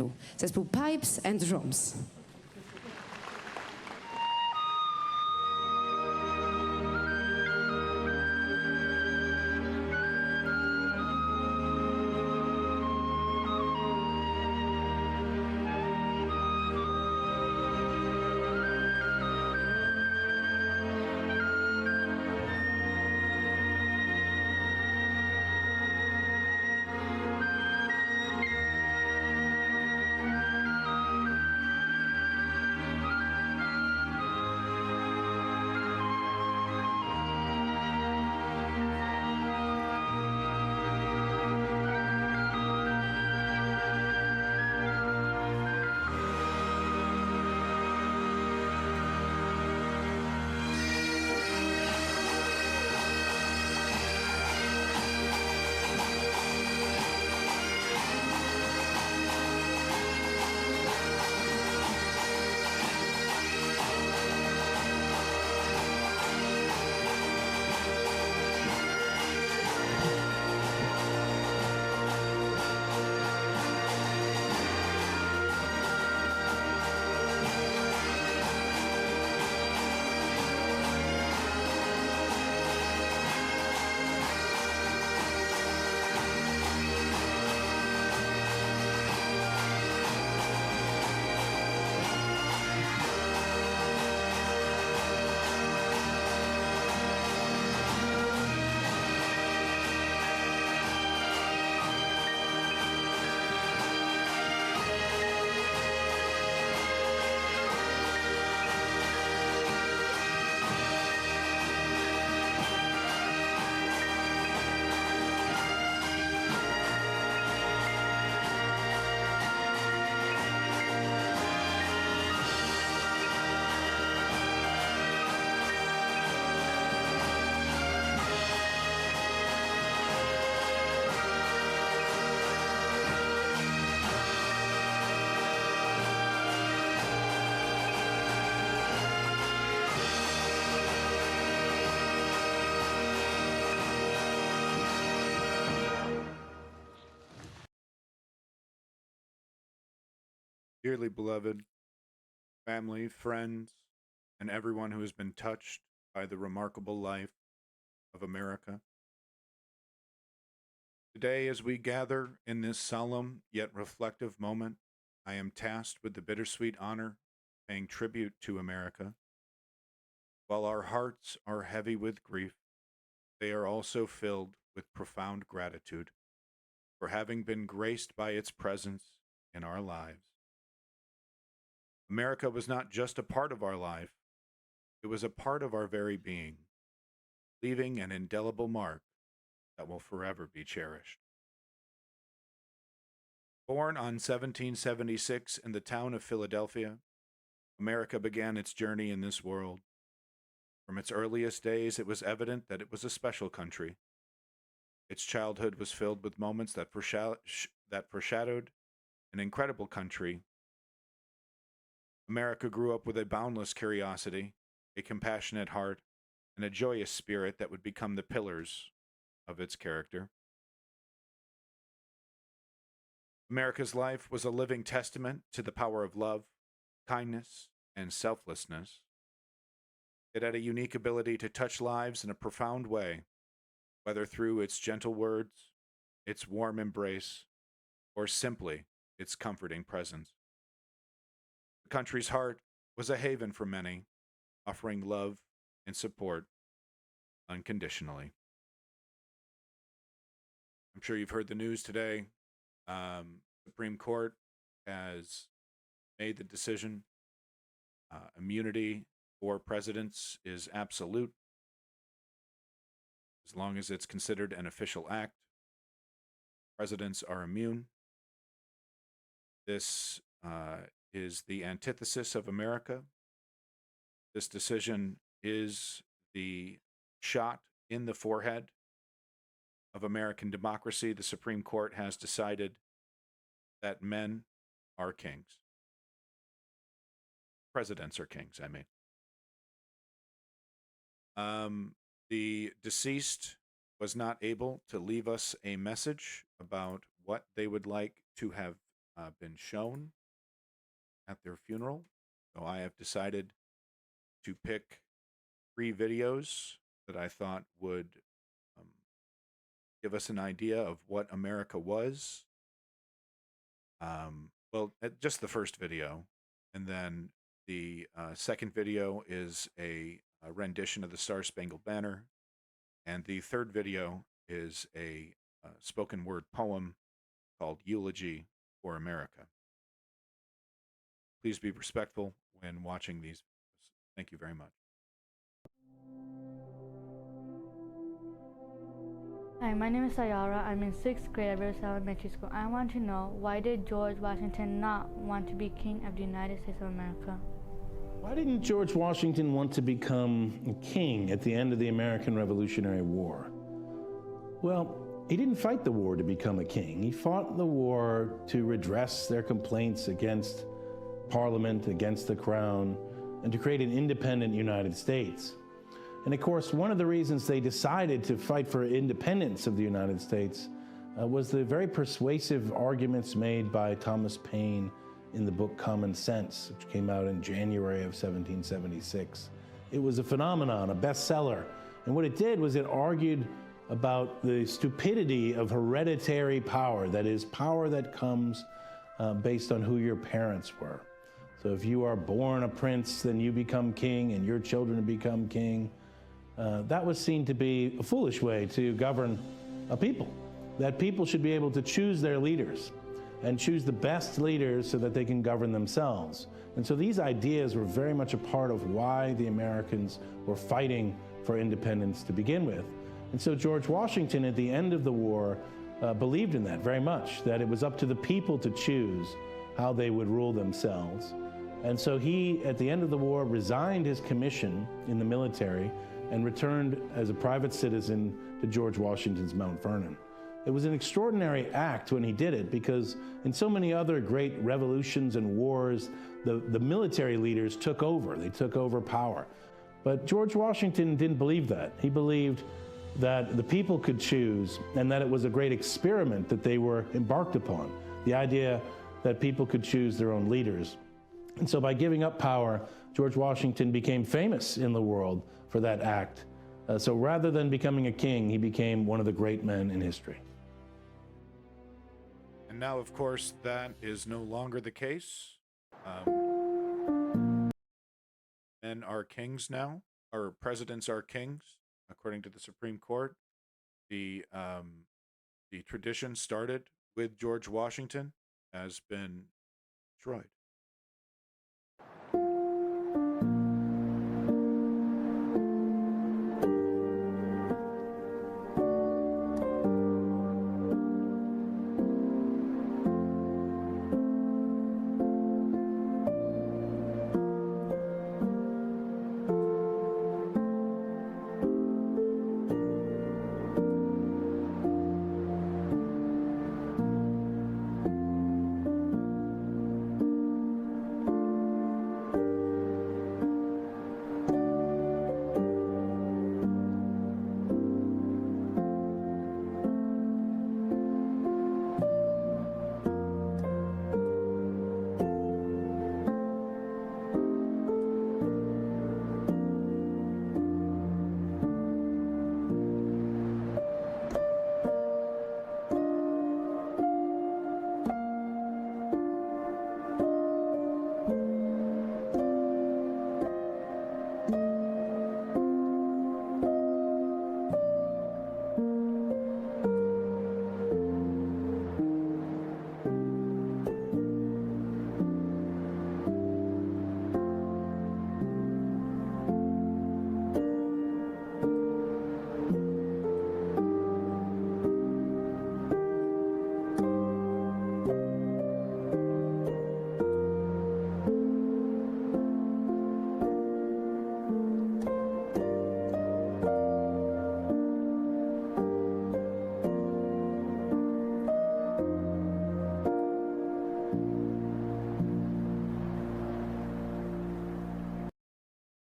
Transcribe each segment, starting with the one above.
koncertu. Zespół Pipes and Drums. Dearly beloved family, friends, and everyone who has been touched by the remarkable life of America. Today, as we gather in this solemn yet reflective moment, I am tasked with the bittersweet honor of paying tribute to America. While our hearts are heavy with grief, they are also filled with profound gratitude for having been graced by its presence in our lives. America was not just a part of our life, it was a part of our very being, leaving an indelible mark that will forever be cherished. Born on 1776 in the town of Philadelphia, America began its journey in this world. From its earliest days, it was evident that it was a special country. Its childhood was filled with moments that foreshadowed an incredible country. America grew up with a boundless curiosity, a compassionate heart, and a joyous spirit that would become the pillars of its character. America's life was a living testament to the power of love, kindness, and selflessness. It had a unique ability to touch lives in a profound way, whether through its gentle words, its warm embrace, or simply its comforting presence. The country's heart was a haven for many, offering love and support unconditionally. I'm sure you've heard the news today. Supreme Court has made the decision. Immunity for presidents is absolute as long as it's considered an official act. Presidents are immune. This is the antithesis of America. This decision is the shot in the forehead of American democracy. The Supreme Court has decided that men are kings. Presidents are kings, I mean. The deceased was not able to leave us a message about what they would like to have been shown at their funeral. So I have decided to pick 3 videos that I thought would um, give us an idea of what America was. Just the first video. And then the second video is a rendition of the Star Spangled Banner. And the third video is a spoken word poem called Eulogy for America. Please be respectful when watching these videos. Thank you very much. Hi, my name is Sayara. I'm in 6th grade at Rivers Elementary School. I want to know, why did George Washington not want to be king of the United States of America? Why didn't George Washington want to become king at the end of the American Revolutionary War? Well, he didn't fight the war to become a king. He fought the war to redress their complaints against Parliament, against the Crown, and to create an independent United States. And of course, one of the reasons they decided to fight for independence of the United States was the very persuasive arguments made by Thomas Paine in the book Common Sense, which came out in January of 1776. It was a phenomenon, a bestseller. And what it did was it argued about the stupidity of hereditary power, that is, power that comes based on who your parents were. So if you are born a prince, then you become king and your children become king. That was seen to be a foolish way to govern a people, that people should be able to choose their leaders and choose the best leaders so that they can govern themselves. And so these ideas were very much a part of why the Americans were fighting for independence to begin with. And so George Washington, at the end of the war, believed in that very much, that it was up to the people to choose how they would rule themselves. And so he, at the end of the war, resigned his commission in the military and returned as a private citizen to George Washington's Mount Vernon. It was an extraordinary act when he did it, because in so many other great revolutions and wars, the military leaders took over. They took over power. But George Washington didn't believe that. He believed that the people could choose, and that it was a great experiment that they were embarked upon, the idea that people could choose their own leaders. And so by giving up power, George Washington became famous in the world for that act. So rather than becoming a king, he became one of the great men in history. And now, of course, that is no longer the case. Men are kings now, or presidents are kings, according to the Supreme Court. The tradition started with George Washington has been destroyed.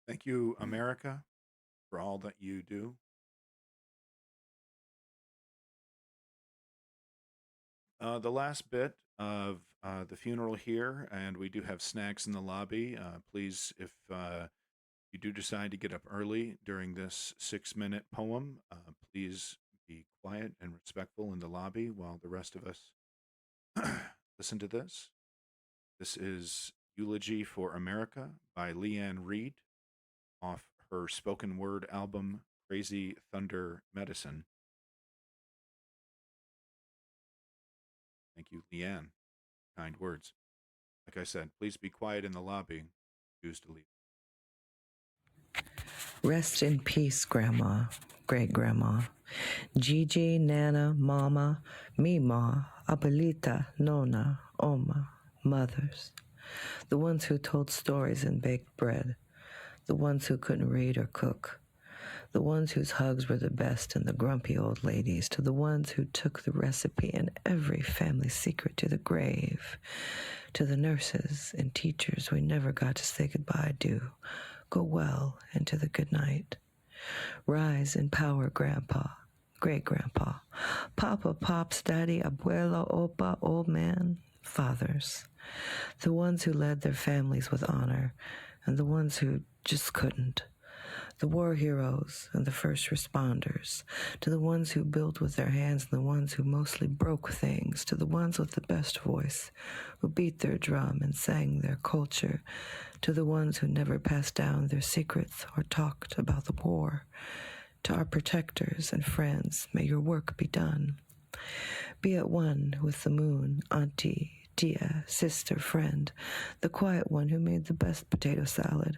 Thank you, America, for all that you do. The last bit of the funeral here, and we do have snacks in the lobby. Please, if you do decide to get up early during this 6-minute poem, please be quiet and respectful in the lobby while the rest of us listen to this. This is Eulogy for America by Leanne Reed off her spoken word album, Crazy Thunder Medicine. Thank you, Leanne. Kind words. Like I said, please be quiet in the lobby. Choose to leave. Rest in peace, Grandma, Great-Grandma, Gigi, Nana, Mama, Mima, Abuelita, Nona, Oma, mothers. The ones who told stories and baked bread. The ones who couldn't read or cook. The ones whose hugs were the best and the grumpy old ladies, to the ones who took the recipe and every family secret to the grave, to the nurses and teachers we never got to say goodbye to, go well into the good night. Rise in power, Grandpa, Great-Grandpa, Papa, Pops, Daddy, Abuela, Opa, old man, fathers, the ones who led their families with honor and the ones who just couldn't. The war heroes and the first responders, to the ones who built with their hands and the ones who mostly broke things, to the ones with the best voice, who beat their drum and sang their culture, to the ones who never passed down their secrets or talked about the war. To our protectors and friends, may your work be done. Be at one with the moon, Auntie, Tia, sister, friend, the quiet one who made the best potato salad,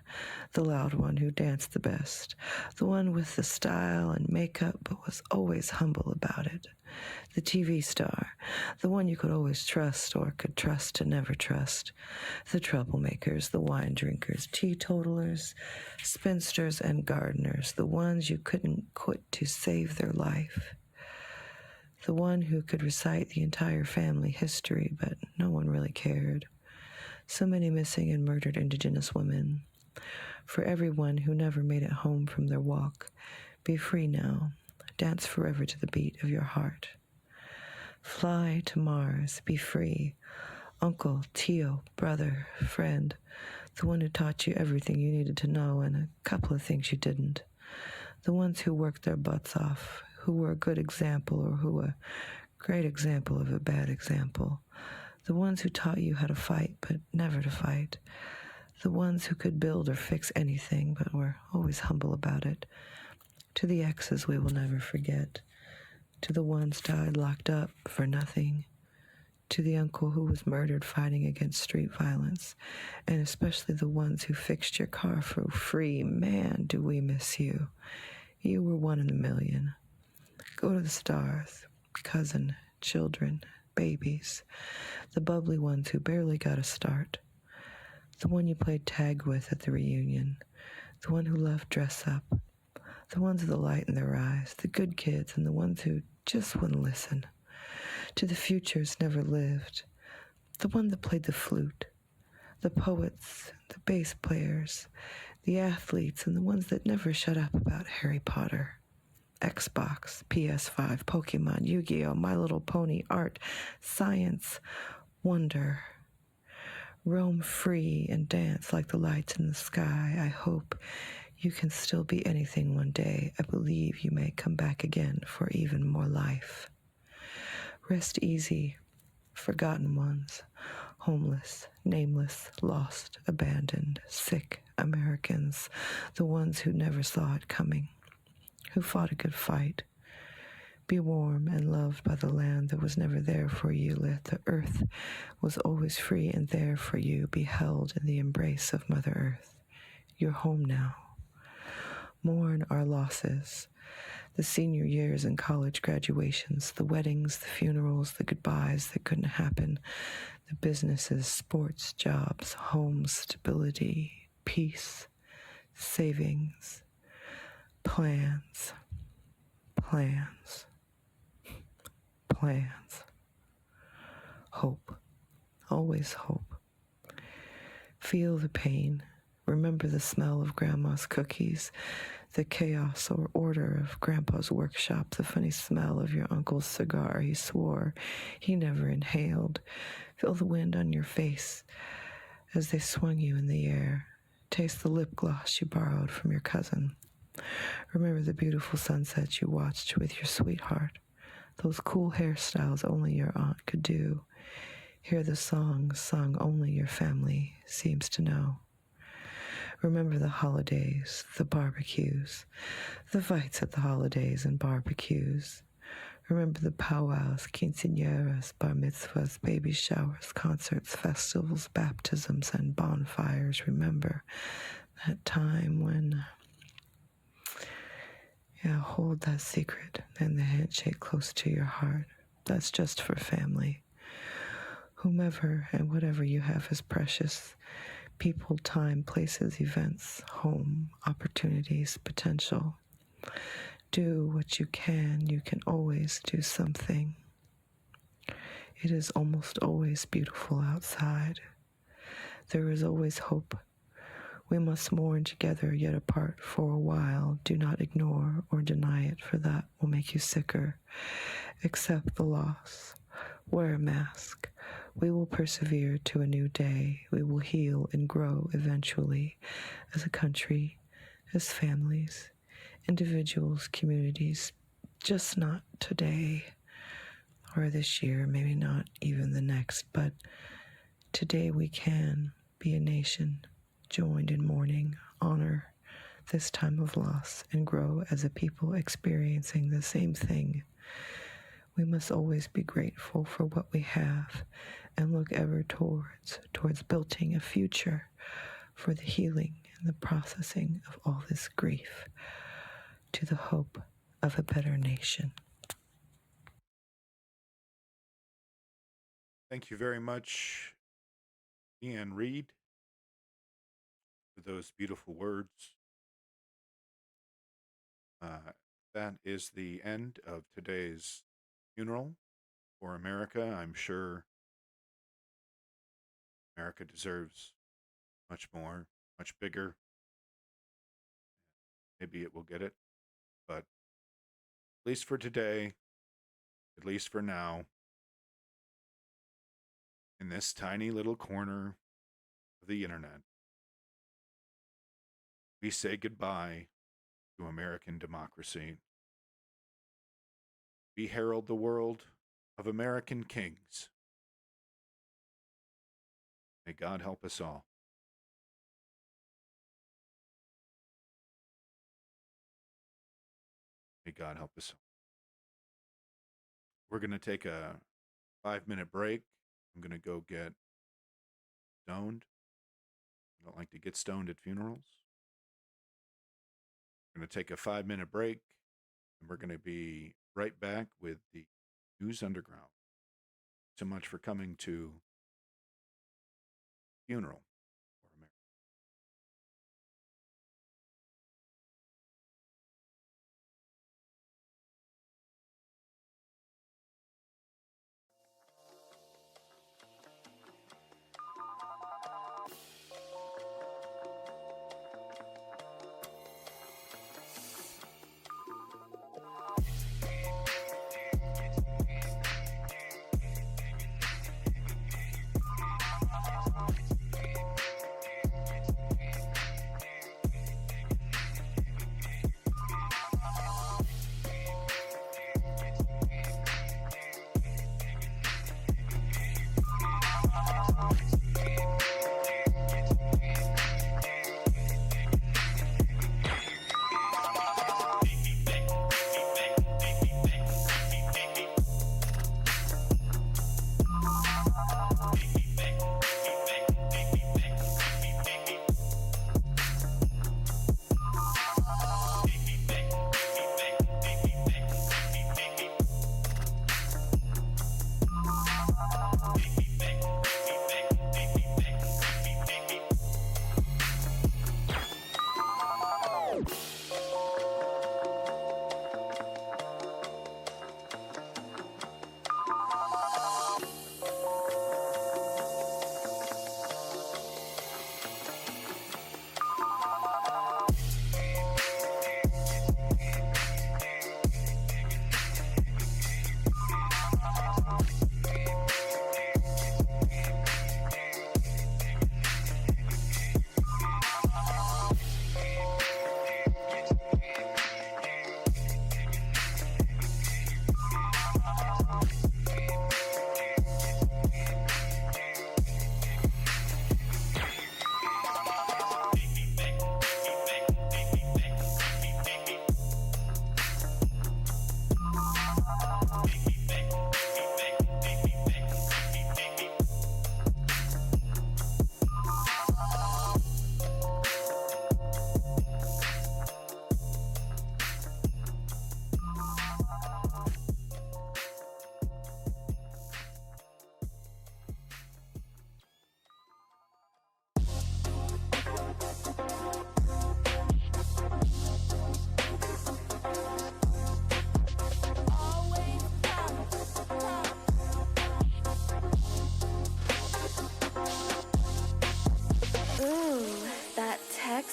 the loud one who danced the best, the one with the style and makeup but was always humble about it, the TV star, the one you could always trust or could trust to never trust, the troublemakers, the wine drinkers, teetotalers, spinsters, and gardeners, the ones you couldn't quit to save their life. The one who could recite the entire family history, but no one really cared. So many missing and murdered Indigenous women. For everyone who never made it home from their walk, be free now. Dance forever to the beat of your heart. Fly to Mars, be free. Uncle, tio, brother, friend, the one who taught you everything you needed to know and a couple of things you didn't. The ones who worked their butts off, who were a good example or who were a great example of a bad example. The ones who taught you how to fight but never to fight. The ones who could build or fix anything but were always humble about it. To the exes we will never forget. To the ones died locked up for nothing. To the uncle who was murdered fighting against street violence. And especially the ones who fixed your car for free. Man, do we miss you. You were one in a million. Go to the stars, cousin, children, babies, the bubbly ones who barely got a start, the one you played tag with at the reunion, the one who loved dress up, the ones with the light in their eyes, the good kids and the ones who just wouldn't listen, to the futures never lived, the one that played the flute, the poets, the bass players, the athletes, and the ones that never shut up about Harry Potter. Xbox, PS5, Pokemon, Yu-Gi-Oh, My Little Pony, art, science, wonder. Roam free and dance like the lights in the sky. I hope you can still be anything one day. I believe you may come back again for even more life. Rest easy, forgotten ones, homeless, nameless, lost, abandoned, sick Americans, the ones who never saw it coming, who fought a good fight. Be warm and loved by the land that was never there for you. Let the earth was always free and there for you. Be held in the embrace of Mother Earth. You're home now. Mourn our losses, the senior years and college graduations, the weddings, the funerals, the goodbyes that couldn't happen, the businesses, sports, jobs, homes, stability, peace, savings, plans, plans, plans. Hope, always hope. Feel the pain. Remember the smell of Grandma's cookies, the chaos or order of Grandpa's workshop, the funny smell of your uncle's cigar he swore he never inhaled. Feel the wind on your face as they swung you in the air. Taste the lip gloss you borrowed from your cousin. Remember the beautiful sunsets you watched with your sweetheart. Those cool hairstyles only your aunt could do. Hear the songs sung only your family seems to know. Remember the holidays, the barbecues, the fights at the holidays and barbecues. Remember the powwows, quinceañeras, bar mitzvahs, baby showers, concerts, festivals, baptisms, and bonfires. Remember that time when, hold that secret and the handshake close to your heart. That's just for family. Whomever and whatever you have is precious. People, time, places, events, home, opportunities, potential. Do what you can. You can always do something. It is almost always beautiful outside. There is always hope. We must mourn together yet apart for a while. Do not ignore or deny it, for that will make you sicker. Accept the loss. Wear a mask. We will persevere to a new day. We will heal and grow eventually as a country, as families, individuals, communities, just not today or this year, maybe not even the next, but today we can be a nation joined in mourning, honor this time of loss, and grow as a people experiencing the same thing. We must always be grateful for what we have and look ever towards building a future for the healing and the processing of all this grief to the hope of a better nation. Thank you very much, Ian Reed, for those beautiful words. That is the end of today's funeral for America. I'm sure America deserves much more, much bigger. Maybe it will get it, but at least for today, at least for now, in this tiny little corner of the internet, we say goodbye to American democracy. We herald the world of American kings. May God help us all. May God help us all. We're going to take a 5-minute break. I'm going to go get stoned. I don't like to get stoned at funerals. We're going to take a 5-minute break, and we're going to be right back with the News Underground. So much for coming to funeral.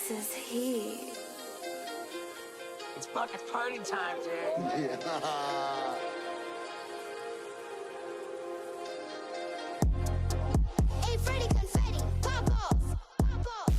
This is heat. It's bucket party time, dude. Hey, Freddy confetti, pop off, pop off.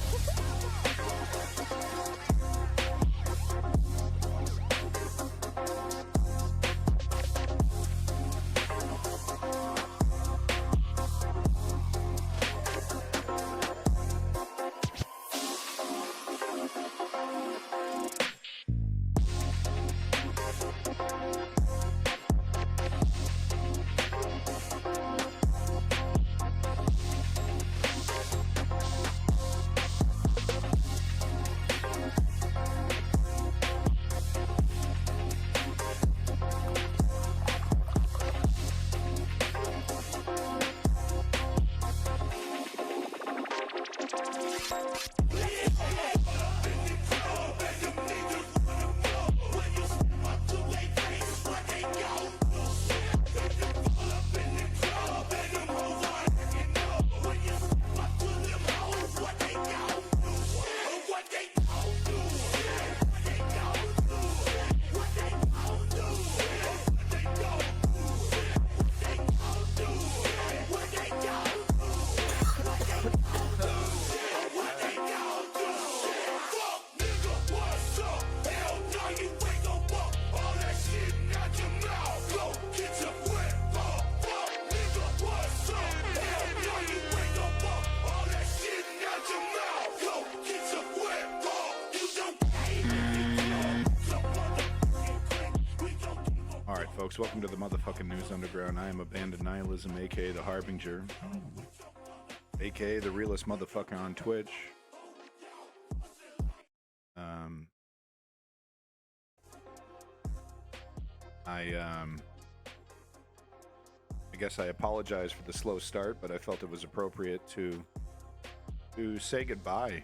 Folks, welcome to the motherfucking News Underground. I am Abandoned Nihilism, aka the Harbinger, aka the realest motherfucker on Twitch. I guess I apologize for the slow start, but I felt it was appropriate to say goodbye.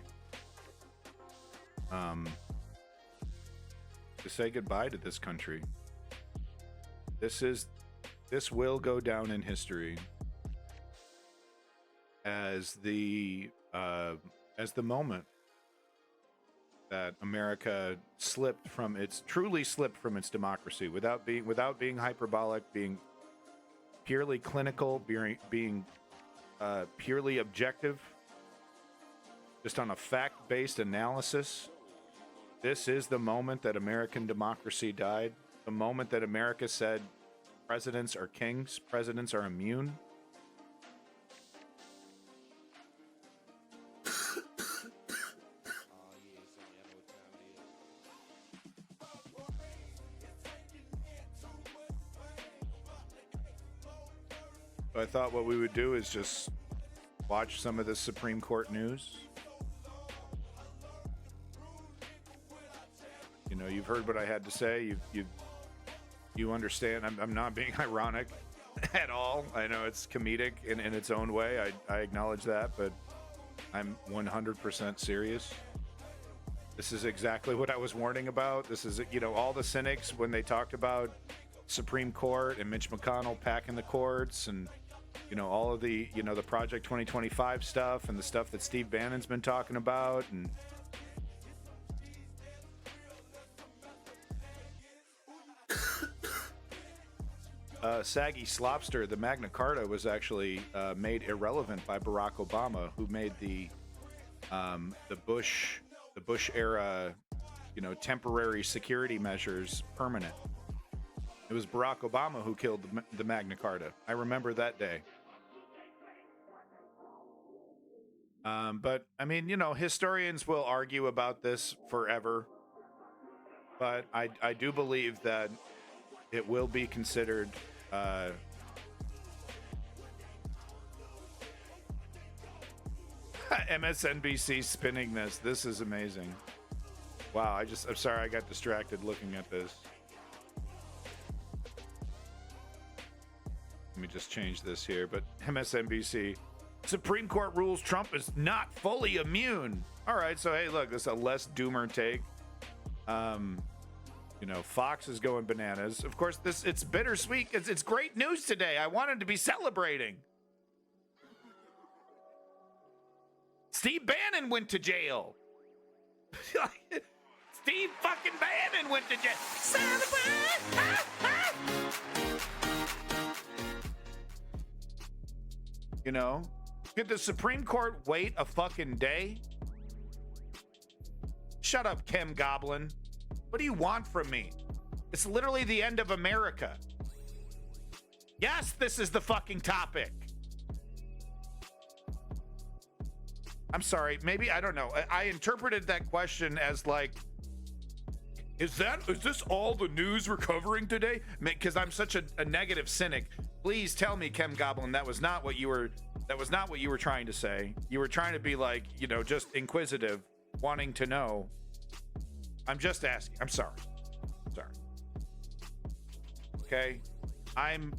To say goodbye to this country. This will go down in history as the moment that America truly slipped from its democracy without being hyperbolic, being purely clinical, being purely objective, just on a fact-based analysis. This is the moment that American democracy died. The moment that America said presidents are kings, presidents are immune. So I thought what we would do is just watch some of the Supreme Court news. You know, you've heard what I had to say. You understand. I'm not being ironic at all. I know it's comedic in its own way. I acknowledge that, but I'm 100% serious. This is exactly what I was warning about. This is, all the cynics when they talked about Supreme Court and Mitch McConnell packing the courts and, all of the, the Project 2025 stuff and the stuff that Steve Bannon's been talking about and Saggy Slopster, the Magna Carta was actually made irrelevant by Barack Obama, who made the Bush era, temporary security measures permanent. It was Barack Obama who killed the Magna Carta. I remember that day. But I mean, historians will argue about this forever. But I do believe that it will be considered MSNBC spinning this. This is amazing. Wow, I'm sorry I got distracted looking at this. Let me just change this here, but MSNBC. Supreme Court rules Trump is not fully immune. All right, so hey, look, this is a less doomer take. Fox is going bananas. Of course, it's bittersweet. It's great news today. I wanted to be celebrating. Steve Bannon went to jail. Steve fucking Bannon went to jail. Celebrate! Ah, ah. You know, could the Supreme Court wait a fucking day? Shut up, Kim Goblin. What do you want from me? It's literally the end of America. Yes, this is the fucking topic. I'm sorry. Maybe, I don't know. I interpreted that question as like, is this all the news we're covering today? Because I'm such a negative cynic. Please tell me, Kim Goblin, that was not what you were trying to say. You were trying to be like, you know, just inquisitive, wanting to know. I'm just asking. I'm sorry. Sorry. Okay. I'm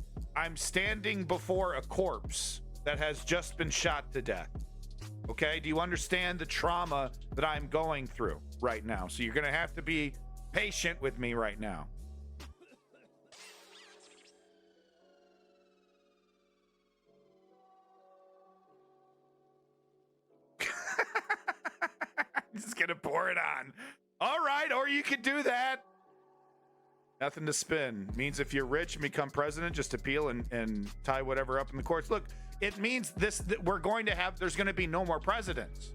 standing before a corpse that has just been shot to death. Okay? Do you understand the trauma that I'm going through right now? So you're going to have to be patient with me right now. Just going to pour it on. All right, or you could do that. Nothing to spin. Means if you're rich and become president, just appeal and tie whatever up in the courts. Look, it means this that we're going to have, there's going to be no more presidents.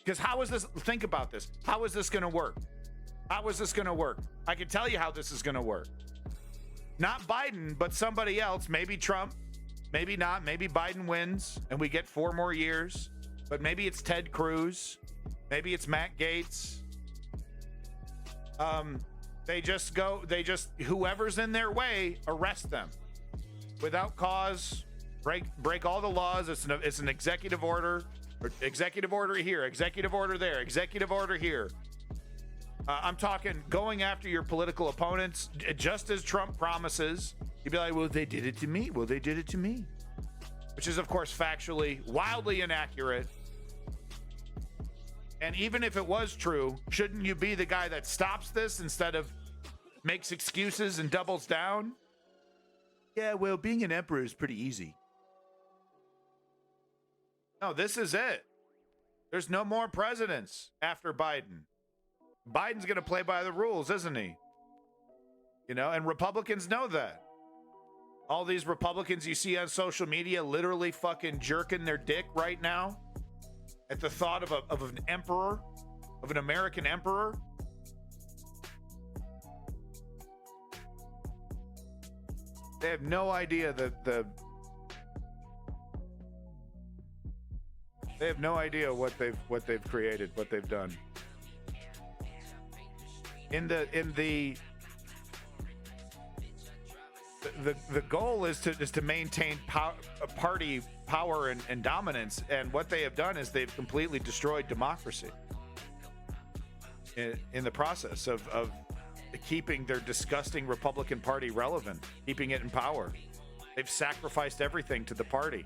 Because how is this, think about this. How is this going to work? How is this going to work? I can tell you how this is going to work. Not Biden, but somebody else. Maybe Trump. Maybe not. Maybe Biden wins and we get 4 more years. But maybe it's Ted Cruz. Maybe it's Matt Gaetz. Whoever's in their way, arrest them without cause, break all the laws. It's an executive order, or executive order here, executive order there, executive order here. I'm talking going after your political opponents, just as Trump promises. You'd be like, well, they did it to me. Well, they did it to me. Which is, of course, factually wildly inaccurate. And even if it was true, shouldn't you be the guy that stops this instead of makes excuses and doubles down? Yeah, well, being an emperor is pretty easy. No, this is it. There's no more presidents after Biden. Biden's going to play by the rules, isn't he? You know, and Republicans know that. All these Republicans you see on social media literally fucking jerking their dick right now at the thought of an emperor, of an American emperor. They have no idea that they have no idea what they've created, what they've done. The goal is to maintain party power and dominance, and what they have done is they've completely destroyed democracy in the process of keeping their disgusting Republican Party relevant, keeping it in power. They've sacrificed everything to the party.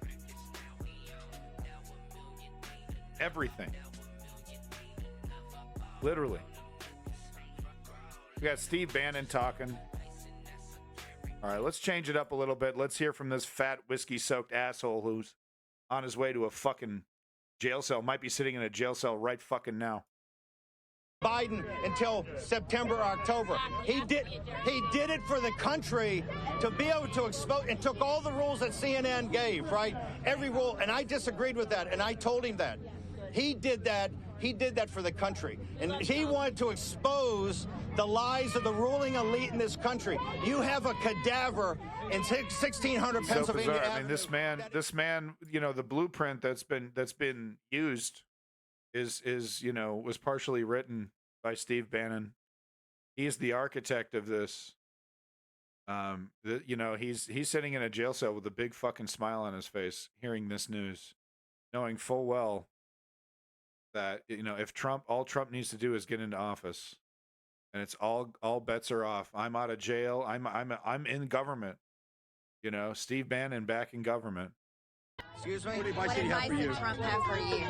Everything. Literally. We got Steve Bannon talking. All right, let's change it up a little bit. Let's hear from this fat whiskey-soaked asshole who's on his way to a fucking jail cell. Might be sitting in a jail cell right fucking now. Biden until September, October. He did it for the country to be able to expose, and took all the rules that CNN gave, right? Every rule, and I disagreed with that, and I told him that. He did that for the country. And he wanted to expose the lies of the ruling elite in this country. You have a cadaver in 1600 Pennsylvania. So bizarre. I mean, this man, you know, the blueprint that's been used is you know, was partially written by Steve Bannon. He's the architect of this. You know, he's sitting in a jail cell with a big fucking smile on his face, hearing this news, knowing full well that, you know, if all Trump needs to do is get into office, and it's all bets are off. I'm out of jail. I'm in government. You know, Steve Bannon back in government. Excuse me? What advice did Trump have for you?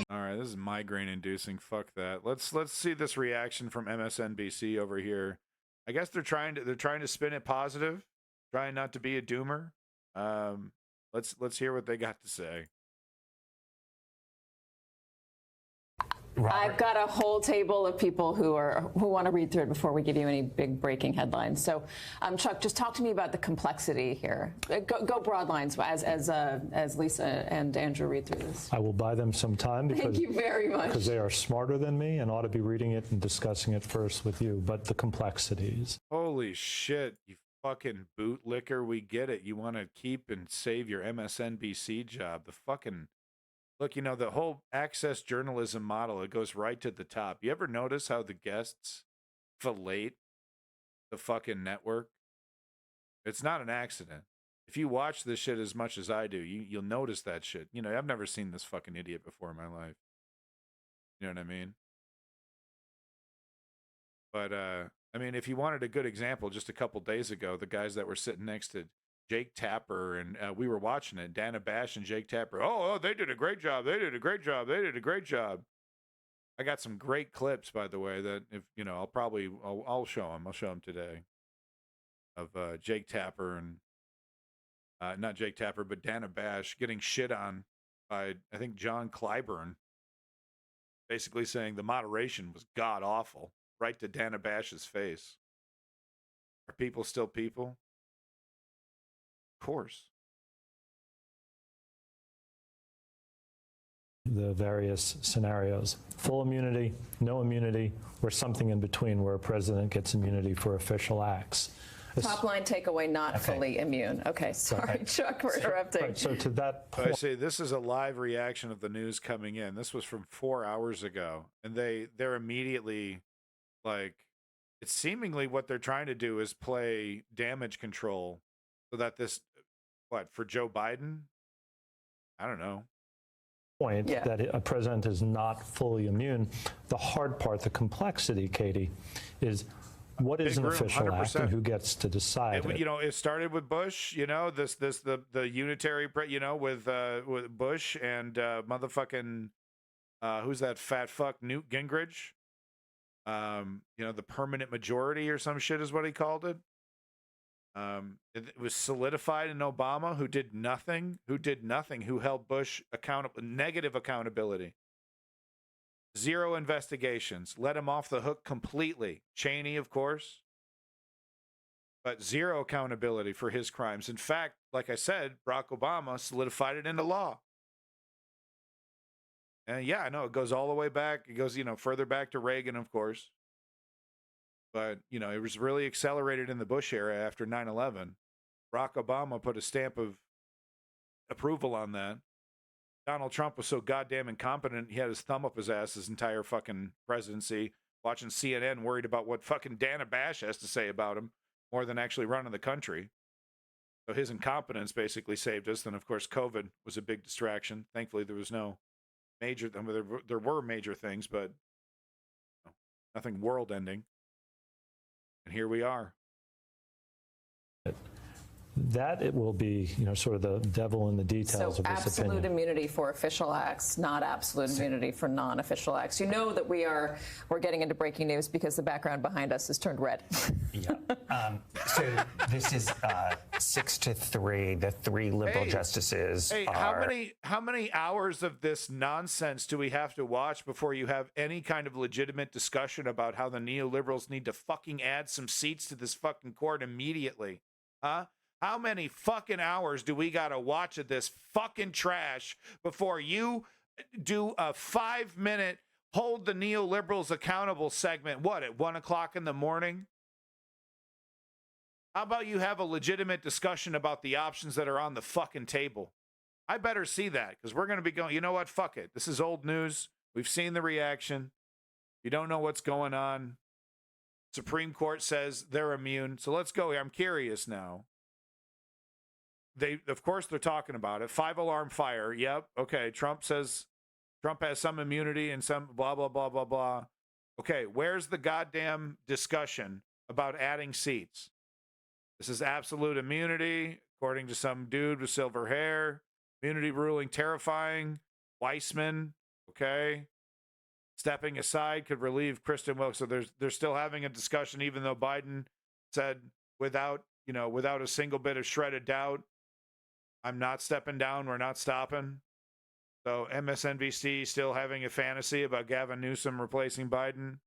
All right, this is migraine inducing. Fuck that. Let's see this reaction from MSNBC over here. I guess they're trying to spin it positive, trying not to be a doomer. Let's hear what they got to say. I've got a whole table of people who want to read through it before we give you any big breaking headlines. So, Chuck, just talk to me about the complexity here. Go broad lines as Lisa and Andrew read through this. I will buy them some time because thank you very much. Because they are smarter than me and ought to be reading it and discussing it first with you. But the complexities. Holy shit, you fucking bootlicker! We get it. You want to keep and save your MSNBC job. The fucking Look, you know, the whole access journalism model, it goes right to the top. You ever notice how the guests fillet the fucking network? It's not an accident. If you watch this shit as much as I do, you'll notice that shit. You know, I've never seen this fucking idiot before in my life. You know what I mean? But, I mean, if you wanted a good example, just a couple days ago, the guys that were sitting next to Jake Tapper, and we were watching it, Dana Bash and Jake Tapper. Oh, they did a great job. They did a great job. They did a great job. I got some great clips, by the way, that if you know, I'll show them. I'll show them today of Jake Tapper and not Jake Tapper, but Dana Bash getting shit on by, I think, John Clyburn, basically saying the moderation was god awful, right to Dana Bash's face. Are people still people? Of course. The various scenarios: full immunity, no immunity, or something in between where a president gets immunity for official acts. Top line takeaway, not fully immune. Okay, sorry, Chuck, for interrupting. Right, so to that point, I say this is a live reaction of the news coming in. This was from 4 hours ago, and they're immediately like, it's seemingly what they're trying to do is play damage control so that this, for Joe Biden? I don't know. Point that a president is not fully immune. The hard part, the complexity, Katie, is what is an official 100%. Act and who gets to decide it. You know, it started with Bush. You know, the unitary, you know, with Bush and motherfucking who's that fat fuck Newt Gingrich? You know, the permanent majority or some shit is what he called it. It was solidified in Obama, who did nothing, who held Bush accountable, negative accountability. Zero investigations, let him off the hook completely. Cheney, of course, but zero accountability for his crimes. In fact, like I said, Barack Obama solidified it into law. And yeah, I know it goes all the way back. It goes, you know, further back to Reagan, of course. But, you know, it was really accelerated in the Bush era after 9/11. Barack Obama put a stamp of approval on that. Donald Trump was so goddamn incompetent, he had his thumb up his ass his entire fucking presidency, watching CNN, worried about what fucking Dana Bash has to say about him, more than actually running the country. So his incompetence basically saved us. Then, of course, COVID was a big distraction. Thankfully, there was no major, I mean, there were major things, but nothing world-ending. And here we are. That it will be, you know, sort of the devil in the details of this absolute opinion. Immunity for official acts, not absolute immunity for non-official acts. You know that we're getting into breaking news because the background behind us has turned red. Yeah. So this is 6-3. The three liberal justices are. How many hours of this nonsense do we have to watch before you have any kind of legitimate discussion about how the neoliberals need to fucking add some seats to this fucking court immediately? Huh? How many fucking hours do we got to watch of this fucking trash before you do a 5-minute hold the neoliberals accountable segment? What, at 1 o'clock in the morning? How about you have a legitimate discussion about the options that are on the fucking table? I better see that, because we're going to be going, you know what? Fuck it. This is old news. We've seen the reaction. You don't know what's going on. Supreme Court says they're immune. So let's go here. I'm curious now. Of course, they're talking about it. 5-alarm fire. Yep. Okay. Trump says Trump has some immunity and some blah, blah, blah, blah, blah. Okay. Where's the goddamn discussion about adding seats? This is absolute immunity, according to some dude with silver hair. Immunity ruling terrifying. Weissman. Okay. Stepping aside could relieve Kristen Wilkes. So they're still having a discussion, even though Biden said without a single bit of shredded doubt, I'm not stepping down. We're not stopping. So MSNBC still having a fantasy about Gavin Newsom replacing Biden.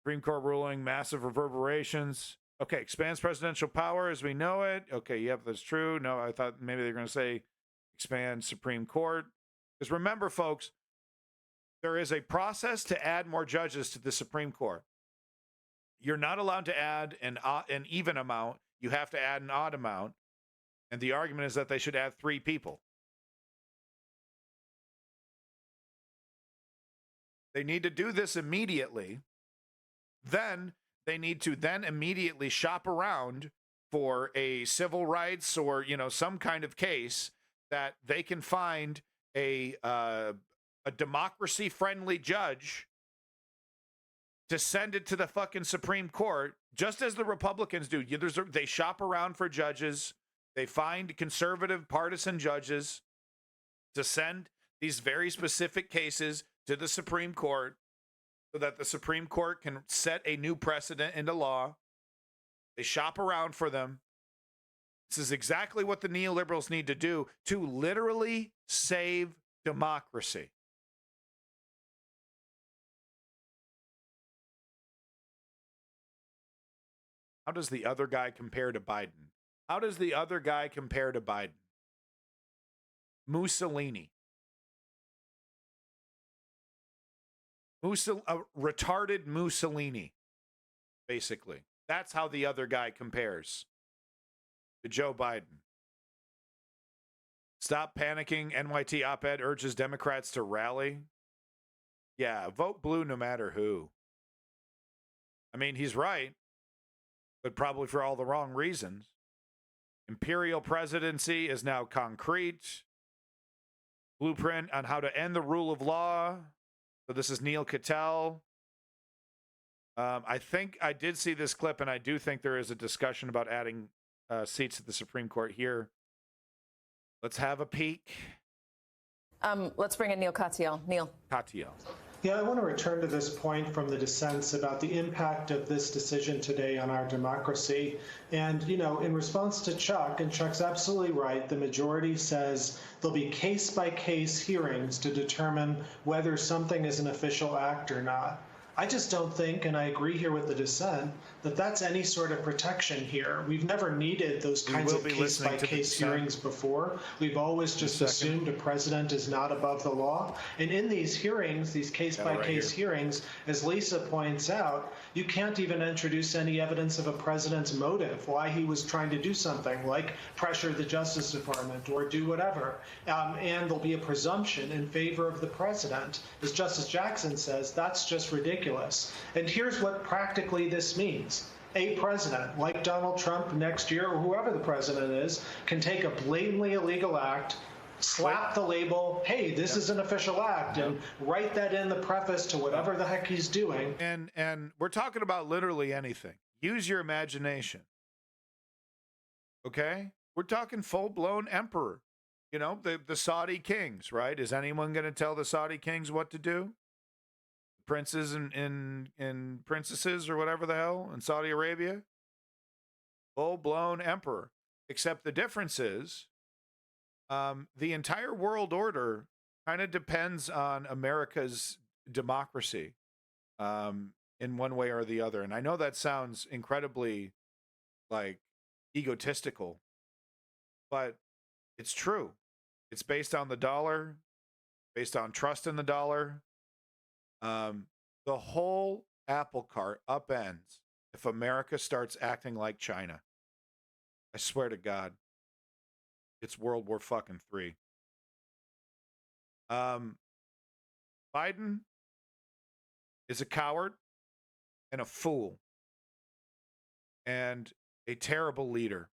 Supreme Court ruling, massive reverberations. Okay, expands presidential power as we know it. Okay, yep, that's true. No, I thought maybe they're going to say expand Supreme Court. Because remember, folks, there is a process to add more judges to the Supreme Court. You're not allowed to add an even amount. You have to add an odd amount. And the argument is that they should add 3 people. They need to do this immediately. Then they need to then immediately shop around for a civil rights or, some kind of case that they can find a democracy-friendly judge to send it to the fucking Supreme Court, just as the Republicans do. They shop around for judges. They find conservative partisan judges to send these very specific cases to the Supreme Court so that the Supreme Court can set a new precedent into law. They shop around for them. This is exactly what the neoliberals need to do to literally save democracy. How does the other guy compare to Biden? How does the other guy compare to Biden? Mussolini. Retarded Mussolini, basically. That's how the other guy compares to Joe Biden. Stop panicking. NYT op-ed urges Democrats to rally. Yeah, vote blue no matter who. I mean, he's right, but probably for all the wrong reasons. Imperial presidency is now concrete. Blueprint on how to end the rule of law. So this is Neil Cattell. I think I did see this clip, and I do think there is a discussion about adding seats at the Supreme Court here. Let's have a peek. Let's bring in Neil Katyal. Neil. Katyal. Yeah, I want to return to this point from the dissents about the impact of this decision today on our democracy. And, in response to Chuck, and Chuck's absolutely right, the majority says there'll be case-by-case hearings to determine whether something is an official act or not. I just don't think, and I agree here with the dissent, that that's any sort of protection here. We've never needed those kinds of case-by-case hearings before. We've always just assumed a president is not above the law. And in these hearings, these case-by-case hearings, as Lisa points out, you can't even introduce any evidence of a president's motive, why he was trying to do something like pressure the Justice Department or do whatever. And there'll be a presumption in favor of the president. As Justice Jackson says, that's just ridiculous. And here's what practically this means. A president, like Donald Trump next year, or whoever the president is, can take a blatantly illegal act, slap the label, hey, this is an official act, and write that in the preface to whatever the heck he's doing. And we're talking about literally anything. Use your imagination. Okay? We're talking full-blown emperor. The Saudi kings, right? Is anyone going to tell the Saudi kings what to do? Princes and princesses or whatever the hell in Saudi Arabia? Full-blown emperor. Except the difference is the entire world order kind of depends on America's democracy in one way or the other. And I know that sounds incredibly egotistical, but it's true. It's based on the dollar, based on trust in the dollar. The whole apple cart upends if America starts acting like China. I swear to God, it's World War fucking III. Biden is a coward and a fool and a terrible leader.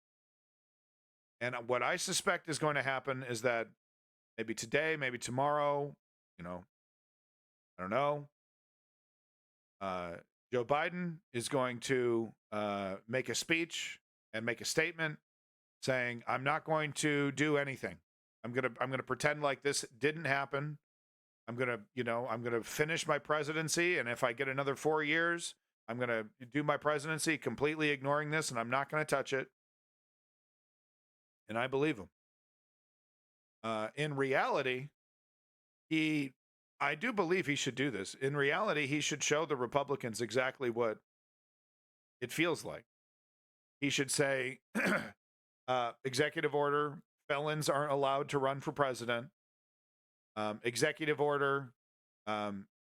And what I suspect is going to happen is that maybe today, maybe tomorrow, I don't know. Joe Biden is going to make a speech and make a statement saying, "I'm not going to do anything. I'm gonna pretend like this didn't happen. I'm gonna finish my presidency, and if I get another 4 years, I'm gonna do my presidency completely ignoring this, and I'm not gonna touch it." And I believe him. In reality, I do believe he should do this. In reality, he should show the Republicans exactly what it feels like. He should say, executive order, felons aren't allowed to run for president. Executive order,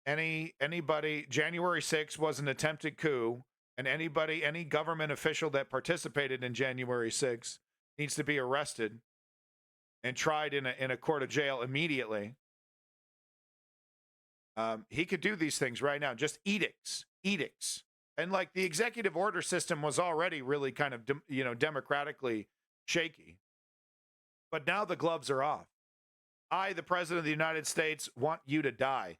anybody, January 6th was an attempted coup, and any government official that participated in January 6th needs to be arrested and tried in a court of jail immediately. He could do these things right now, just edicts. And like the executive order system was already really kind of, democratically shaky. But now the gloves are off. I, the President of the United States, want you to die.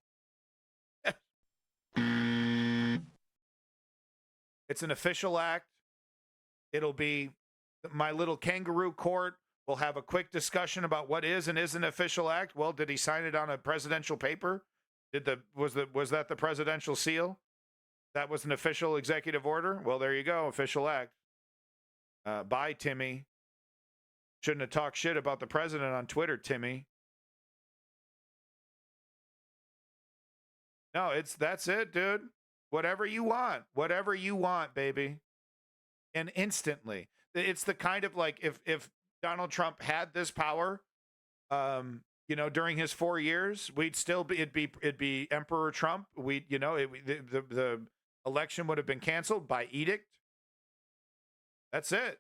It's an official act. It'll be my little kangaroo court. We'll have a quick discussion about what is and isn't an official act. Well, did he sign it on a presidential paper? Was that the presidential seal? That was an official executive order? Well, there you go, official act. Bye, Timmy. Shouldn't have talked shit about the president on Twitter, Timmy. No, that's it, dude. Whatever you want, baby. And instantly. It's the kind of like if Donald Trump had this power, during his 4 years, it'd be Emperor Trump. The election would have been canceled by edict. That's it.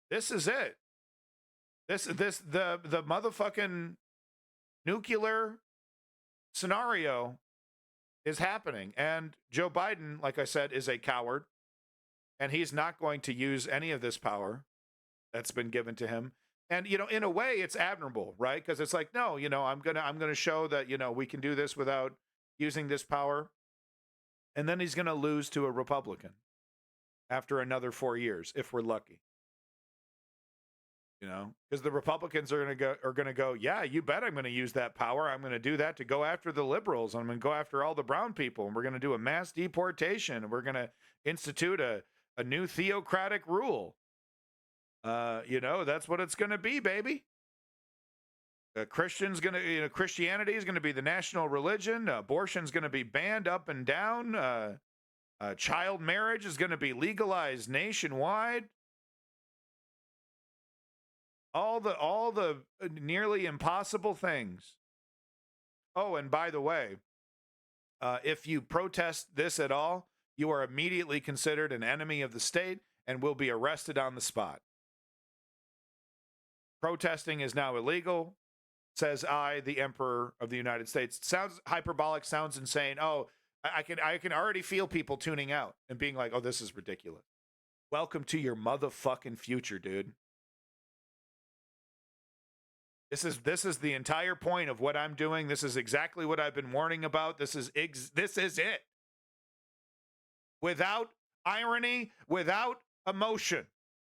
This is it. The motherfucking nuclear scenario is happening. And Joe Biden, like I said, is a coward. And he's not going to use any of this power that's been given to him. And, in a way, it's admirable, right? Because it's like, no, I'm gonna show that, we can do this without using this power. And then he's going to lose to a Republican after another 4 years, if we're lucky. Because the Republicans are going to go, yeah, you bet I'm going to use that power. I'm going to do that to go after the liberals. I'm going to go after all the brown people. And we're going to do a mass deportation. And we're going to institute a new theocratic rule. That's what it's going to be, baby. Christianity is going to be the national religion. Abortion's going to be banned up and down. Child marriage is going to be legalized nationwide. All the nearly impossible things. Oh, and by the way, if you protest this at all, you are immediately considered an enemy of the state and will be arrested on the spot. Protesting is now illegal, says I, the Emperor of the United States. Sounds hyperbolic, sounds insane. Oh, I can already feel people tuning out and being like, oh, this is ridiculous. Welcome to your motherfucking future, dude. This is the entire point of what I'm doing. This is exactly what I've been warning about. This is it. Without irony, without emotion.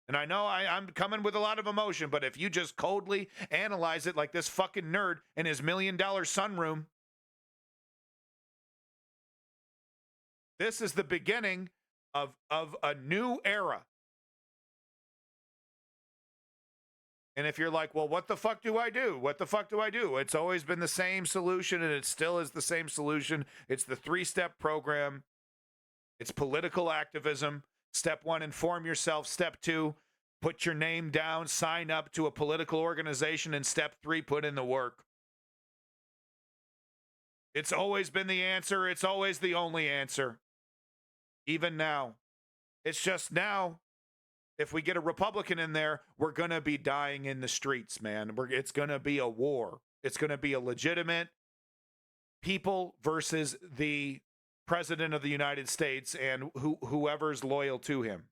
And I know I'm coming with a lot of emotion, but if you just coldly analyze it like this fucking nerd in his $1 million sunroom, this is the beginning of a new era. And if you're like, well, what the fuck do I do? What the fuck do I do? It's always been the same solution, and it still is the same solution. It's the 3-step program. It's political activism. Step 1, inform yourself. Step 2, put your name down, sign up to a political organization. And step 3, put in the work. It's always been the answer. It's always the only answer. Even now. It's just now, if we get a Republican in there, we're going to be dying in the streets, man. It's going to be a war. It's going to be a legitimate people versus the President of the United States and whoever's loyal to him.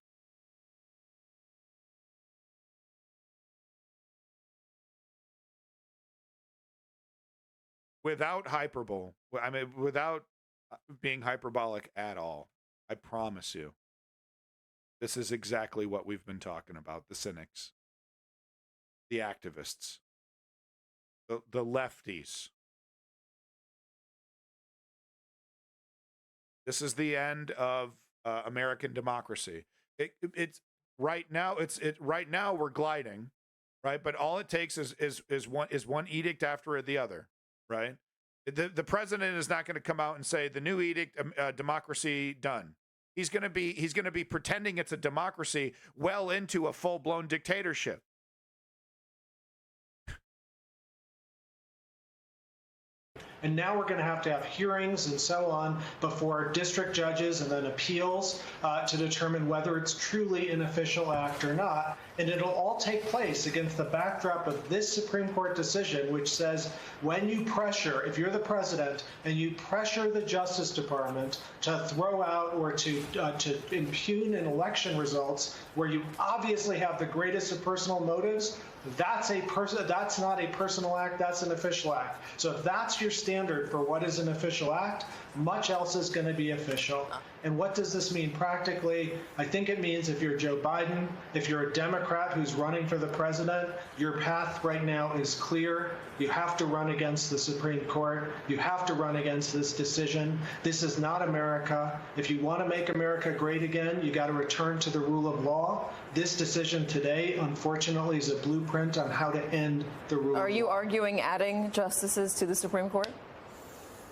Without hyperbole, without being hyperbolic at all, I promise you. This is exactly what we've been talking about. The cynics, the activists, the lefties. This is the end of American democracy. It's right now. Right now we're gliding. right? But all it takes is one edict after the other, right? The president is not going to come out and say the new edict, democracy done. He's going to be pretending it's a democracy well into a full-blown dictatorship. And now we're going to have hearings and so on before district judges and then appeals to determine whether it's truly an official act or not. And it'll all take place against the backdrop of this Supreme Court decision, which says when you pressure, if you're the president and you pressure the Justice Department to throw out or to impugn an election results where you obviously have the greatest of personal motives, that's not a personal act, that's an official act. So if that's your standard for what is an official act, much else is going to be official. And what does this mean practically? I think it means if you're Joe Biden, if you're a Democrat who's running for the president, your path right now is clear. You have to run against the Supreme Court. You have to run against this decision. This is not America. If you want to make America great again, you got to return to the rule of law. This decision today, unfortunately, is a blueprint on how to end the rule of law. Are you arguing adding justices to the Supreme Court?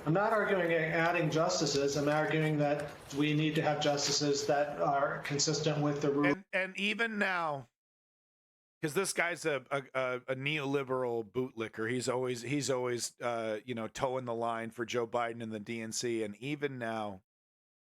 I'm not arguing adding justices. I'm arguing that we need to have justices that are consistent with the rule. And even now, because this guy's a neoliberal bootlicker, he's always towing the line for Joe Biden and the DNC. And even now,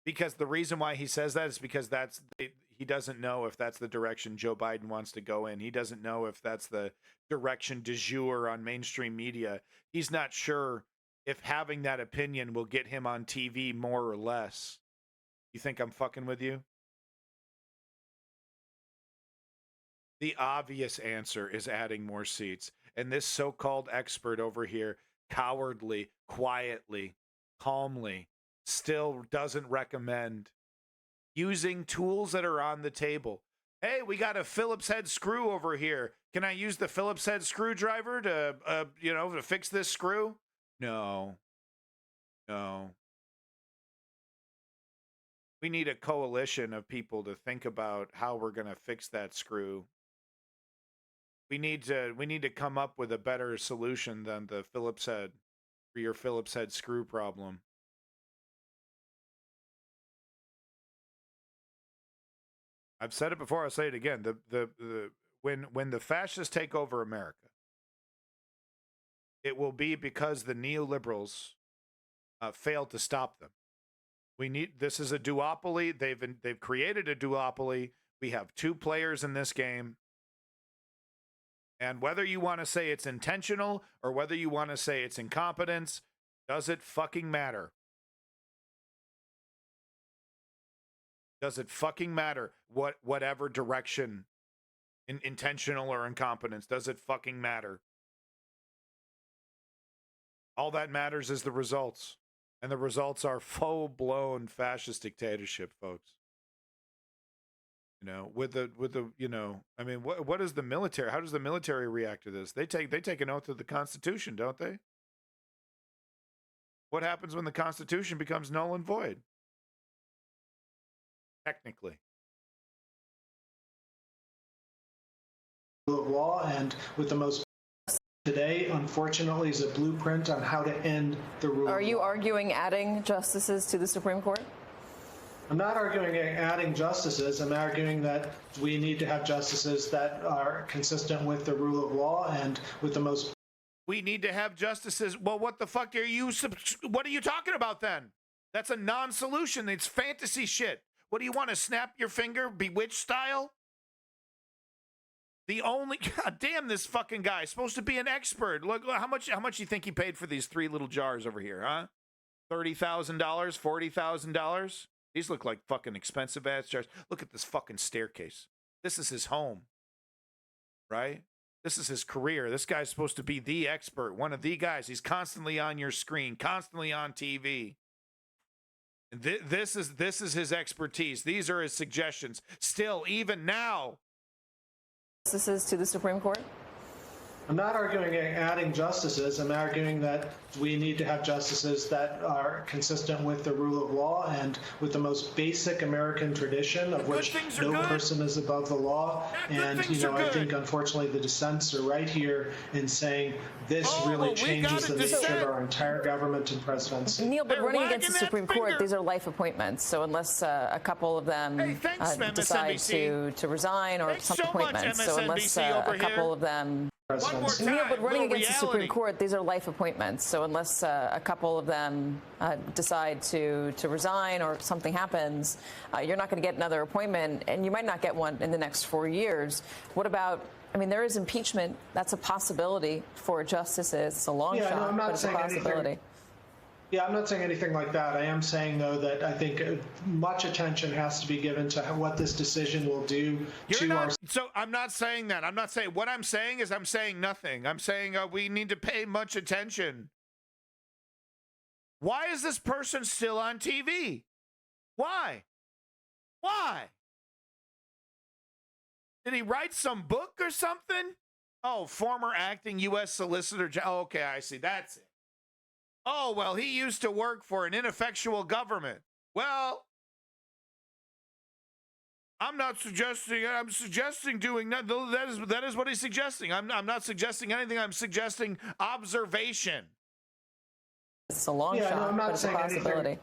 because the reason why he says that is because he doesn't know if that's the direction Joe Biden wants to go in. He doesn't know if that's the direction du jour on mainstream media. He's not sure if having that opinion will get him on TV more or less. You think I'm fucking with you? The obvious answer is adding more seats. And this so-called expert over here, cowardly, quietly, calmly, still doesn't recommend using tools that are on the table. Hey, we got a Phillips head screw over here. Can I use the Phillips head screwdriver to fix this screw? No. We need a coalition of people to think about how we're going to fix that screw. We need to come up with a better solution than the Phillips head for your Phillips head screw problem. I've said it before, I'll say it again. When the fascists take over America, it will be because the neoliberals failed to stop them. This is a duopoly. They've created a duopoly. We have two players in this game. And whether you want to say it's intentional or whether you want to say it's incompetence, does it fucking matter? Does it fucking matter whatever direction, intentional or incompetence, does it fucking matter? All that matters is the results. And the results are full-blown fascist dictatorship, folks. With the I mean, what is the military? How does the military react to this? They take an oath to the Constitution, don't they? What happens when the Constitution becomes null and void? Technically. Rule of law, and with the most today, unfortunately, is a blueprint on how to end the rule of law. Are you arguing adding justices to the Supreme Court? I'm not arguing adding justices. I'm arguing that we need to have justices that are consistent with the rule of law and with the most. We need to have justices. Well, what the fuck what are you talking about then? That's a non-solution. It's fantasy shit. What do you want to snap your finger, Bewitched style? God damn, this fucking guy is supposed to be an expert. Look how much you think he paid for these 3 little jars over here, huh? $30,000, $40,000. These look like fucking expensive ass jars. Look at this fucking staircase. This is his home, right? This is his career. This guy's supposed to be the expert, one of the guys. He's constantly on your screen, constantly on TV. And this is his expertise. These are his suggestions. Still, even now. Justices to the Supreme Court? I'm not arguing adding justices. I'm arguing that we need to have justices that are consistent with the rule of law and with the most basic American tradition of which no person is above the law. And, I think, unfortunately, the dissents are right here in saying this really changes the nature of our entire government and presidency. Neil, but running against the Supreme Court, these are life appointments. So unless a couple of them decide to resign or some appointments, so unless a couple of them... Neil, but running against the Supreme Court, these are life appointments. So unless a couple of them decide to resign or something happens, you're not going to get another appointment, and you might not get one in the next 4 years. What about, there is impeachment. That's a possibility for justices. It's a long shot, but it's a possibility. Yeah, I'm not saying anything like that. I am saying, though, that I think much attention has to be given to what this decision will do So I'm not saying that. I'm not saying. What I'm saying is I'm saying nothing. I'm saying we need to pay much attention. Why is this person still on TV? Why? Why? Did he write some book or something? Oh, former acting U.S. Solicitor General. Oh, okay, I see. That's it. Oh, well, he used to work for an ineffectual government. Well, I'm not suggesting, I'm suggesting doing that. That is what he's suggesting. I'm not suggesting anything. I'm suggesting observation. It's a long shot, but it's a possibility.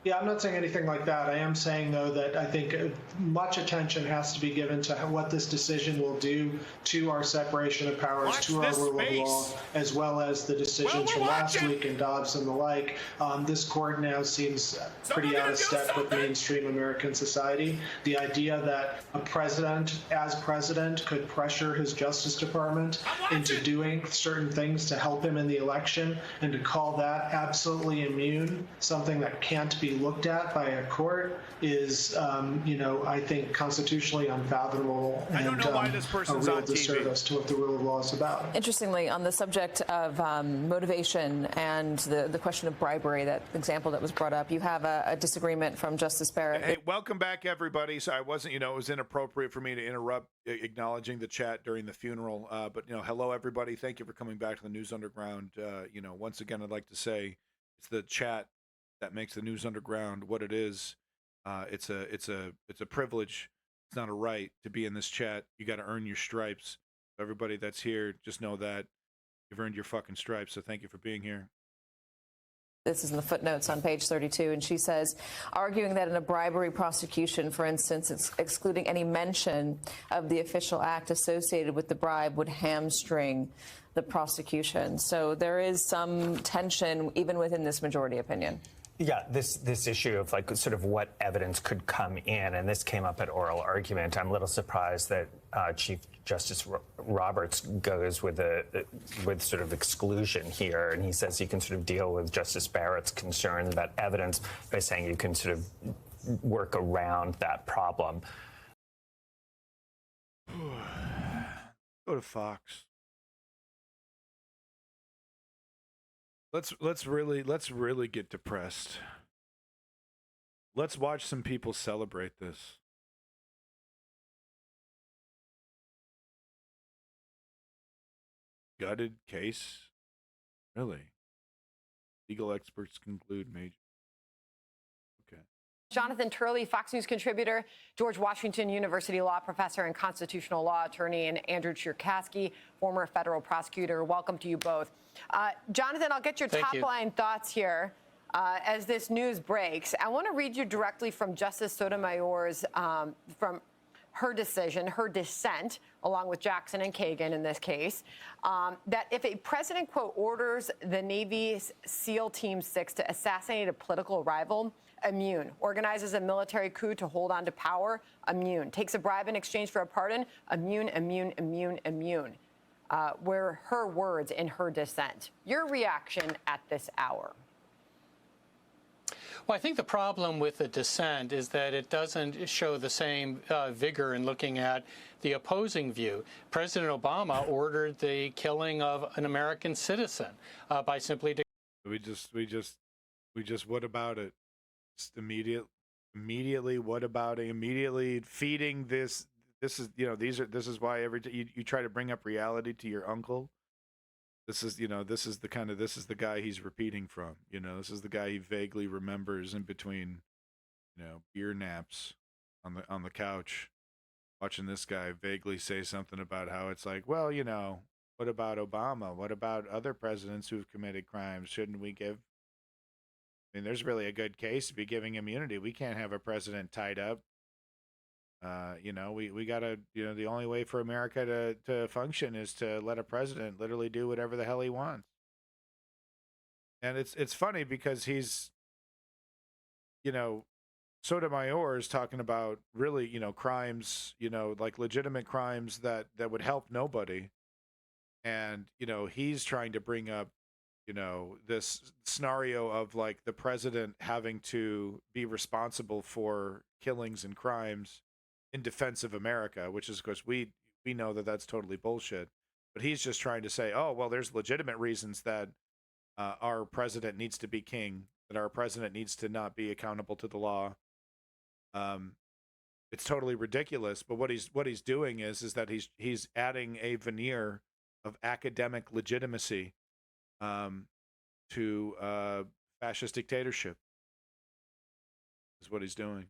Yeah, I'm not saying anything like that. I am saying, though, that I think much attention has to be given to what this decision will do to our separation of powers, to our rule of law, as well as the decisions from last week in Dobbs and the like. This court now seems pretty out of step with mainstream American society. The idea that a president, as president, could pressure his Justice Department into doing certain things to help him in the election, and to call that absolutely immune, something that can't be looked at by a court, is, I think, constitutionally unfathomable and I don't know why this person's a real on disservice TV. to what the rule of law is about. Interestingly, on the subject of motivation and the question of bribery, that example that was brought up, you have a disagreement from Justice Barrett. Hey, welcome back, everybody. So I wasn't, it was inappropriate for me to interrupt acknowledging the chat during the funeral. But, hello, everybody. Thank you for coming back to the News Underground. Once again, I'd like to say it's the chat that makes the News Underground what it is. It's a privilege. It's not a right to be in this chat. You got to earn your stripes. Everybody that's here, just know that you've earned your fucking stripes. So thank you for being here. This is in the footnotes on page 32, and she says, arguing that in a bribery prosecution, for instance, it's excluding any mention of the official act associated with the bribe would hamstring the prosecution. So there is some tension even within this majority opinion. Yeah, this issue of sort of what evidence could come in, and this came up at oral argument. I'm a little surprised that Chief Justice Roberts goes with sort of exclusion here, and he says you can sort of deal with Justice Barrett's concerns about evidence by saying you can sort of work around that problem. Go to Fox. Let's really get depressed. Let's watch some people celebrate this. Gutted case? Really? Legal experts conclude major. Okay. Jonathan Turley, Fox News contributor, George Washington University law professor and constitutional law attorney, and Andrew Cherkasky, former federal prosecutor. Welcome to you both. Jonathan, I'll get your top-line thoughts here as this news breaks. I want to read you directly from Justice Sotomayor's, from her decision, her dissent, along with Jackson and Kagan in this case, that if a president, quote, orders the Navy's SEAL Team 6 to assassinate a political rival, immune. Organizes a military coup to hold on to power, immune. Takes a bribe in exchange for a pardon, immune, immune, immune, immune. Were her words in her dissent. Your reaction at this hour? Well, I think the problem with the dissent is that it doesn't show the same vigor in looking at the opposing view. President Obama ordered the killing of an American citizen by simply. We just. What about it? Just immediately. What about it? Immediately feeding this this is, this is why every you try to bring up reality to your uncle. This is, this is the guy he's repeating from. This is the guy he vaguely remembers in between, beer naps on the couch, watching this guy vaguely say something about how it's like, well, what about Obama? What about other presidents who've committed crimes? Shouldn't we give? I mean, there's really a good case to be giving immunity. We can't have a president tied up. We gotta, the only way for America to function is to let a president literally do whatever the hell he wants. And it's funny because he's, Sotomayor is talking about really, crimes, like legitimate crimes that would help nobody. And, he's trying to bring up, this scenario of like the president having to be responsible for killings and crimes in defense of America, which is, of course, we know that that's totally bullshit. But he's just trying to say, oh, well, there's legitimate reasons that our president needs to be king, that our president needs to not be accountable to the law. It's totally ridiculous. But what he's doing is that he's adding a veneer of academic legitimacy to fascist dictatorship. Is what he's doing.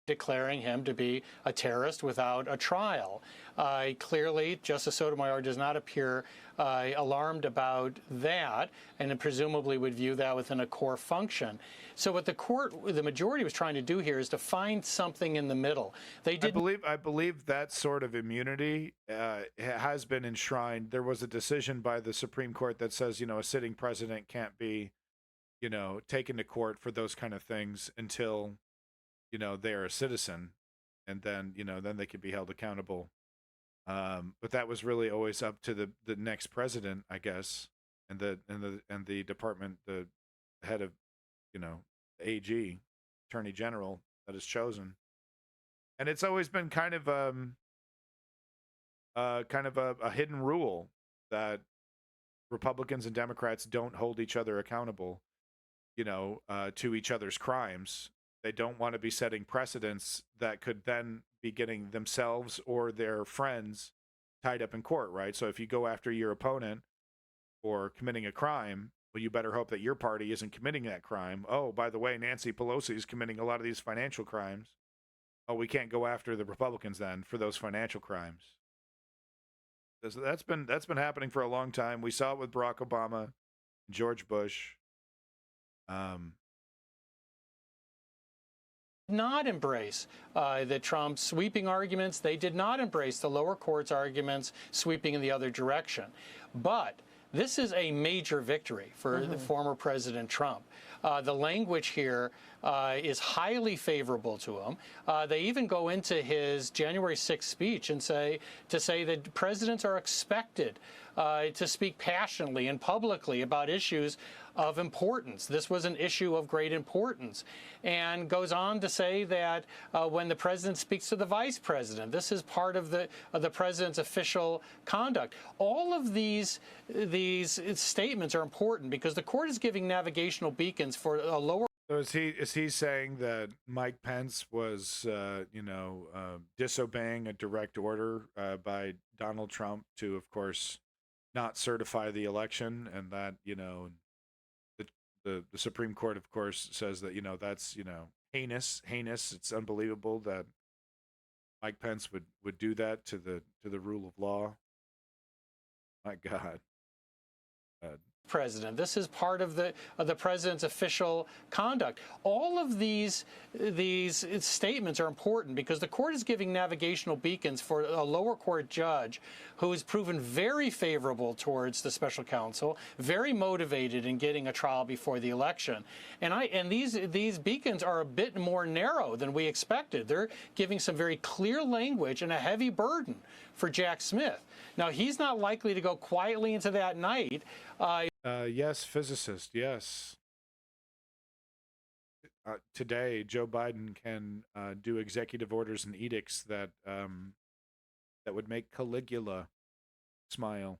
Declaring him to be a terrorist without a trial. Clearly, Justice Sotomayor does not appear alarmed about that, and presumably would view that within a core function. So what the majority was trying to do here is to find something in the middle. They did. I believe that sort of immunity has been enshrined. There was a decision by the Supreme Court that says, a sitting president can't be, taken to court for those kind of things until they're a citizen, and then, then they can be held accountable. But that was really always up to the next president, I guess, and the department, the head of, AG, Attorney General, that is chosen. And it's always been kind of a hidden rule that Republicans and Democrats don't hold each other accountable, to each other's crimes. They don't want to be setting precedents that could then be getting themselves or their friends tied up in court, right? So if you go after your opponent for committing a crime, well, you better hope that your party isn't committing that crime. Oh, by the way, Nancy Pelosi is committing a lot of these financial crimes. Oh, we can't go after the Republicans then for those financial crimes. That's been happening for a long time. We saw it with Barack Obama, George Bush. Not embrace the Trump sweeping arguments. They did not embrace the lower court's arguments sweeping in the other direction. But this is a major victory for the former President Trump. The language here is highly favorable to him. They even go into his January 6th speech and say that presidents are expected to speak passionately and publicly about issues of importance. This was an issue of great importance, and goes on to say that when the president speaks to the vice president, this is part of the president's official conduct. All of these statements are important because the court is giving navigational beacons for a lower. So is he saying that Mike Pence was disobeying a direct order by Donald Trump to, of course, not certify the election, and that the Supreme Court, of course, says that that's heinous. It's unbelievable that Mike Pence would do that to the rule of law. My God. President. This is part of the president's official conduct. All of these statements are important because the court is giving navigational beacons for a lower court judge who is proven very favorable towards the special counsel, very motivated in getting a trial before the election. And these beacons are a bit more narrow than we expected. They're giving some very clear language and a heavy burden for Jack Smith. Now, he's not likely to go quietly into that night. Yes, physicist, yes. Today, Joe Biden can do executive orders and edicts that would make Caligula smile.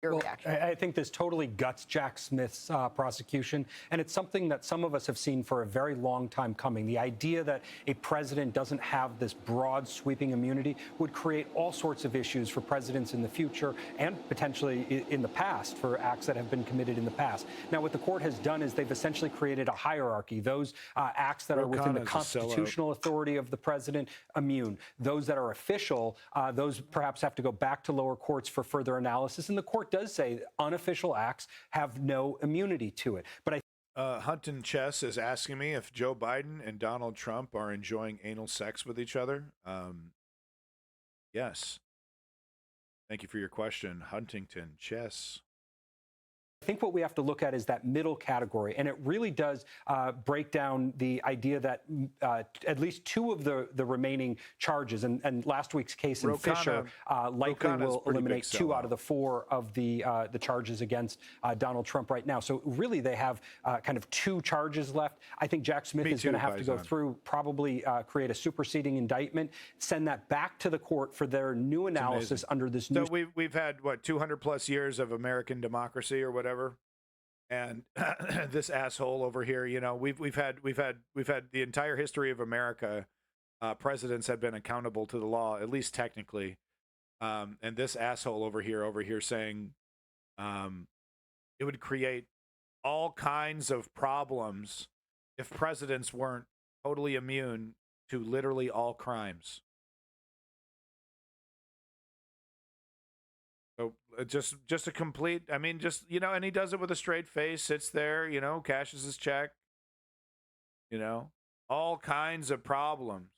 Your reaction? I think this totally guts Jack Smith's prosecution, and it's something that some of us have seen for a very long time coming. The idea that a president doesn't have this broad, sweeping immunity would create all sorts of issues for presidents in the future and potentially in the past for acts that have been committed in the past. Now, what the court has done is they've essentially created a hierarchy. Those acts that are within the constitutional authority of the president, immune. Those that are official, those perhaps have to go back to lower courts for further analysis, and the court does say unofficial acts have no immunity to it. But Hunton Chess is asking me if Joe Biden and Donald Trump are enjoying anal sex with each other. Yes. Thank you for your question, Huntington Chess. I think what we have to look at is that middle category, and it really does break down the idea that at least two of the remaining charges, and last week's case in Fisher likely will eliminate two out of the four of the charges against Donald Trump right now. So really they have kind of two charges left. I think Jack Smith is going to have to go through, probably create a superseding indictment, send that back to the court for their new analysis under this new... So we've had, what, 200 plus years of American democracy or whatever? And this asshole over here, you know, we've had the entire history of America. Presidents have been accountable to the law, at least technically. And this asshole over here saying it would create all kinds of problems if presidents weren't totally immune to literally all crimes. So just a complete, I mean, just, you know, and he does it with a straight face, sits there, you know, cashes his check, you know, all kinds of problems.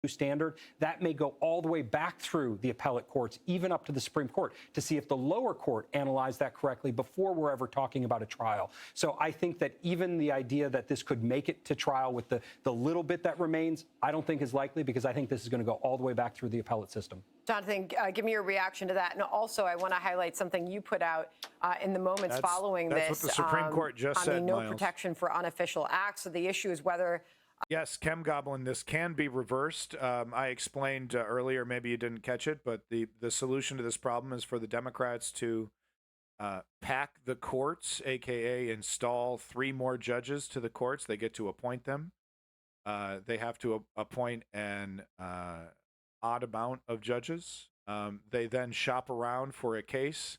Standard that may go all the way back through the appellate courts, even up to the Supreme Court, to see if the lower court analyzed that correctly before we're ever talking about a trial. So I think that even the idea that this could make it to trial with the little bit that remains, I don't think is likely, because I think this is going to go all the way back through the appellate system. Jonathan, give me your reaction to that. And also, I want to highlight something you put out in the moments following this. That's what the Supreme Court just said, on the no Miles. protection for unofficial acts. So the issue is whether... Yes, Chem Goblin, this can be reversed. I explained earlier, maybe you didn't catch it, but the solution to this problem is for the Democrats to pack the courts, a.k.a. install 3 more judges to the courts. They get to appoint them. They have to appoint an odd amount of judges. They then shop around for a case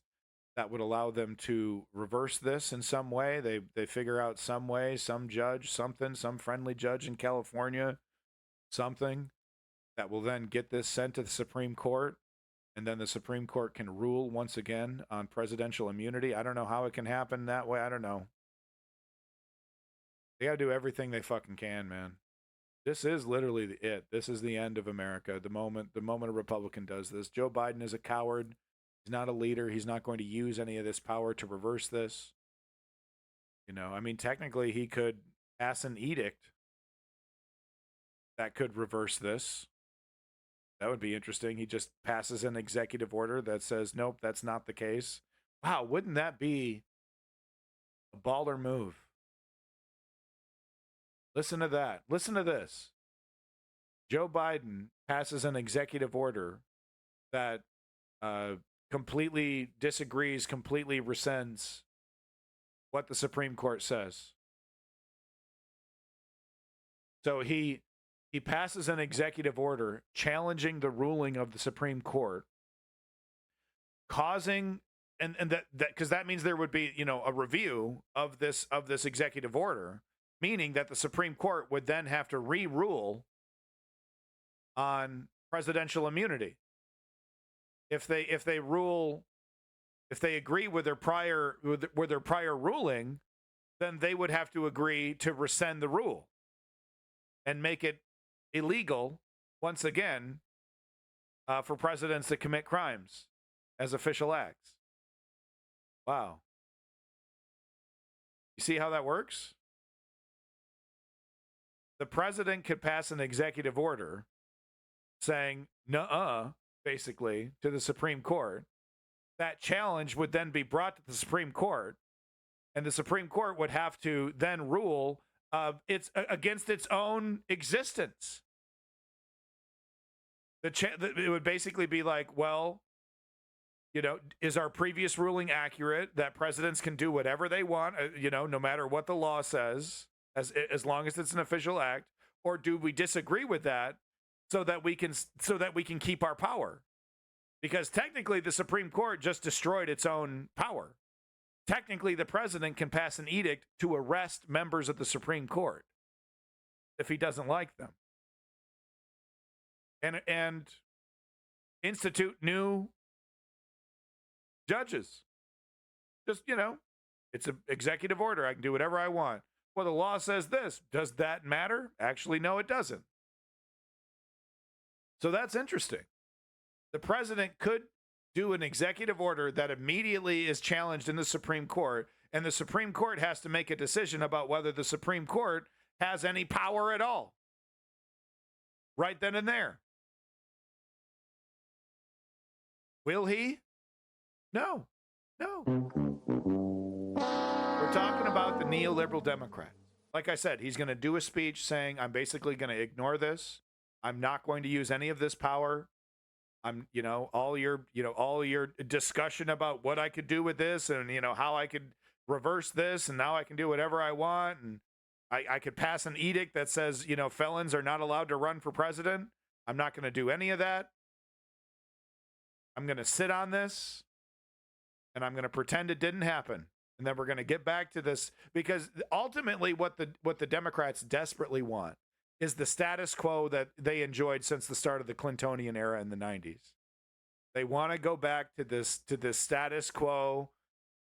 that would allow them to reverse this in some way. They figure out some way, some judge, something, some friendly judge in California, something that will then get this sent to the Supreme Court, and then the Supreme Court can rule once again on presidential immunity. I don't know how it can happen that way. I don't know. They got to do everything they fucking can, man. This is literally it. This is the end of America. The moment a Republican does this. Joe Biden is a coward. He's not a leader. He's not going to use any of this power to reverse this. You know, I mean, technically he could pass an edict that could reverse this. That would be interesting. He just passes an executive order that says, nope, that's not the case. Wow, wouldn't that be a baller move? Listen to that. Listen to this. Joe Biden passes an executive order that completely disagrees, completely rescinds what the Supreme Court says. So he passes an executive order challenging the ruling of the Supreme Court, causing and that because that means there would be, you know, a review of this executive order, meaning that the Supreme Court would then have to re-rule on presidential immunity. If they agree with their prior ruling, then they would have to agree to rescind the rule and make it illegal once again for presidents to commit crimes as official acts. Wow. You see how that works? The president could pass an executive order saying, nuh-uh, basically, to the Supreme Court. That challenge would then be brought to the Supreme Court, and the Supreme Court would have to then rule it's against its own existence. It would basically be like, well, you know, is our previous ruling accurate that presidents can do whatever they want, you know, no matter what the law says, as long as it's an official act, or do we disagree with that so that we can keep our power? Because technically the Supreme Court just destroyed its own power. Technically the president can pass an edict to arrest members of the Supreme Court if he doesn't like them. And institute new judges. Just, you know, it's an executive order. I can do whatever I want. Well, the law says this. Does that matter? Actually, no, it doesn't. So that's interesting. The president could do an executive order that immediately is challenged in the Supreme Court, and the Supreme Court has to make a decision about whether the Supreme Court has any power at all. Right then and there. Will he? No. We're talking about the neoliberal Democrat. Like I said, he's going to do a speech saying, I'm basically going to ignore this. I'm not going to use any of this power. I'm, all your discussion about what I could do with this and, how I could reverse this and now I can do whatever I want. And I could pass an edict that says, felons are not allowed to run for president. I'm not going to do any of that. I'm going to sit on this and I'm going to pretend it didn't happen. And then we're going to get back to this because ultimately what the Democrats desperately want is the status quo that they enjoyed since the start of the Clintonian era in the 90s. They want to go back to this status quo.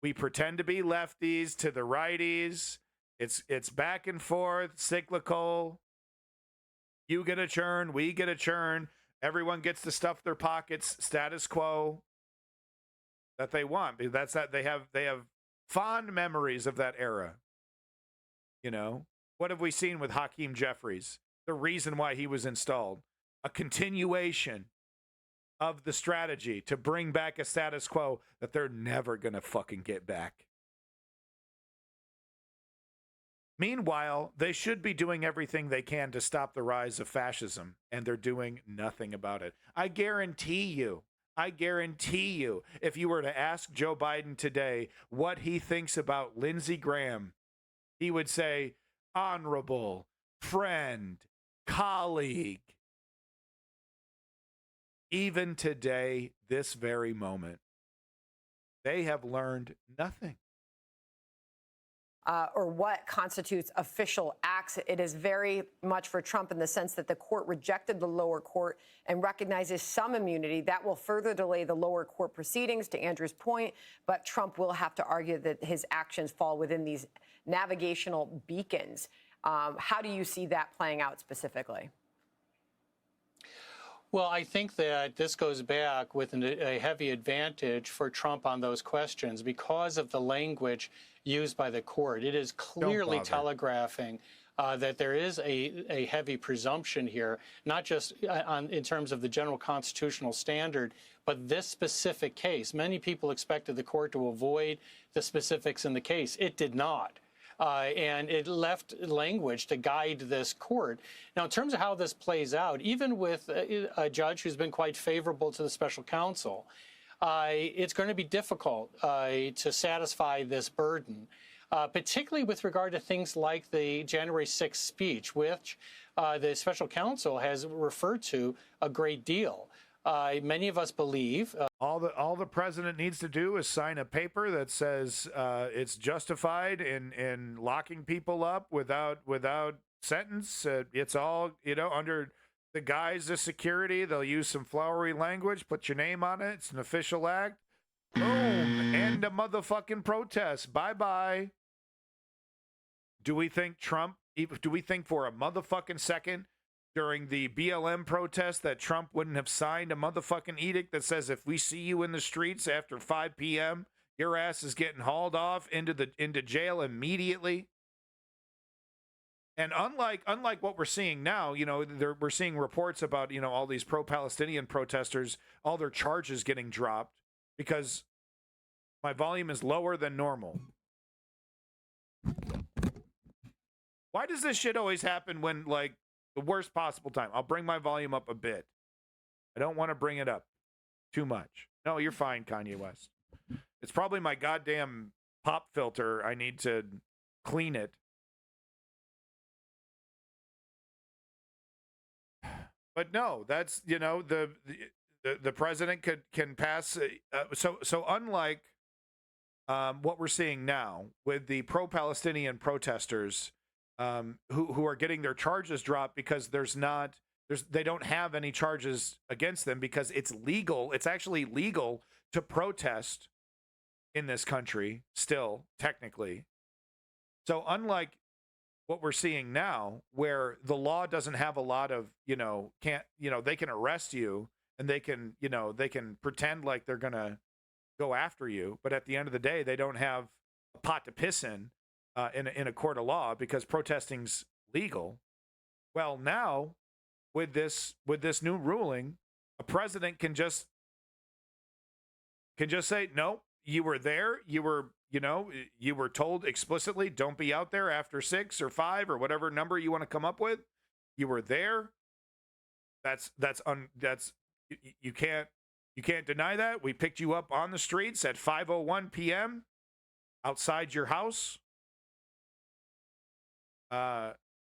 We pretend to be lefties to the righties. It's back and forth, cyclical. You get a churn, we get a churn. Everyone gets to stuff their pockets, status quo that they want. That's that they have fond memories of that era. What have we seen with Hakeem Jeffries? The reason why he was installed. A continuation of the strategy to bring back a status quo that they're never going to fucking get back. Meanwhile, they should be doing everything they can to stop the rise of fascism, and they're doing nothing about it. I guarantee you, if you were to ask Joe Biden today what he thinks about Lindsey Graham, he would say, honorable, friend, colleague. Even today, this very moment, they have learned nothing. Or what constitutes official acts. It is very much for Trump in the sense that the court rejected the lower court and recognizes some immunity. That will further delay the lower court proceedings, to Andrew's point, but Trump will have to argue that his actions fall within these navigational beacons. How do you see that playing out specifically? Well, I think that this goes back with a heavy advantage for Trump on those questions because of the language used by the court. It is clearly telegraphing that there is a heavy presumption here, not just in terms of the general constitutional standard, but this specific case. Many people expected the court to avoid the specifics in the case. It did not. And it left language to guide this court. Now, in terms of how this plays out, even with a judge who's been quite favorable to the special counsel, it's going to be difficult to satisfy this burden, particularly with regard to things like the January 6th speech, which the special counsel has referred to a great deal. Many of us believe all the president needs to do is sign a paper that says it's justified in locking people up without sentence. It's all under the guise of security. They'll use some flowery language, put your name on it. It's an official act. Boom, end of motherfucking protest. Bye. Do we think for a motherfucking second during the BLM protest that Trump wouldn't have signed a motherfucking edict that says if we see you in the streets after 5 p.m., your ass is getting hauled off into jail immediately? And unlike what we're seeing now, we're seeing reports about, all these pro-Palestinian protesters, all their charges getting dropped because my volume is lower than normal. Why does this shit always happen when, the worst possible time? I'll bring my volume up a bit. I don't want to bring it up too much. No, you're fine, Kanye West. It's probably my goddamn pop filter. I need to clean it. But no, that's, you know, the president can pass. So unlike what we're seeing now with the pro-Palestinian protesters who are getting their charges dropped because they don't have any charges against them because it's legal. It's actually legal to protest in this country still, technically. So unlike what we're seeing now, where the law doesn't have a lot of, they can arrest you and they can pretend like they're going to go after you. But at the end of the day, they don't have a pot to piss in a court of law because protesting's legal. Well, now with this new ruling, a president can just say, no, you were there. You were told explicitly, don't be out there after 6 or 5 or whatever number you want to come up with. You were there. You can't deny that. We picked you up on the streets at 5:01 p.m. outside your house.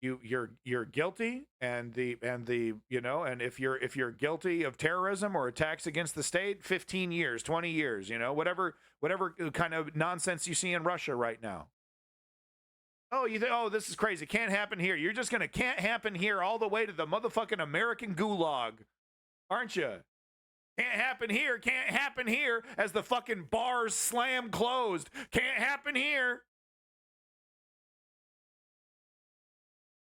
You're guilty, and if you're guilty of terrorism or attacks against the state, 15 years, 20 years, whatever kind of nonsense you see in Russia right now. Oh, you think, oh, this is crazy. Can't happen here. You're just gonna can't happen here all the way to the motherfucking American gulag, aren't you? Can't happen here. Can't happen here as the fucking bars slam closed. Can't happen here.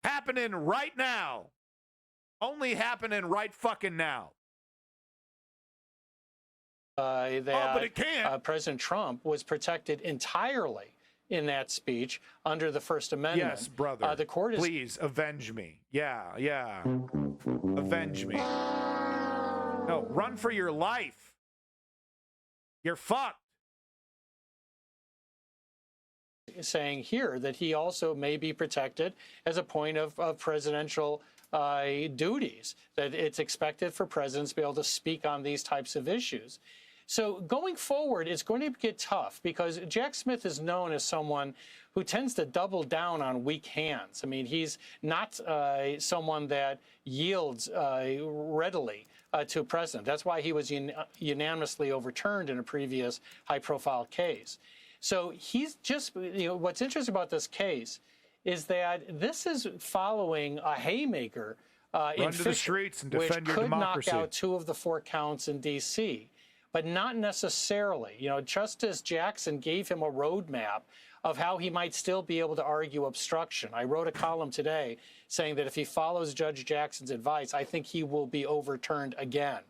Happening right now. Only happening right fucking now. But it can't. President Trump was protected entirely in that speech under the First Amendment. Yes, brother. The court is... Please, avenge me. Yeah. Avenge me. No, run for your life. You're fucked. Saying here that he also may be protected as a point of presidential duties, that it's expected for presidents to be able to speak on these types of issues. So going forward, it's going to get tough because Jack Smith is known as someone who tends to double down on weak hands. I mean, he's not someone that yields readily to a president. That's why he was unanimously overturned in a previous high-profile case. So he's just, what's interesting about this case is that this is following a haymaker in to the streets and defend your which could democracy. knock out 2 of the 4 counts in D.C., but not necessarily. Justice Jackson gave him a roadmap of how he might still be able to argue obstruction. I wrote a column today saying that if he follows Judge Jackson's advice, I think he will be overturned again.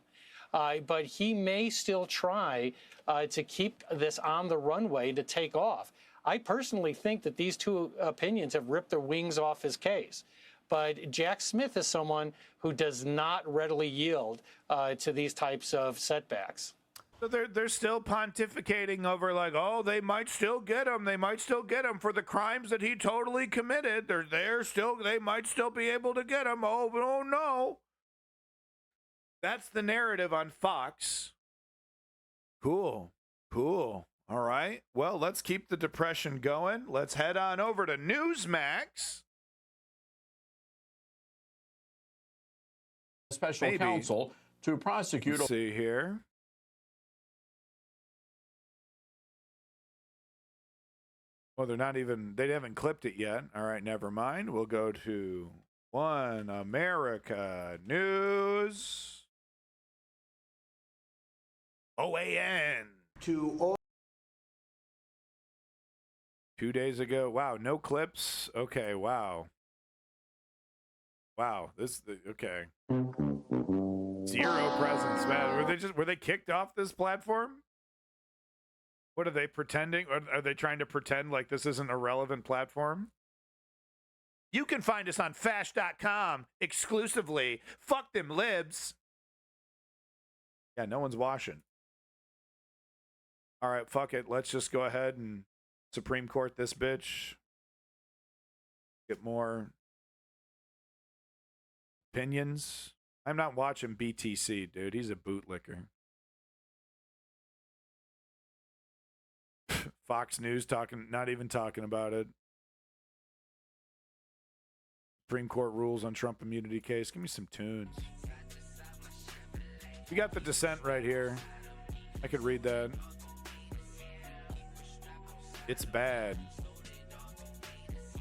But he may still try to keep this on the runway to take off. I personally think that these 2 opinions have ripped the wings off his case. But Jack Smith is someone who does not readily yield to these types of setbacks. So they're still pontificating over like, oh, they might still get him. They might still get him for the crimes that he totally committed. They might still be able to get him. Oh no. That's the narrative on Fox. Cool. All right. Well, let's keep the depression going. Let's head on over to Newsmax. Special counsel to prosecute. Let's see here. Well, they haven't clipped it yet. All right, never mind. We'll go to One America News. OAN. 2 days ago. Wow, no clips. Okay, wow. Okay. 0 presence, man. Were they kicked off this platform? What are they pretending? Are they trying to pretend like this isn't a relevant platform? You can find us on Fash.com exclusively. Fuck them libs. Yeah, no one's watching. All right, fuck it. Let's just go ahead and Supreme Court this bitch. Get more opinions. I'm not watching BTC, dude. He's a bootlicker. Fox News not even talking about it. Supreme Court rules on Trump immunity case. Give me some tunes. You got the dissent right here. I could read that. It's bad.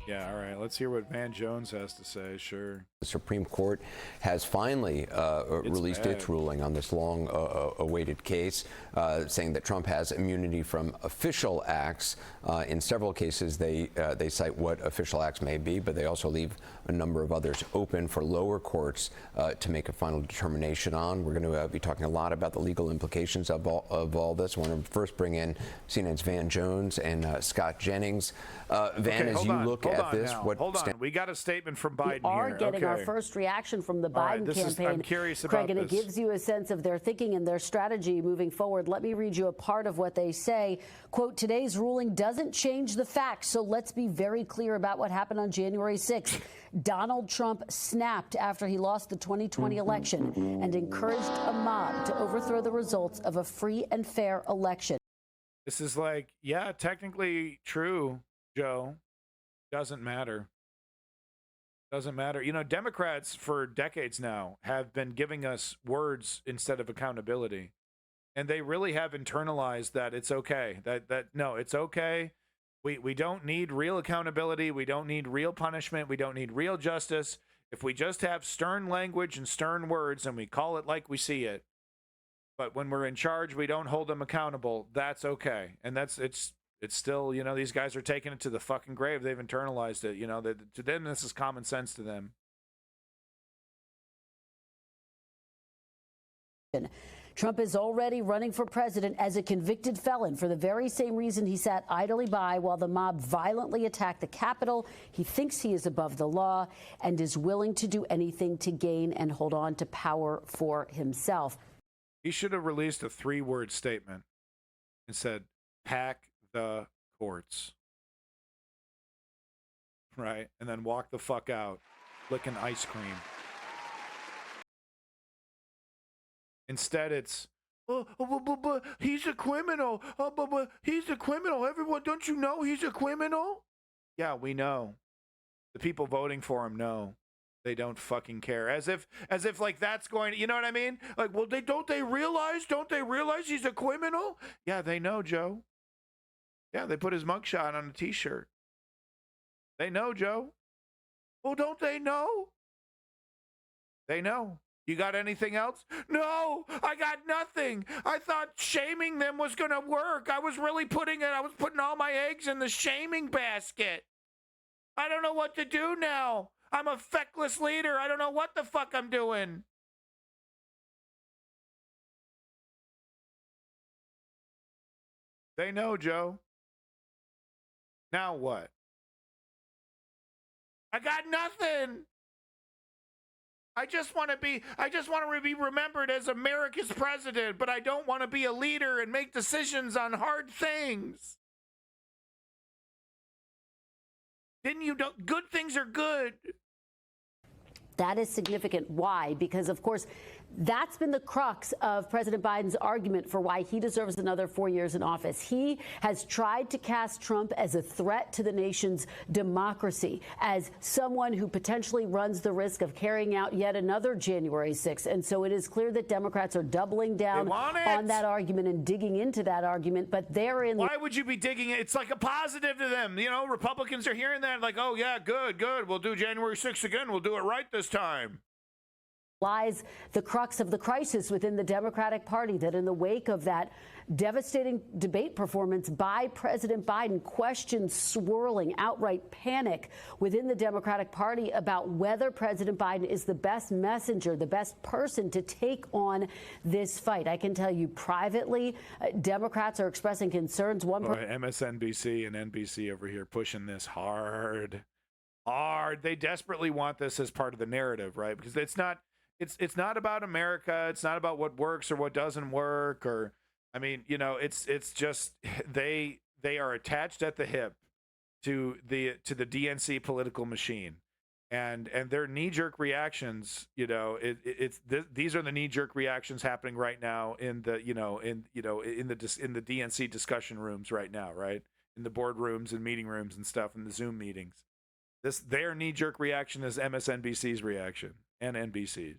Yeah, all right. Let's hear what Van Jones has to say. Sure. The Supreme Court has finally released its ruling on this long-awaited case, saying that Trump has immunity from official acts. In several cases, they cite what official acts may be, but they also leave a number of others open for lower courts to make a final determination on. We're going to be talking a lot about the legal implications of all this. I want to first bring in CNN's Van Jones and Scott Jennings. Van, as you look at this, hold on. We got a statement from Biden we are here. Getting our first reaction from the Biden campaign. I'm curious about Craig, and this. It gives you a sense of their thinking and their strategy moving forward. Let me read you a part of what they say. Quote, today's ruling doesn't change the facts, so let's be very clear about what happened on January 6th. Donald Trump snapped after he lost the 2020 election and encouraged a mob to overthrow the results of a free and fair election. This is like, yeah, technically true, Joe. Doesn't matter. Doesn't matter. You know, Democrats for decades now have been giving us words instead of accountability. And they really have internalized that it's okay. No, it's okay. We don't need real accountability. We don't need real punishment. We don't need real justice. If we just have stern language and stern words and we call it like we see it, but when we're in charge, we don't hold them accountable, that's okay. And it's still, you know, these guys are taking it to the fucking grave. They've internalized it. You know, to them, this is common sense to them. Trump is already running for president as a convicted felon for the very same reason he sat idly by while the mob violently attacked the Capitol. He thinks he is above the law and is willing to do anything to gain and hold on to power for himself. He should have released a 3-word statement and said, pack the courts. Right? And then walk the fuck out, licking ice cream. Instead, it's, but he's a criminal. But he's a criminal. Everyone, don't you know he's a criminal? Yeah, we know. The people voting for him know. They don't fucking care. As if like that's going to, you know what I mean? Like, well, don't they realize he's a criminal? Yeah, they know, Joe. Yeah, they put his mugshot on a t-shirt. They know, Joe. Well, don't they know? They know. You got anything else? No, I got nothing. I thought shaming them was going to work. I was putting all my eggs in the shaming basket. I don't know what to do now. I'm a feckless leader. I don't know what the fuck I'm doing. They know, Joe. Now what? I got nothing. I just want to be remembered as America's president, but I don't want to be a leader and make decisions on hard things. Didn't you know good things are good? That is significant. Why? Because, of course, that's been the crux of President Biden's argument for why he deserves another 4 years in office. He has tried to cast Trump as a threat to the nation's democracy, as someone who potentially runs the risk of carrying out yet another January 6th. And so it is clear that Democrats are doubling down on that argument and digging into that argument. But therein, why would you be digging it? It's like a positive to them. You know, Republicans are hearing that like, oh, yeah, good. We'll do January 6th again. We'll do it right this time. Lies the crux of the crisis within the Democratic Party, that in the wake of that devastating debate performance by President Biden, questions swirling, outright panic within the Democratic Party about whether President Biden is the best messenger, the best person to take on this fight. I can tell you privately, Democrats are expressing concerns. MSNBC and NBC over here pushing this hard. They desperately want this as part of the narrative, right? Because it's not about America. It's not about what works or what doesn't work. Or, I mean, you know, it's just they are attached at the hip to the DNC political machine. and their knee-jerk reactions, these are the knee-jerk reactions happening right now in the in the DNC discussion rooms right now, right, in the boardrooms and meeting rooms and stuff, in the Zoom meetings. Their knee-jerk reaction is MSNBC's reaction and NBC's.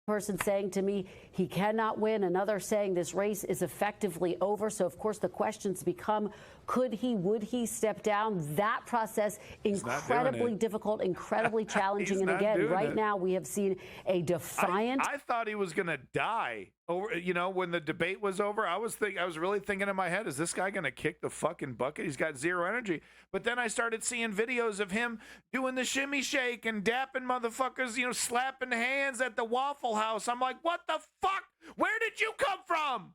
Person saying to me he cannot win, another saying this race is effectively over. So of course the questions become, would he step down? That process incredibly difficult, incredibly challenging. And again, right now we have seen a defiant. I thought he was going to die over, when the debate was over. I was really thinking in my head, is this guy going to kick the fucking bucket? He's got zero energy. But then I started seeing videos of him doing the shimmy shake and dapping motherfuckers, slapping hands at the Waffle House. I'm like, what the fuck? Where did you come from?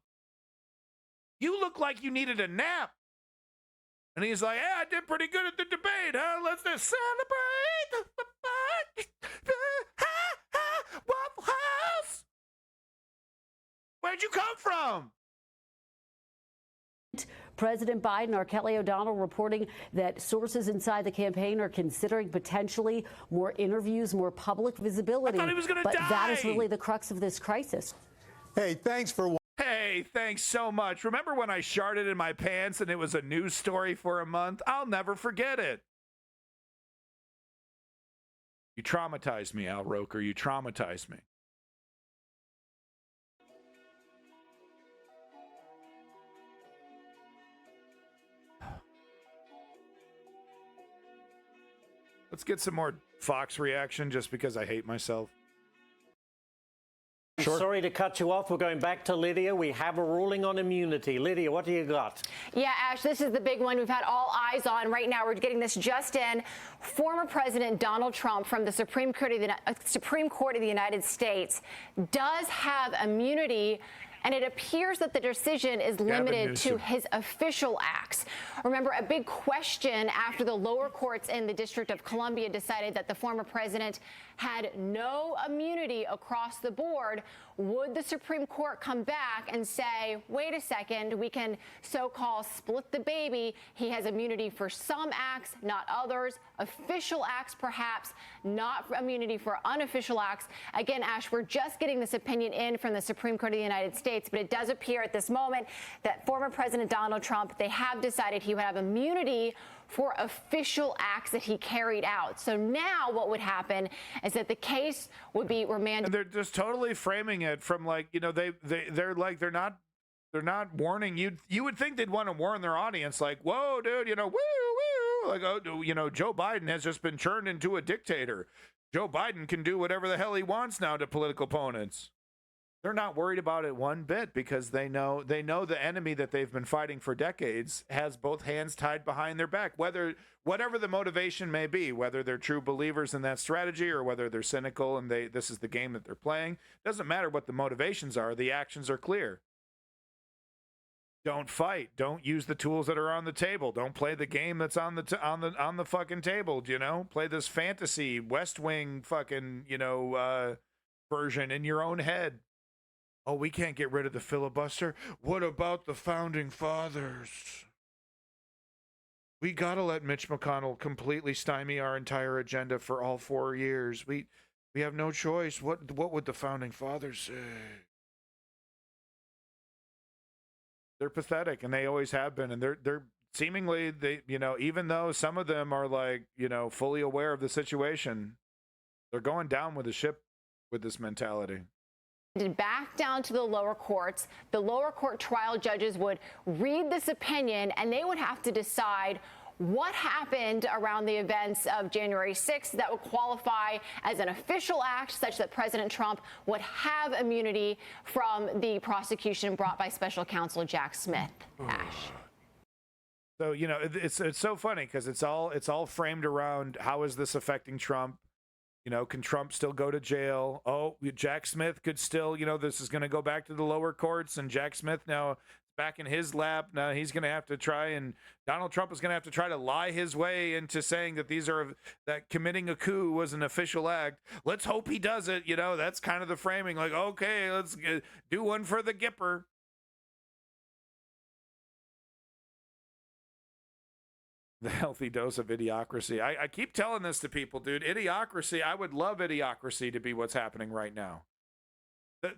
You look like you needed a nap. And he's like, I did pretty good at the debate, huh? Let's just celebrate the Waffle House. Where'd you come from? President Biden or Kelly O'Donnell reporting that sources inside the campaign are considering potentially more interviews, more public visibility. I thought he was gonna die. That is really the crux of this crisis. Hey, thanks so much. Remember when I sharted in my pants and it was a news story for a month? I'll never forget it. You traumatized me, Al Roker. You traumatized me. Let's get some more Fox reaction just because I hate myself. Sure. Sorry to cut you off. We're going back to Lydia. We have a ruling on immunity. Lydia, what do you got? Yeah, Ash, this is the big one we've had all eyes on right now. We're getting this just in. Former President Donald Trump from the Supreme Court of the United States does have immunity, and it appears that the decision is limited to his official acts. Remember, a big question after the lower courts in the District of Columbia decided that the former president had no immunity across the board. Would the Supreme Court come back and say, wait a second, we can so-called split the baby? He has immunity for some acts, not others. Official acts, perhaps, not immunity for unofficial acts. Again, Ash, we're just getting this opinion in from the Supreme Court of the United States, but it does appear at this moment that former President Donald Trump, they have decided he would have immunity for official acts that he carried out. So now what would happen is that the case would be remanded. And they're just totally framing it from like, they're like, they're not warning you. You would think they'd want to warn their audience like, whoa, dude, woo, woo. Like, oh, Joe Biden has just been turned into a dictator. Joe Biden can do whatever the hell he wants now to political opponents. They're not worried about it one bit because they know the enemy that they've been fighting for decades has both hands tied behind their back. Whatever the motivation may be, whether they're true believers in that strategy or whether they're cynical and this is the game that they're playing, doesn't matter what the motivations are. The actions are clear. Don't fight. Don't use the tools that are on the table. Don't play the game that's on the fucking table. Play this fantasy West Wing fucking version in your own head. Oh, we can't get rid of the filibuster. What about the founding fathers? We got to let Mitch McConnell completely stymie our entire agenda for all 4 years. We have no choice. What would the founding fathers say? They're pathetic, and they always have been. And they're seemingly, even though some of them are like, fully aware of the situation, they're going down with the ship with this mentality. Back down to the lower courts. The lower court trial judges would read this opinion and they would have to decide what happened around the events of January 6th that would qualify as an official act such that President Trump would have immunity from the prosecution brought by special counsel Jack Smith. Ash. So, it's so funny because it's all framed around how is this affecting Trump? Can Trump still go to jail? Oh, Jack Smith could still, this is going to go back to the lower courts, and Jack Smith now back in his lap. Now he's going to have to try, and Donald Trump is going to have to try to lie his way into saying that that committing a coup was an official act. Let's hope he does it. That's kind of the framing. Like, okay, let's do one for the Gipper. The healthy dose of idiocracy. I keep telling this to people, dude. Idiocracy, I would love idiocracy to be what's happening right now.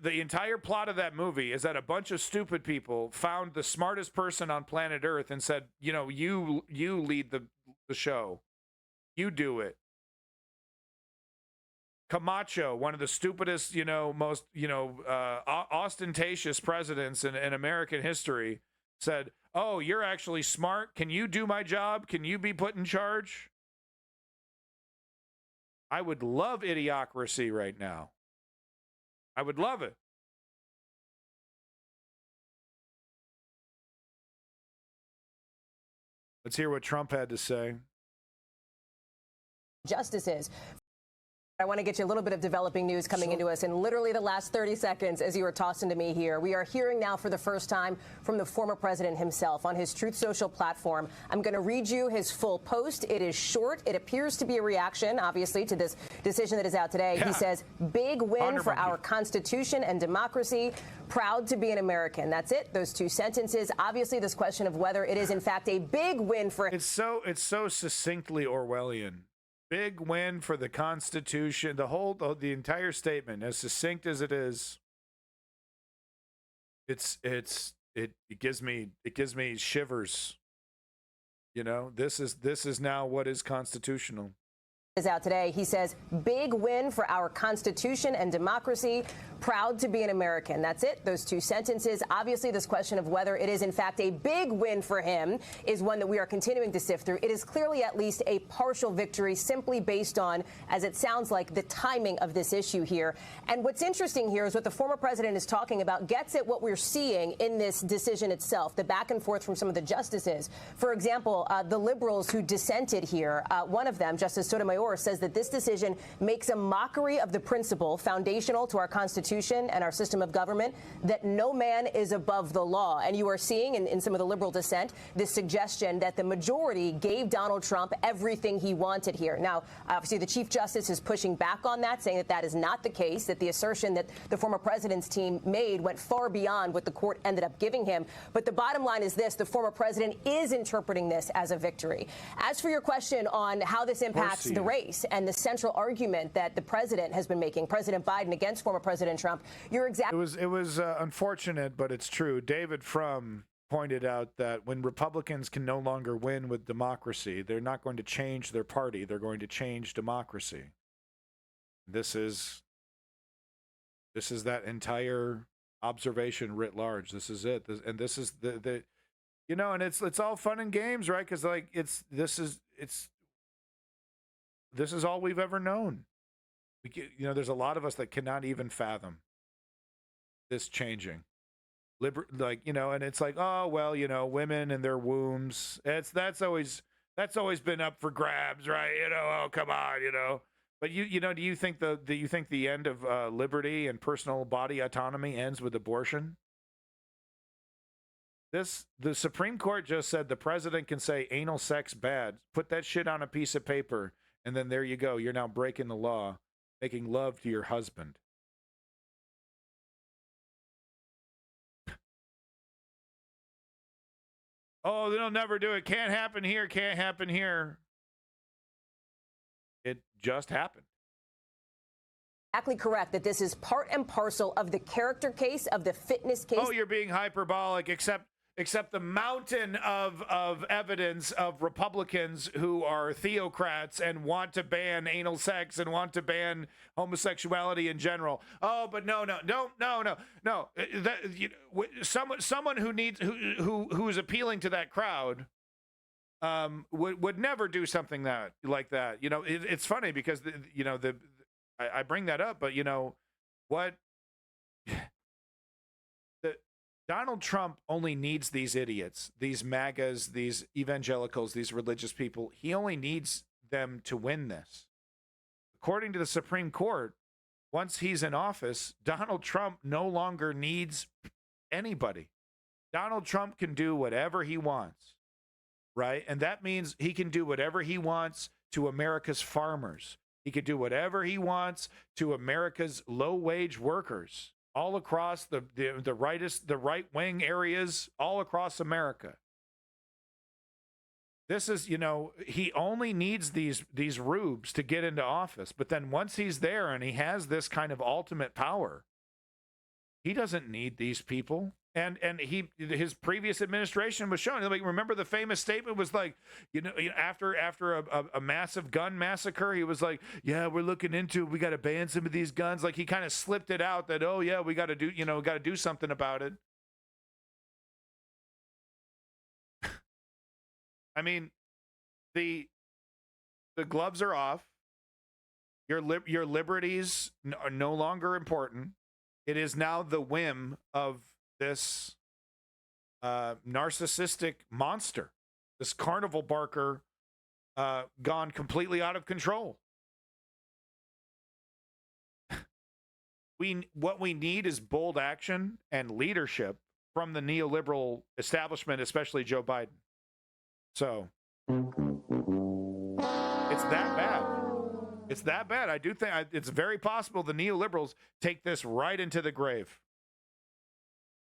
The entire plot of that movie is that a bunch of stupid people found the smartest person on planet Earth and said, you know, you lead the show. You do it. Camacho, one of the stupidest, most, ostentatious presidents in American history, said, oh, you're actually smart. Can you do my job? Can you be put in charge? I would love idiocracy right now. I would love it. Let's hear what Trump had to say. Justices. I want to get you a little bit of developing news coming into us in literally the last 30 seconds as you were tossing to me here. We are hearing now for the first time from the former president himself on his Truth Social platform. I'm going to read you his full post. It is short. It appears to be a reaction, obviously, to this decision that is out today. Yeah. He says, big win for our Constitution and democracy. Proud to be an American. That's it. Those two sentences. Obviously, this question of whether it is, in fact, a big win for... It's so succinctly Orwellian. Big win for the Constitution. The entire statement, as succinct as it is, it gives me shivers. You know, this is now what is constitutional. Is out today. He says, big win for our Constitution and democracy. Proud to be an American. That's it. Those two sentences. Obviously, this question of whether it is, in fact, a big win for him is one that we are continuing to sift through. It is clearly at least a partial victory simply based on, as it sounds like, the timing of this issue here. And what's interesting here is what the former president is talking about gets at what we're seeing in this decision itself, the back and forth from some of the justices. For example, the liberals who dissented here, one of them, Justice Sotomayor, says that this decision makes a mockery of the principle foundational to our Constitution and our system of government that no man is above the law. And you are seeing in some of the liberal dissent this suggestion that the majority gave Donald Trump everything he wanted here. Now, obviously, the Chief Justice is pushing back on that, saying that that is not the case, that the assertion that the former president's team made went far beyond what the court ended up giving him. But the bottom line is this: the former president is interpreting this as a victory. As for your question on how this impacts the race, and the central argument that the president has been making, President Biden against former President Trump, you're exactly... It was unfortunate, but it's true. David Frum pointed out that when Republicans can no longer win with democracy, they're not going to change their party. They're going to change democracy. This is that entire observation writ large. This is it. This is the and it's all fun and games, right? Because like this is all we've ever known. There's a lot of us that cannot even fathom this changing. And it's like, oh, well, women and their wombs. That's always been up for grabs, right? Oh, come on, But do you think the end of liberty and personal body autonomy ends with abortion? The Supreme Court just said the president can say anal sex bad. Put that shit on a piece of paper. And then there you go. You're now breaking the law, making love to your husband. Oh, they'll never do it. Can't happen here. Can't happen here. It just happened. Exactly correct that this is part and parcel of the character case, of the fitness case. Oh, you're being hyperbolic, except the mountain of evidence of Republicans who are theocrats and want to ban anal sex and want to ban homosexuality in general. Oh, but no. Someone who is appealing to that crowd would never do something like that. It's funny because I bring that up, but what. Donald Trump only needs these idiots, these MAGAs, these evangelicals, these religious people. He only needs them to win this. According to the Supreme Court, once he's in office, Donald Trump no longer needs anybody. Donald Trump can do whatever he wants, right? And that means he can do whatever he wants to America's farmers. He could do whatever he wants to America's low-wage workers. All across the right-wing areas, all across America. This is, you know, he only needs these rubes to get into office. But then once he's there and he has this kind of ultimate power, he doesn't need these people. And his previous administration was showing. Like, remember the famous statement was like, after a massive gun massacre, he was like, yeah, we're looking into, we got to ban some of these guns. Like, he kind of slipped it out that, oh yeah, we got to do something about it. I mean, the gloves are off. Your liberties are no longer important. It is now the whim of this narcissistic monster, this carnival barker, gone completely out of control. What we need is bold action and leadership from the neoliberal establishment, especially Joe Biden. So it's that bad. It's that bad. I do think it's very possible the neoliberals take this right into the grave,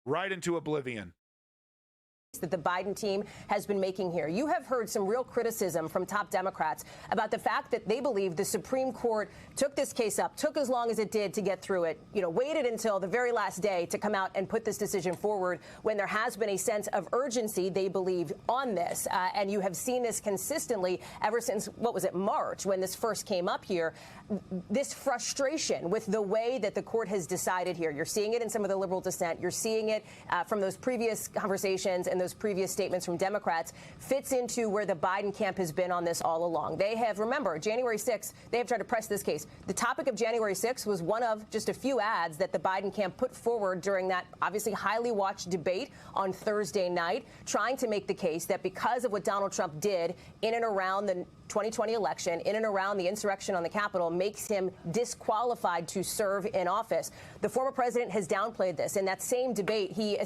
right into oblivion. That the Biden team has been making here. You have heard some real criticism from top Democrats about the fact that they believe the Supreme Court took this case up, took as long as it did to get through it, waited until the very last day to come out and put this decision forward when there has been a sense of urgency, they believe, on this. And you have seen this consistently ever since, March, when this first came up here. This frustration with the way that the court has decided here. You're seeing it in some of the liberal dissent. You're seeing it from those previous conversations and those previous statements from Democrats, fits into where the Biden camp has been on this all along. They have, remember, January 6th, they have tried to press this case. The topic of January 6th was one of just a few ads that the Biden camp put forward during that obviously highly watched debate on Thursday night, trying to make the case that because of what Donald Trump did in and around the 2020 election, in and around the insurrection on the Capitol, makes him disqualified to serve in office. The former president has downplayed this. In that same debate, he...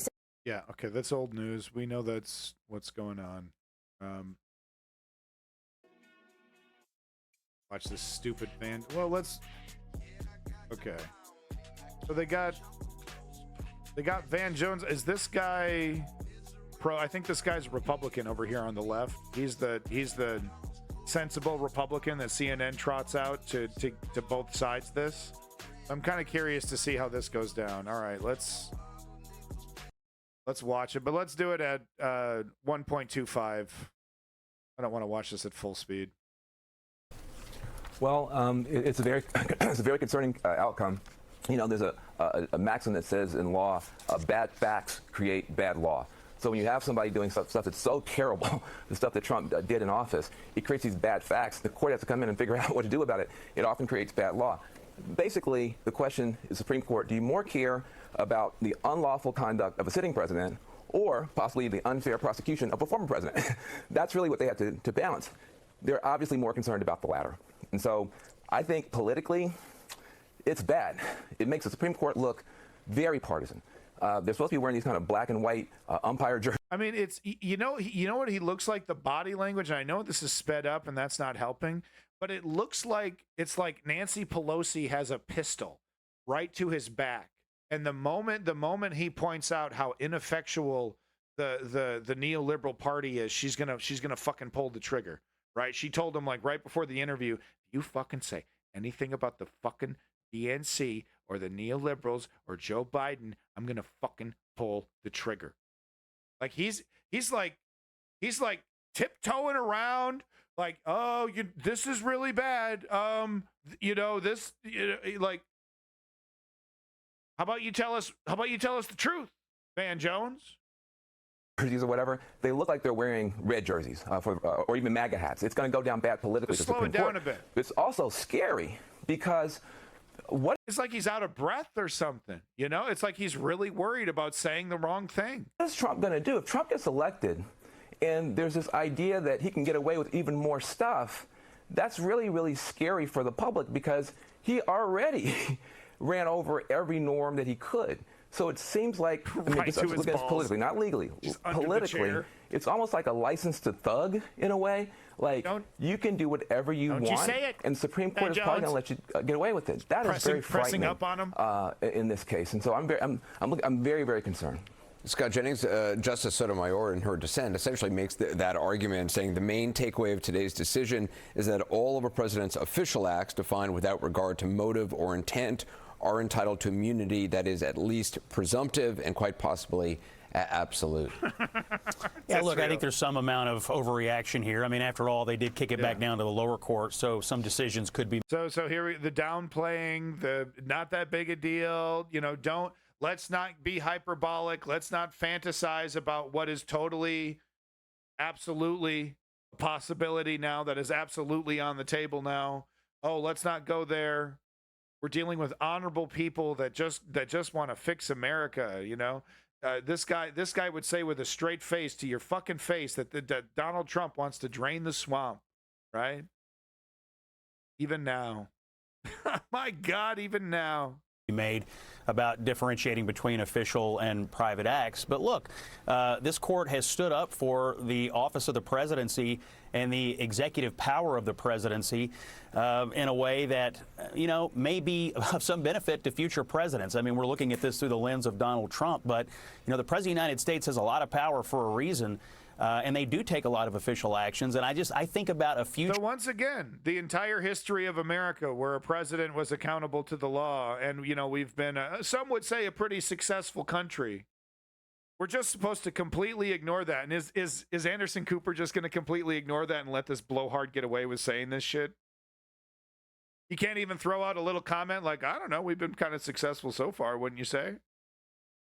Yeah, okay, that's old news. We know that's what's going on. Watch this stupid van. Well, let's... Okay. So they got Van Jones. Is this guy pro? I think this guy's Republican over here on the left. He's the sensible Republican that CNN trots out to both sides this. I'm kind of curious to see how this goes down. All right, let's watch it, but let's do it at 1.25. I don't want to watch this at full speed. Well, it's a very concerning outcome. There's a maxim that says in law, bad facts create bad law. So when you have somebody doing stuff that's so terrible, the stuff that Trump did in office, it creates these bad facts. The court has to come in and figure out what to do about it. It often creates bad law. Basically, the question is, Supreme Court, do you more care about the unlawful conduct of a sitting president or possibly the unfair prosecution of a former president? That's really what they have to balance. They're obviously more concerned about the latter. And so I think politically, it's bad. It makes the Supreme Court look very partisan. They're supposed to be wearing these kind of black and white umpire jerseys. I mean, it's you know what he looks like, the body language. And I know this is sped up and that's not helping, but it looks like it's like Nancy Pelosi has a pistol right to his back, and the moment he points out how ineffectual the neoliberal party is, she's gonna fucking pull the trigger, right? She told him, like, right before the interview, you fucking say anything about the fucking DNC or the neoliberals or Joe Biden, I'm gonna fucking pull the trigger. Like he's like tiptoeing around, like, oh, this is really bad. Like, how about you tell us the truth, Van Jones? Jerseys or whatever, they look like they're wearing red jerseys or even MAGA hats. It's going to go down bad politically. Slow it down a bit. It's also scary because it's like he's out of breath or something. It's like he's really worried about saying the wrong thing. What is Trump going to do if Trump gets elected and there's this idea that he can get away with even more stuff? That's really, really scary for the public because he already ran over every norm that he could. So it seems like, just look at this politically, not legally, politically, it's almost like a license to thug in a way. Like, you can do whatever you want, you say it, and the Supreme Court is probably going to let you get away with it. That is very frightening up on him. In this case, and so I'm very, very concerned. Scott Jennings, Justice Sotomayor, in her dissent, essentially makes that argument, saying the main takeaway of today's decision is that all of a president's official acts defined without regard to motive or intent are entitled to immunity that is at least presumptive and quite possibly absolute. Yeah, look, I think there's some amount of overreaction here. I mean, after all, they did kick it back down to the lower court, so some decisions could be. So here the downplaying, the not that big a deal. You know, let's not be hyperbolic. Let's not fantasize about what is totally, absolutely a possibility now, that is absolutely on the table now. Oh, let's not go there. We're dealing with honorable people that just want to fix America, you know. This guy would say with a straight face to your fucking face that Donald Trump wants to drain the swamp, right? Even now. My God, even now. Made about differentiating between official and private acts. But look, this court has stood up for the office of the presidency and the executive power of the presidency in a way that, you know, may be of some benefit to future presidents. I mean, we're looking at this through the lens of Donald Trump, but, you know, the President of the United States has a lot of power for a reason. And they do take a lot of official actions. And I think about a future. So once again, the entire history of America where a president was accountable to the law. And, you know, we've been, some would say, a pretty successful country. We're just supposed to completely ignore that. And is Anderson Cooper just going to completely ignore that and let this blowhard get away with saying this shit? He can't even throw out a little comment like, I don't know, we've been kind of successful so far, wouldn't you say?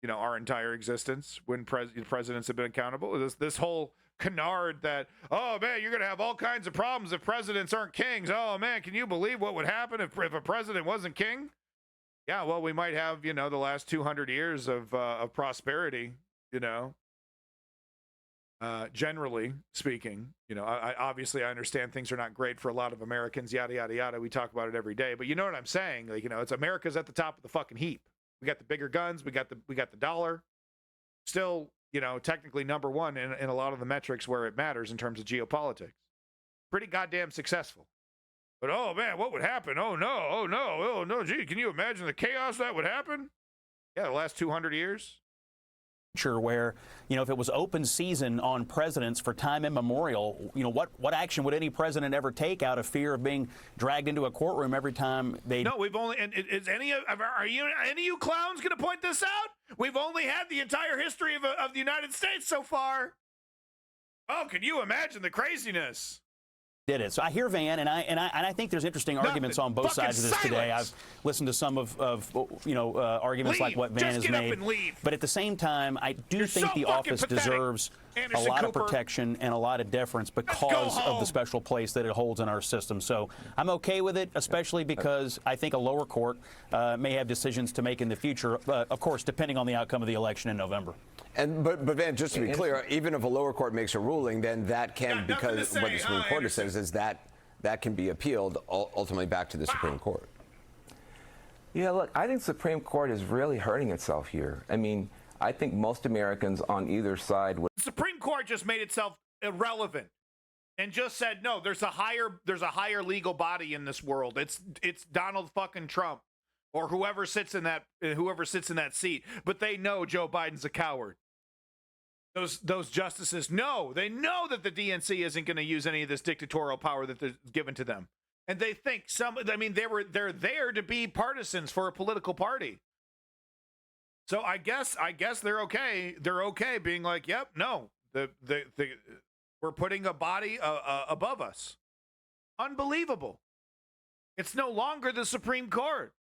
You know, our entire existence when presidents have been accountable. This whole canard that, oh man, you're going to have all kinds of problems if presidents aren't kings. Oh man, can you believe what would happen if a president wasn't king? Yeah, well, we might have, you know, the last 200 years of prosperity, you know, generally speaking. You know, I obviously I understand things are not great for a lot of Americans, yada, yada, yada. We talk about it every day, but you know what I'm saying? Like, you know, it's America's at the top of the fucking heap. We got the bigger guns. We got the dollar. Still, you know, technically number one in a lot of the metrics where it matters in terms of geopolitics. Pretty goddamn successful. But, oh, man, what would happen? Oh, no. Oh, no. Oh, no. Gee, can you imagine the chaos that would happen? Yeah, the last 200 years. Where, you know, if it was open season on presidents for time immemorial, you know, what action would any president ever take out of fear of being dragged into a courtroom every time they? No, we've only. And is any of you clowns going to point this out? We've only had the entire history of the United States so far. Oh, can you imagine the craziness? Did it. So I hear Van, and I think there's interesting arguments on both sides of this today. I've listened to some of arguments like what Van has made. But at the same time, I do think the office deserves a lot of protection and a lot of deference because of the special place that it holds in our system. So I'm okay with it, especially because I think a lower court may have decisions to make in the future, of course, depending on the outcome of the election in November. But Van, just to be clear, even if a lower court makes a ruling, then that can, because what the Supreme Court says is that can be appealed ultimately back to the Supreme Court. Yeah, look, I think the Supreme Court is really hurting itself here. I mean, I think most Americans on either side would. The Supreme Court just made itself irrelevant and just said, no, there's a higher legal body in this world. It's Donald fucking Trump or whoever sits in that seat. But they know Joe Biden's a coward. Those justices know. They know that the DNC isn't going to use any of this dictatorial power that they're given to them. And they think they're there to be partisans for a political party. So I guess they're okay. They're okay being like, yep, no, we're putting a body above us. Unbelievable. It's no longer the Supreme Court.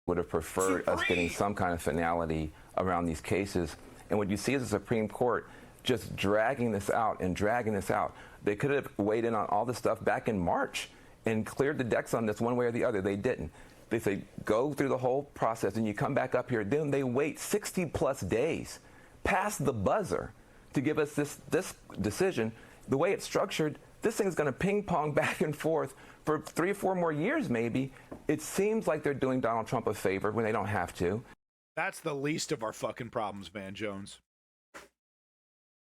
Would have preferred us getting some kind of finality around these cases. And what you see is the Supreme Court just dragging this out and dragging this out. They could have weighed in on all this stuff back in March and cleared the decks on this one way or the other. They didn't. They say, go through the whole process and you come back up here. Then they wait 60 plus days past the buzzer to give us this decision. The way it's structured, this thing is going to ping pong back and forth for 3 or 4 more years, maybe. It seems like they're doing Donald Trump a favor when they don't have to. That's the least of our fucking problems, Van Jones.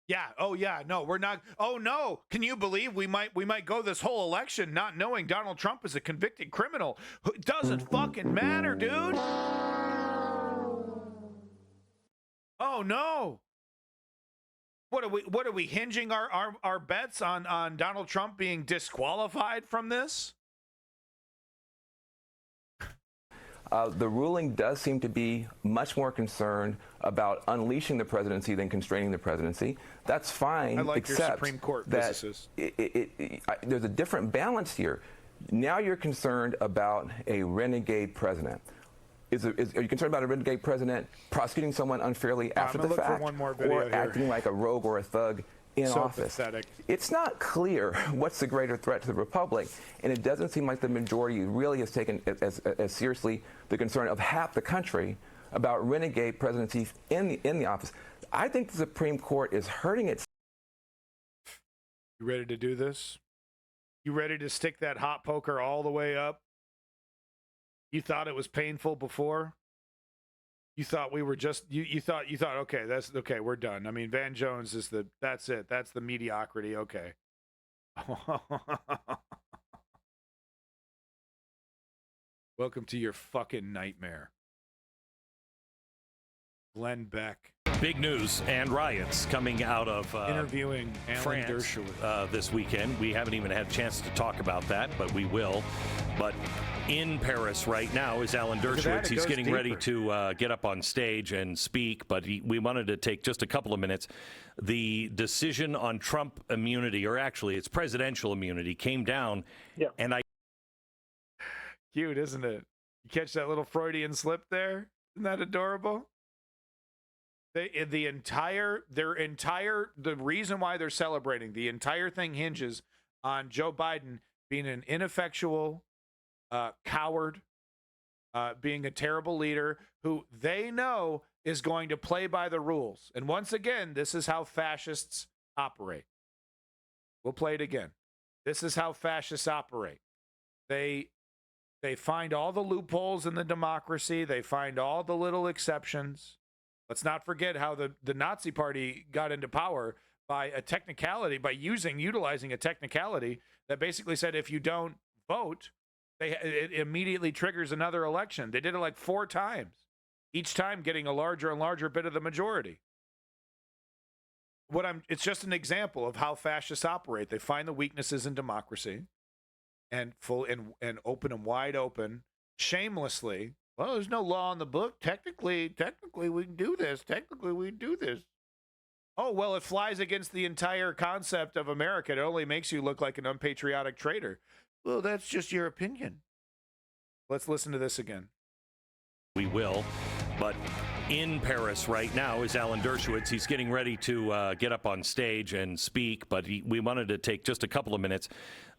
Yeah. Oh, yeah. No, we're not. Oh, no. Can you believe we might go this whole election not knowing Donald Trump is a convicted criminal? It doesn't fucking matter, dude. Oh no. What are we hinging our bets on Donald Trump being disqualified from this? The ruling does seem to be much more concerned about unleashing the presidency than constraining the presidency. That's fine, I like except your Supreme Court that physicist. there's a different balance here. Now you're concerned about a renegade president. Are you concerned about a renegade president prosecuting someone unfairly after the fact, for one more video or here. acting like a rogue or a thug in So office? pathetic. It's not clear what's the greater threat to the republic, and it doesn't seem like the majority really has taken as seriously the concern of half the country about renegade presidencies in the office. I think the Supreme Court is hurting its. You ready to do this? You ready to stick that hot poker all the way up? You thought it was painful before? You thought we were just you thought okay, that's okay, we're done. I mean, Van Jones is that's it. That's the mediocrity. Okay. Welcome to your fucking nightmare. Glenn Beck. Big news and riots coming out of interviewing Alan France Dershowitz this weekend. We haven't even had a chance to talk about that, but we will. But in Paris right now is Alan Dershowitz. He's getting ready to get up on stage and speak, but we wanted to take just a couple of minutes. The decision on Trump immunity, or actually it's presidential immunity, came down, and I... Cute, isn't it? You catch that little Freudian slip there? Isn't that adorable? The reason why they're celebrating, the entire thing hinges on Joe Biden being an ineffectual coward, being a terrible leader who they know is going to play by the rules. And once again, this is how fascists operate. We'll play it again. This is how fascists operate. They find all the loopholes in the democracy. They find all the little exceptions. Let's not forget how the Nazi Party got into power by a technicality, by utilizing a technicality that basically said if you don't vote, it immediately triggers another election. They did it like 4 times, each time getting a larger and larger bit of the majority. It's just an example of how fascists operate. They find the weaknesses in democracy and open them wide open, shamelessly. Well, there's no law in the book. Technically, we can do this. Technically, we do this. Oh, well, it flies against the entire concept of America. It only makes you look like an unpatriotic traitor. Well, that's just your opinion. Let's listen to this again. We will, but in Paris right now is Alan Dershowitz. He's getting ready to get up on stage and speak, but we wanted to take just a couple of minutes.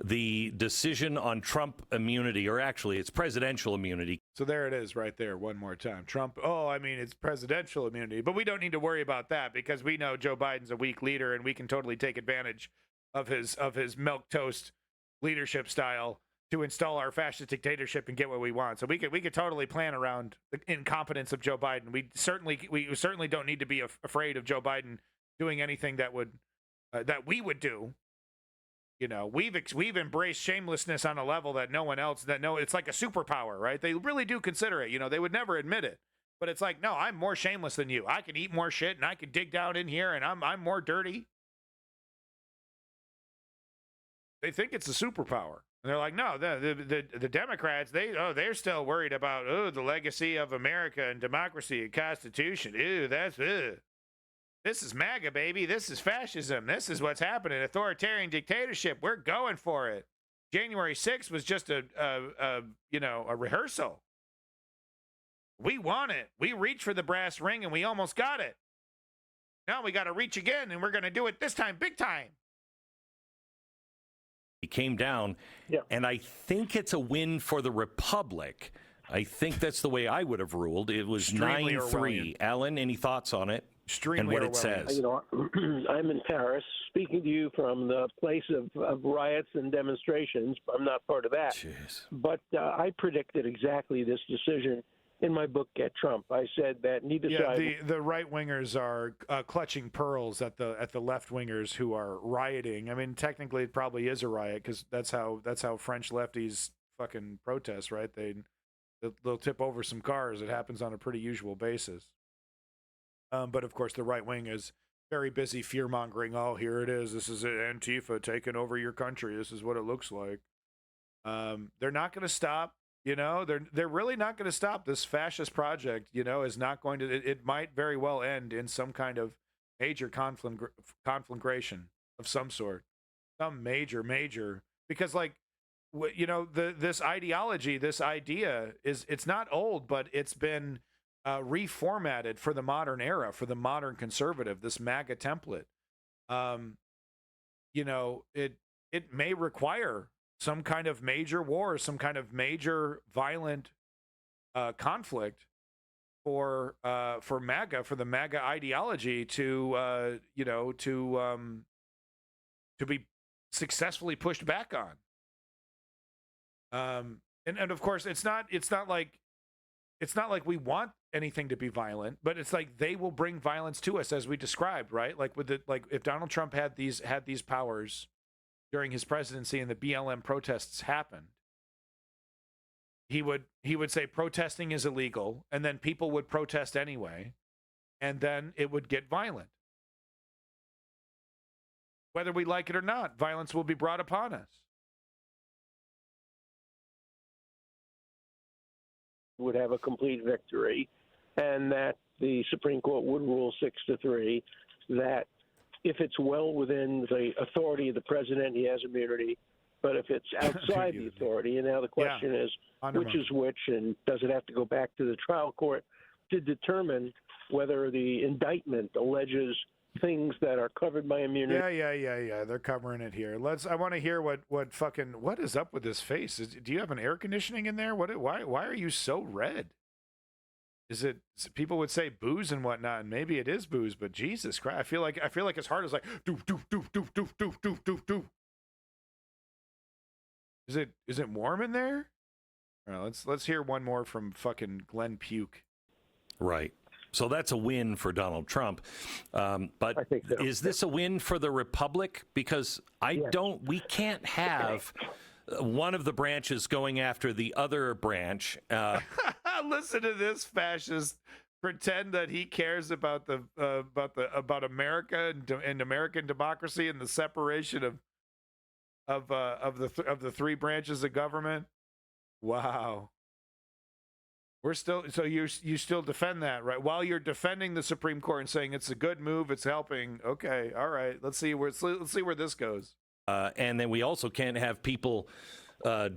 The decision on Trump immunity, or actually it's presidential immunity. So there it is right there one more time. Trump, it's presidential immunity. But we don't need to worry about that because we know Joe Biden's a weak leader and we can totally take advantage of his milquetoast leadership style to install our fascist dictatorship and get what we want. So we could totally plan around the incompetence of Joe Biden. We certainly don't need to be afraid of Joe Biden doing anything that we would do. You know, we've embraced shamelessness on a level that no one else it's like a superpower, right? They really do consider it. You know, they would never admit it, but it's like, no, I'm more shameless than you. I can eat more shit and I can dig down in here and I'm more dirty. They think it's a superpower. And they're like, no, the Democrats, they're still worried about the legacy of America and democracy and Constitution. This is MAGA, baby. This is fascism. This is what's happening. Authoritarian dictatorship. We're going for it. January 6th was just a rehearsal. We want it. We reached for the brass ring and we almost got it. Now we got to reach again and we're going to do it this time, big time. He came down, and I think it's a win for the Republic. I think that's the way I would have ruled. It was 9-3. Alan, any thoughts on it? And what it says? You know, I'm in Paris, speaking to you from the place of riots and demonstrations. I'm not part of that. Jeez. But I predicted exactly this decision in my book, Get Trump. I said that neither side. The right wingers are clutching pearls at the left wingers who are rioting. I mean, technically, it probably is a riot because that's how French lefties fucking protest, right? They'll tip over some cars. It happens on a pretty usual basis. But of course, the right wing is very busy fear mongering. Oh, here it is. This is Antifa taking over your country. This is what it looks like. They're not going to stop. You know, they're really not going to stop. This fascist project, you know, is not going to. It might very well end in some kind of major conflagration of some sort, some major. Because, like, you know, this ideology, this idea it's not old, but it's been reformatted for the modern era, for the modern conservative. This MAGA template, you know, it may require some kind of major war, some kind of major violent conflict for MAGA, for the MAGA ideology to you know, to be successfully pushed back on. And of course, it's not like we want anything to be violent, but it's like they will bring violence to us, as we described, right? Like if Donald Trump had these powers during his presidency and the BLM protests happened, he would say protesting is illegal, and then people would protest anyway, and then it would get violent. Whether we like it or not, violence will be brought upon us. Would have a complete victory, and that the Supreme Court would rule 6-3 that if it's well within the authority of the president, he has immunity. But if it's outside the authority, and now the question is which is which, and does it have to go back to the trial court to determine whether the indictment alleges things that are covered by immunity? Yeah. They're covering it here. I want to hear what is up with his face. Do you have an air conditioning in there? Why are you so red? Is it, people would say booze and whatnot, and maybe it is booze, but Jesus Christ, I feel like his heart is like doof doof doof doof doof doof doof doof doof. Is it warm in there? All right, let's hear one more from fucking Glenn Puke. Right. So that's a win for Donald Trump. But I think so. Is this a win for the Republic? Because we can't have one of the branches going after the other branch. Listen to this fascist pretend that he cares about about America and American democracy and the separation of the three branches of government. Wow. We're still, so you still defend that, right? While you're defending the Supreme Court and saying it's a good move, it's helping. Okay, all right. Let's see where this goes. And then we also can't have people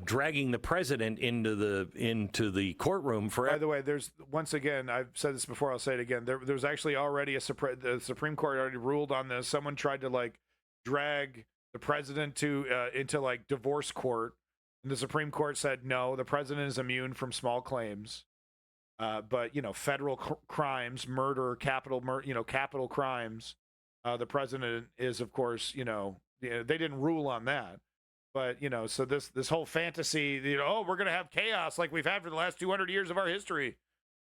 dragging the president into the courtroom for. By the way, there's, once again, I've said this before, I'll say it again. There's actually already the Supreme Court already ruled on this. Someone tried to like drag the president into like divorce court, and the Supreme Court said no. The president is immune from small claims. But you know, federal crimes, murder, capital crimes, the president is, of course, they didn't rule on that. But so this whole fantasy, we're gonna have chaos like we've had for the last 200 years of our history.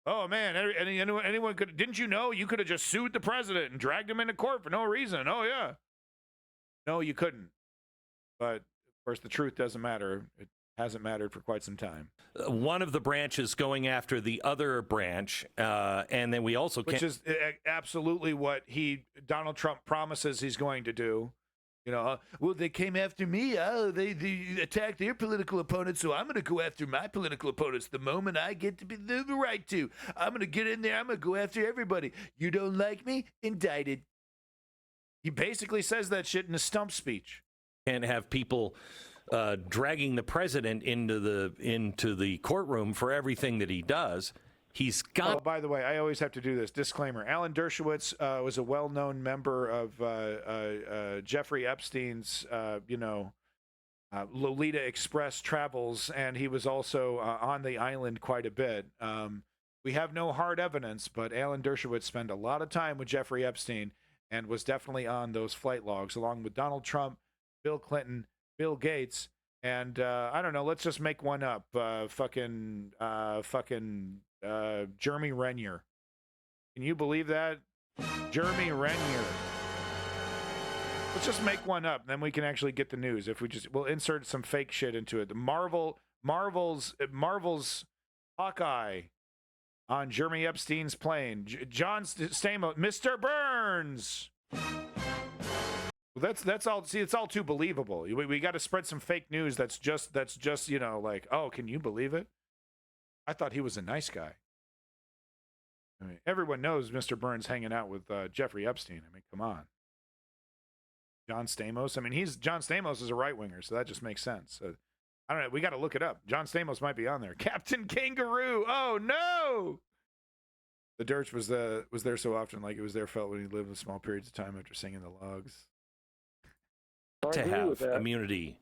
Oh man, anyone could? Didn't you know you could have just sued the president and dragged him into court for no reason? Oh yeah, no, you couldn't. But of course, the truth doesn't matter. It hasn't mattered for quite some time. One of the branches going after the other branch, and then we also which is absolutely what Donald Trump promises he's going to do. Well, they came after me. Oh, they attacked their political opponents, so I'm going to go after my political opponents the moment I get to be the right to. I'm going to get in there. I'm going to go after everybody. You don't like me? Indicted. He basically says that shit in a stump speech. Can't have people dragging the president into the courtroom for everything that he does. He's got. Oh, by the way, I always have to do this disclaimer. Alan Dershowitz was a well-known member of Jeffrey Epstein's, Lolita Express travels, and he was also on the island quite a bit. We have no hard evidence, but Alan Dershowitz spent a lot of time with Jeffrey Epstein and was definitely on those flight logs, along with Donald Trump, Bill Clinton, Bill Gates, and I don't know. Let's just make one up. Jeremy Renner. Can you believe that? Jeremy Renner. Let's just make one up, then we can actually get the news. We'll insert some fake shit into it. Marvel's Hawkeye on Jeremy Epstein's plane. John Stamos, Mr. Burns. Well, that's all. See, it's all too believable. We got to spread some fake news. That's just like, oh, can you believe it? I thought he was a nice guy. I mean, everyone knows Mr. Burns hanging out with Jeffrey Epstein. I mean, come on. John Stamos. I mean, John Stamos is a right winger, so that just makes sense. I don't know. We got to look it up. John Stamos might be on there. Captain Kangaroo. Oh no! The Dirge was there so often, like it was there felt when he lived in small periods of time after singing the logs. To have immunity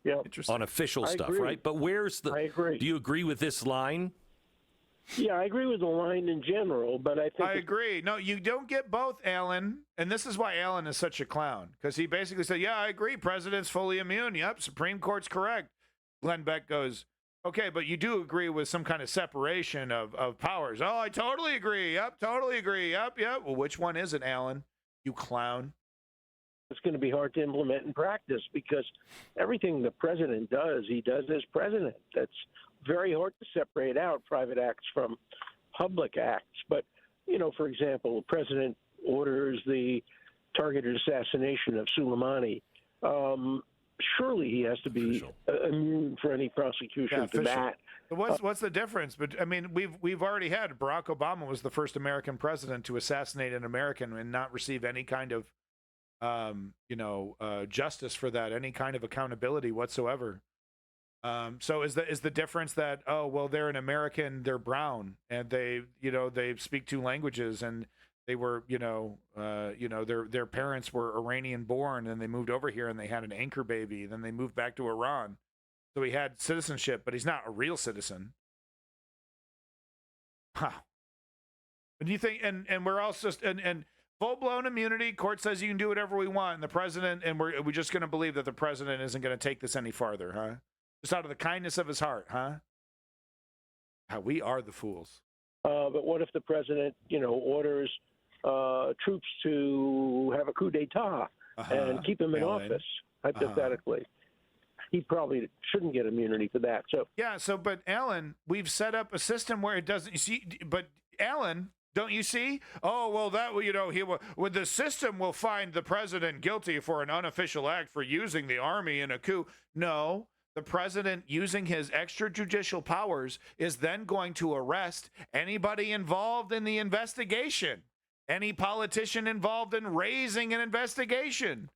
on official stuff, right? But where's the? I agree. Do you agree with this line? Yeah, I agree with the line in general, but I think I agree. No, you don't get both, Alan. And this is why Alan is such a clown, because he basically said, yeah, I agree. President's fully immune. Yep, Supreme Court's correct. Glenn Beck goes, okay, but you do agree with some kind of separation of powers. Oh, I totally agree. Yep, totally agree. Yep. Well, which one is it, Alan? You clown. it's going to be hard to implement in practice because everything the president does, he does as president. That's very hard to separate out private acts from public acts. But, you know, for example, the president orders the targeted assassination of Soleimani. Surely he has to be immune for any prosecution for that. But what's the difference? But I mean, we've already had Barack Obama was the first American president to assassinate an American and not receive any kind of justice for that, any kind of accountability whatsoever. So is the difference that, oh, well, they're an American, they're brown, and they speak two languages, and they were, their parents were Iranian born, and they moved over here and they had an anchor baby, then they moved back to Iran. So he had citizenship, but he's not a real citizen. Huh. But do you think, and we're also, and full-blown immunity, court says you can do whatever we want, and the president, and we're just going to believe that the president isn't going to take this any farther, huh? Just out of the kindness of his heart, huh? How we are the fools. But what if the president, orders troops to have a coup d'etat and keep him in office, hypothetically? He probably shouldn't get immunity for that. So yeah. But Alan, we've set up a system where it doesn't. You see, but Alan, don't you see? Oh well, the system will find the president guilty for an unofficial act for using the army in a coup. No. The president, using his extrajudicial powers, is then going to arrest anybody involved in the investigation, any politician involved in raising an investigation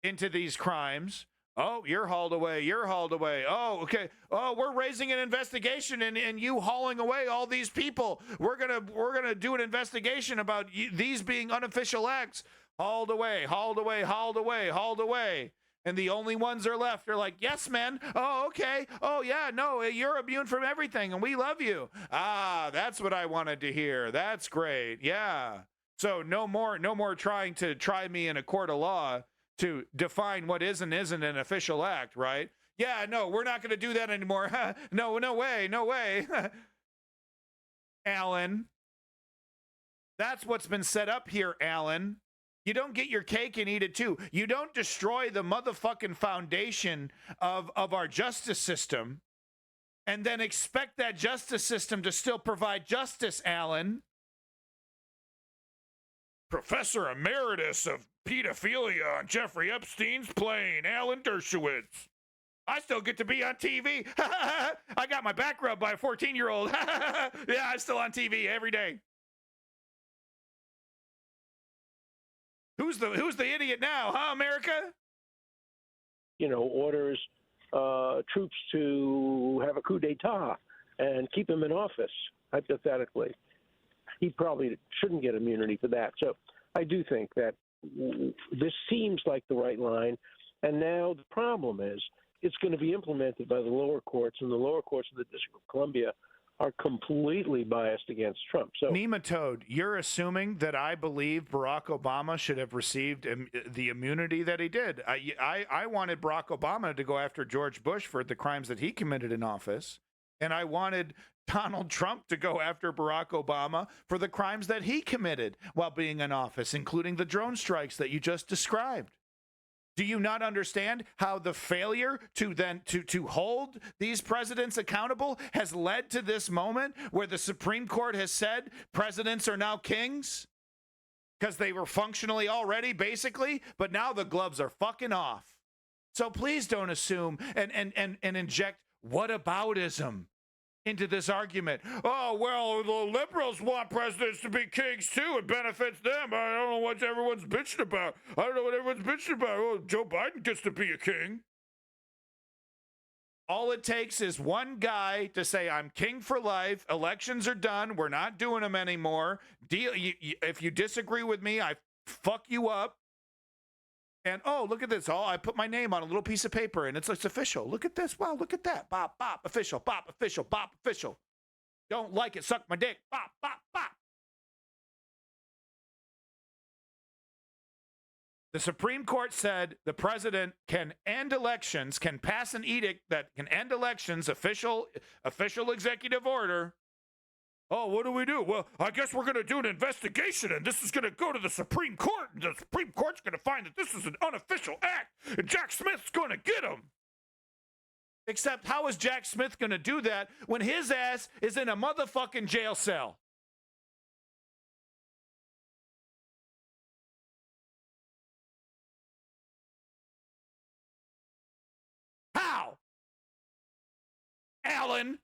into these crimes. Oh, you're hauled away. You're hauled away. Oh, okay. Oh, we're raising an investigation and you hauling away all these people. We're gonna do an investigation about these being unofficial acts. Hauled away, hauled away, hauled away, hauled away. And the only ones are left are like, yes, man. Oh, okay. Oh, yeah, no, you're immune from everything, and we love you. Ah, that's what I wanted to hear. That's great. Yeah. So no more trying to try me in a court of law to define what is and isn't an official act, right? Yeah, no, we're not going to do that anymore. No way, no way. Alan, that's what's been set up here, Alan. You don't get your cake and eat it too. You don't destroy the motherfucking foundation of our justice system and then expect that justice system to still provide justice, Alan. Professor Emeritus of pedophilia on Jeffrey Epstein's plane, Alan Dershowitz. I still get to be on TV. I got my back rubbed by a 14-year-old. Yeah, I'm still on TV every day. Who's the idiot now, huh, America? Orders troops to have a coup d'etat and keep him in office, hypothetically. He probably shouldn't get immunity for that. So I do think that this seems like the right line. And now the problem is it's going to be implemented by the lower courts, and the lower courts of the District of Columbia are completely biased against Trump. So, Nematode, you're assuming that I believe Barack Obama should have received the immunity that he did. I wanted Barack Obama to go after George Bush for the crimes that he committed in office, and I wanted Donald Trump to go after Barack Obama for the crimes that he committed while being in office, including the drone strikes that you just described. Do you not understand how the failure to then to hold these presidents accountable has led to this moment where the Supreme Court has said presidents are now kings? Because they were functionally already, basically, but now the gloves are fucking off. So please don't assume and inject whataboutism into this argument. Oh, well, the liberals want presidents to be kings too. It benefits them. I don't know what everyone's bitching about. Oh, Joe Biden gets to be a king. All it takes is one guy to say, I'm king for life. Elections are done. We're not doing them anymore. If you disagree with me, I fuck you up. And, oh, look at this. Oh, I put my name on a little piece of paper, and it's official. Look at this. Wow, look at that. Bop, bop, official, bop, official, bop, official. Don't like it, suck my dick. Bop, bop, bop. The Supreme Court said the president can end elections, can pass an edict that can end elections, official executive order. Oh, what do we do? Well, I guess we're going to do an investigation, and this is going to go to the Supreme Court, and the Supreme Court's going to find that this is an unofficial act, and Jack Smith's going to get him. Except, how is Jack Smith going to do that when his ass is in a motherfucking jail cell? How? Alan?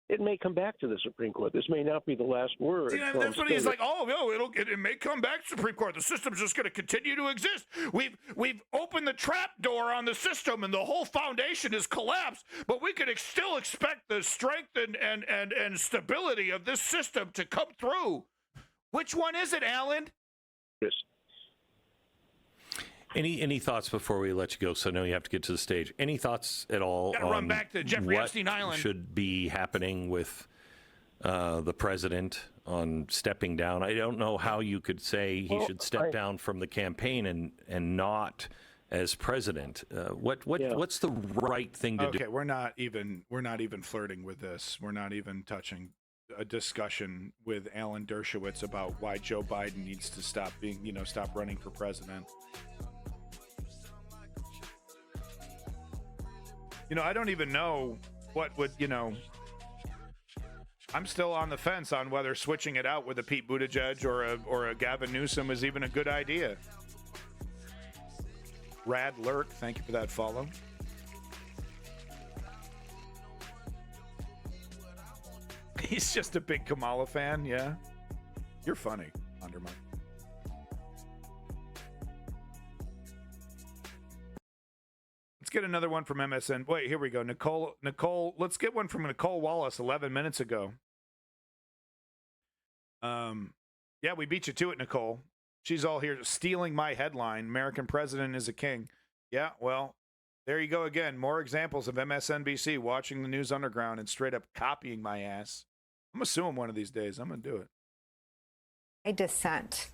It may come back to the Supreme Court. This may not be the last word. See, that's what he's like. Oh no, it may come back to the Supreme Court. The system's just going to continue to exist. We've opened the trap door on the system, and the whole foundation is collapsed. But we could still expect the strength and stability of this system to come through. Which one is it, Alan? Yes. Any thoughts before we let you go? So I know you have to get to the stage. Any thoughts at all on run back to Jeffrey what Epstein Island. Should be happening with the president on stepping down? I don't know how you could say he should step down from the campaign and not as president. What's the right thing to do? Okay, we're not even flirting with this. We're not even touching a discussion with Alan Dershowitz about why Joe Biden needs to stop running for president. I don't even know what would, I'm still on the fence on whether switching it out with a Pete Buttigieg or a Gavin Newsom is even a good idea. Rad Lurk, thank you for that follow. He's just a big Kamala fan, yeah. You're funny, Undermine. Let's get another one from MSN. Wait, here we go. Nicole, let's get one from Nicole Wallace 11 minutes ago. Yeah, we beat you to it, Nicole. She's all here stealing my headline. American president is a king. Yeah, well, there you go again. More examples of MSNBC watching the news underground and straight up copying my ass. I'm going to sue him one of these days. I'm going to do it. A dissent.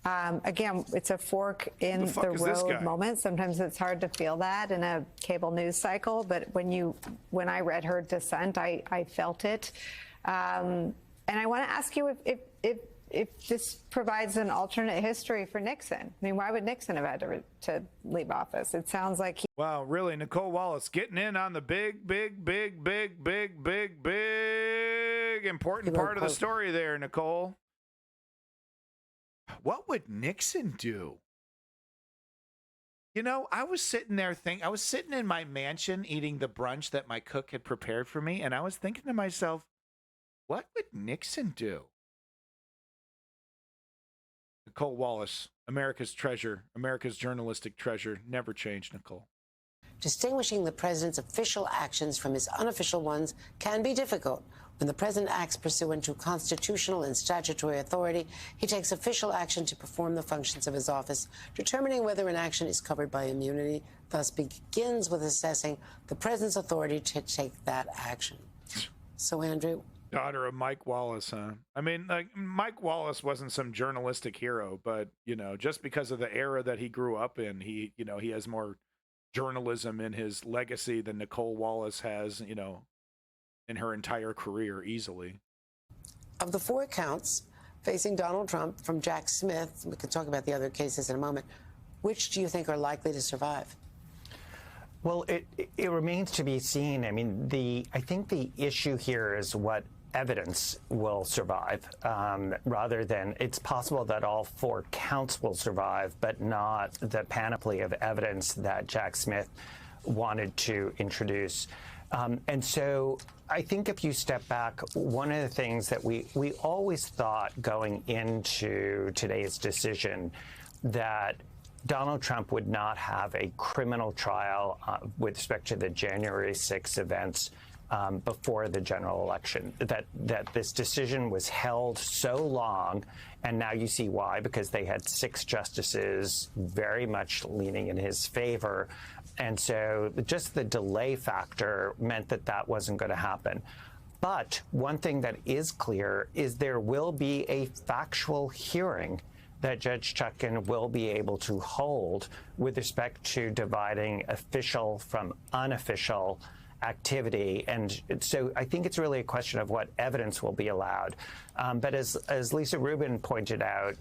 Again, it's a fork in the road moment. Sometimes it's hard to feel that in a cable news cycle, but when I read her dissent, I felt it. And I want to ask you if this provides an alternate history for Nixon. I mean, why would Nixon have had to leave office? It sounds like wow, really, Nicole Wallace getting in on the big important part of the story there, Nicole. What would Nixon do? I was sitting there I was sitting in my mansion eating the brunch that my cook had prepared for me, and I was thinking to myself, what would Nixon do? Nicole Wallace, America's treasure, America's journalistic treasure, never changed, Nicole. Distinguishing the president's official actions from his unofficial ones can be difficult. When the president acts pursuant to constitutional and statutory authority, he takes official action to perform the functions of his office. Determining whether an action is covered by immunity thus begins with assessing the president's authority to take that action. So, Andrew. Daughter of Mike Wallace, huh? I mean, Mike Wallace wasn't some journalistic hero, but, just because of the era that he grew up in, he has more journalism in his legacy than Nicole Wallace has, in her entire career easily. Of the 4 counts facing Donald Trump from Jack Smith, we could talk about the other cases in a moment, Which do you think are likely to survive? Well, it remains to be seen. I mean, I think the issue here is what evidence will survive, rather than it's possible that all 4 counts will survive, but not the panoply of evidence that Jack Smith wanted to introduce. And so I think if you step back, one of the things that we always thought going into today's decision that Donald Trump would not have a criminal trial with respect to the January 6 events before the general election, that this decision was held so long, and now you see why, because they had 6 justices very much leaning in his favor. And so just the delay factor meant that that wasn't going to happen. But one thing that is clear is there will be a factual hearing that Judge Chutkan will be able to hold with respect to dividing official from unofficial activity. And so I think it's really a question of what evidence will be allowed. But as Lisa Rubin pointed out,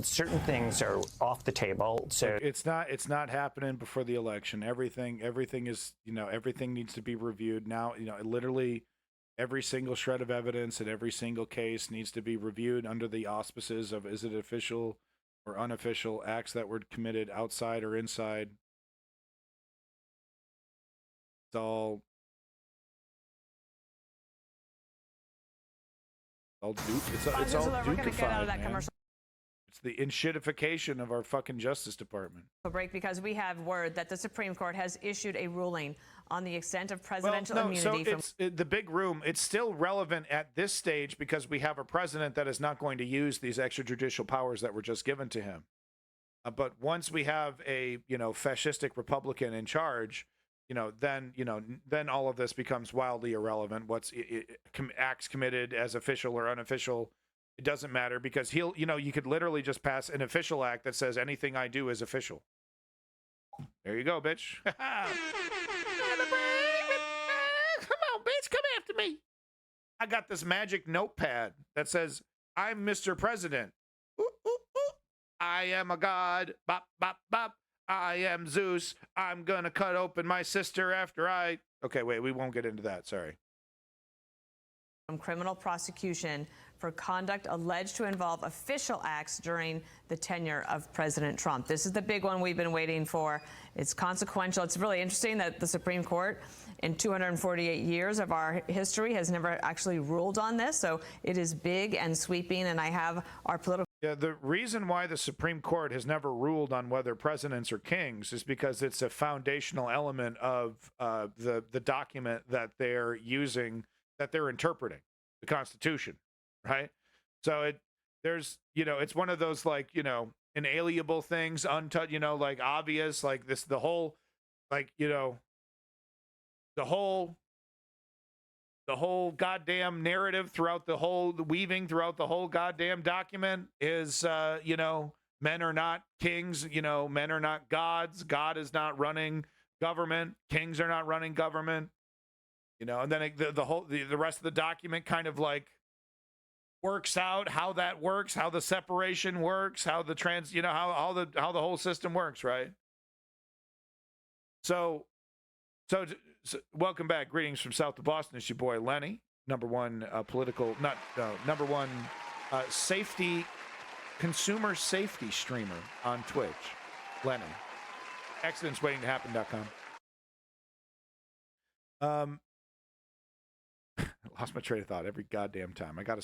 certain things are off the table. So it's not happening before the election. Everything is, everything needs to be reviewed now. Literally every single shred of evidence in every single case needs to be reviewed under the auspices of, is it official or unofficial acts that were committed outside or inside. It's all dukified, man. It's the enshittification of our fucking Justice Department. A break, because we have word that the Supreme Court has issued a ruling on the extent of presidential immunity. So the big room, it's still relevant at this stage because we have a president that is not going to use these extrajudicial powers that were just given to him. But once we have a, fascistic Republican in charge, then all of this becomes wildly irrelevant. What's acts committed as official or unofficial, it doesn't matter, because you could literally just pass an official act that says anything I do is official. There you go, bitch. Come on, bitch, come after me. I got this magic notepad that says, I'm Mr. President. Ooh, ooh, ooh. I am a god. Bop, bop, bop. I am Zeus. I'm going to cut open my sister after I... Okay, wait, we won't get into that. Sorry. From criminal prosecution for conduct alleged to involve official acts during the tenure of President Trump. This is the big one we've been waiting for. It's consequential. It's really interesting that the Supreme Court, in 248 years of our history, has never actually ruled on this. So it is big and sweeping, and I have our political... Yeah, the reason why the Supreme Court has never ruled on whether presidents are kings is because it's a foundational element of the document that they're using, that they're interpreting, the Constitution, right? So it's one of those, inalienable things, untouched, obvious, like this, the whole goddamn narrative throughout the whole weaving throughout the whole goddamn document is, men are not kings, men are not gods. God is not running government. Kings are not running government, and then the rest of the document kind of works out how that works, how the separation works, how the how the whole system works, right? So welcome back. Greetings from south of Boston. It's your boy Lenny, number one consumer safety streamer on Twitch. Lenny. accidentswaiting.com. Lost my train of thought every goddamn time. I gotta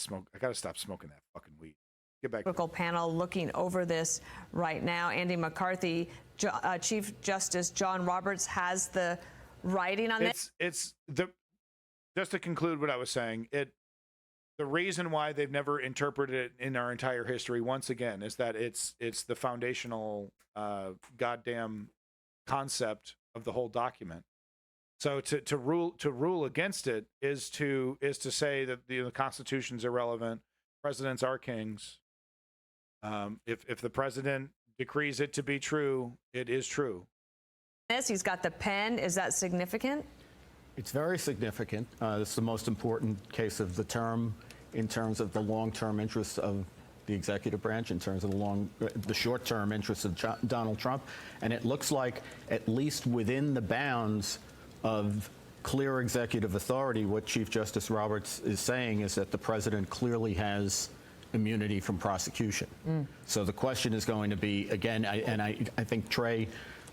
stop smoking that fucking weed. Get back. Political panel looking over this right now. Andy McCarthy, Chief Justice John Roberts has the writing on this. Just to conclude what I was saying, the reason why they've never interpreted it in our entire history, once again, is that it's the foundational goddamn concept of the whole document. So to rule against it is to say that the Constitution's irrelevant. Presidents are kings. If the president decrees it to be true, it is true. He's got the pen. Is that significant? It's very significant. This is the most important case of the term in terms of the long-term interests of the executive branch in terms of the short-term interests of Donald Trump. And it looks like, at least within the bounds of clear executive authority, what Chief Justice Roberts is saying is that the president clearly has immunity from prosecution. So the question is going to be, again, I think Trey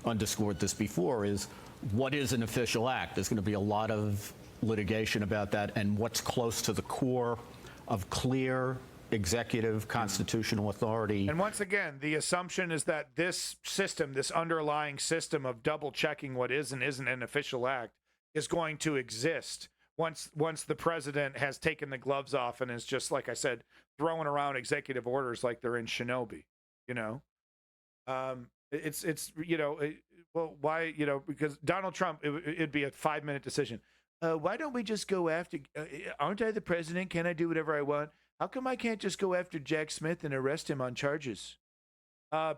underscored this before, is what is an official act? There's going to be a lot of litigation about that, and what's close to the core of clear executive constitutional authority. And once again, the assumption is that this system, this underlying system of double checking what is and isn't an official act, is going to exist once the president has taken the gloves off and is just, like I said, throwing around executive orders like they're in Shinobi. You know, it's you know, well, why, you know, because Donald Trump, it'd be a 5-minute decision. Why don't we just go after? Aren't I the president? Can I do whatever I want? How come I can't just go after Jack Smith and arrest him on charges?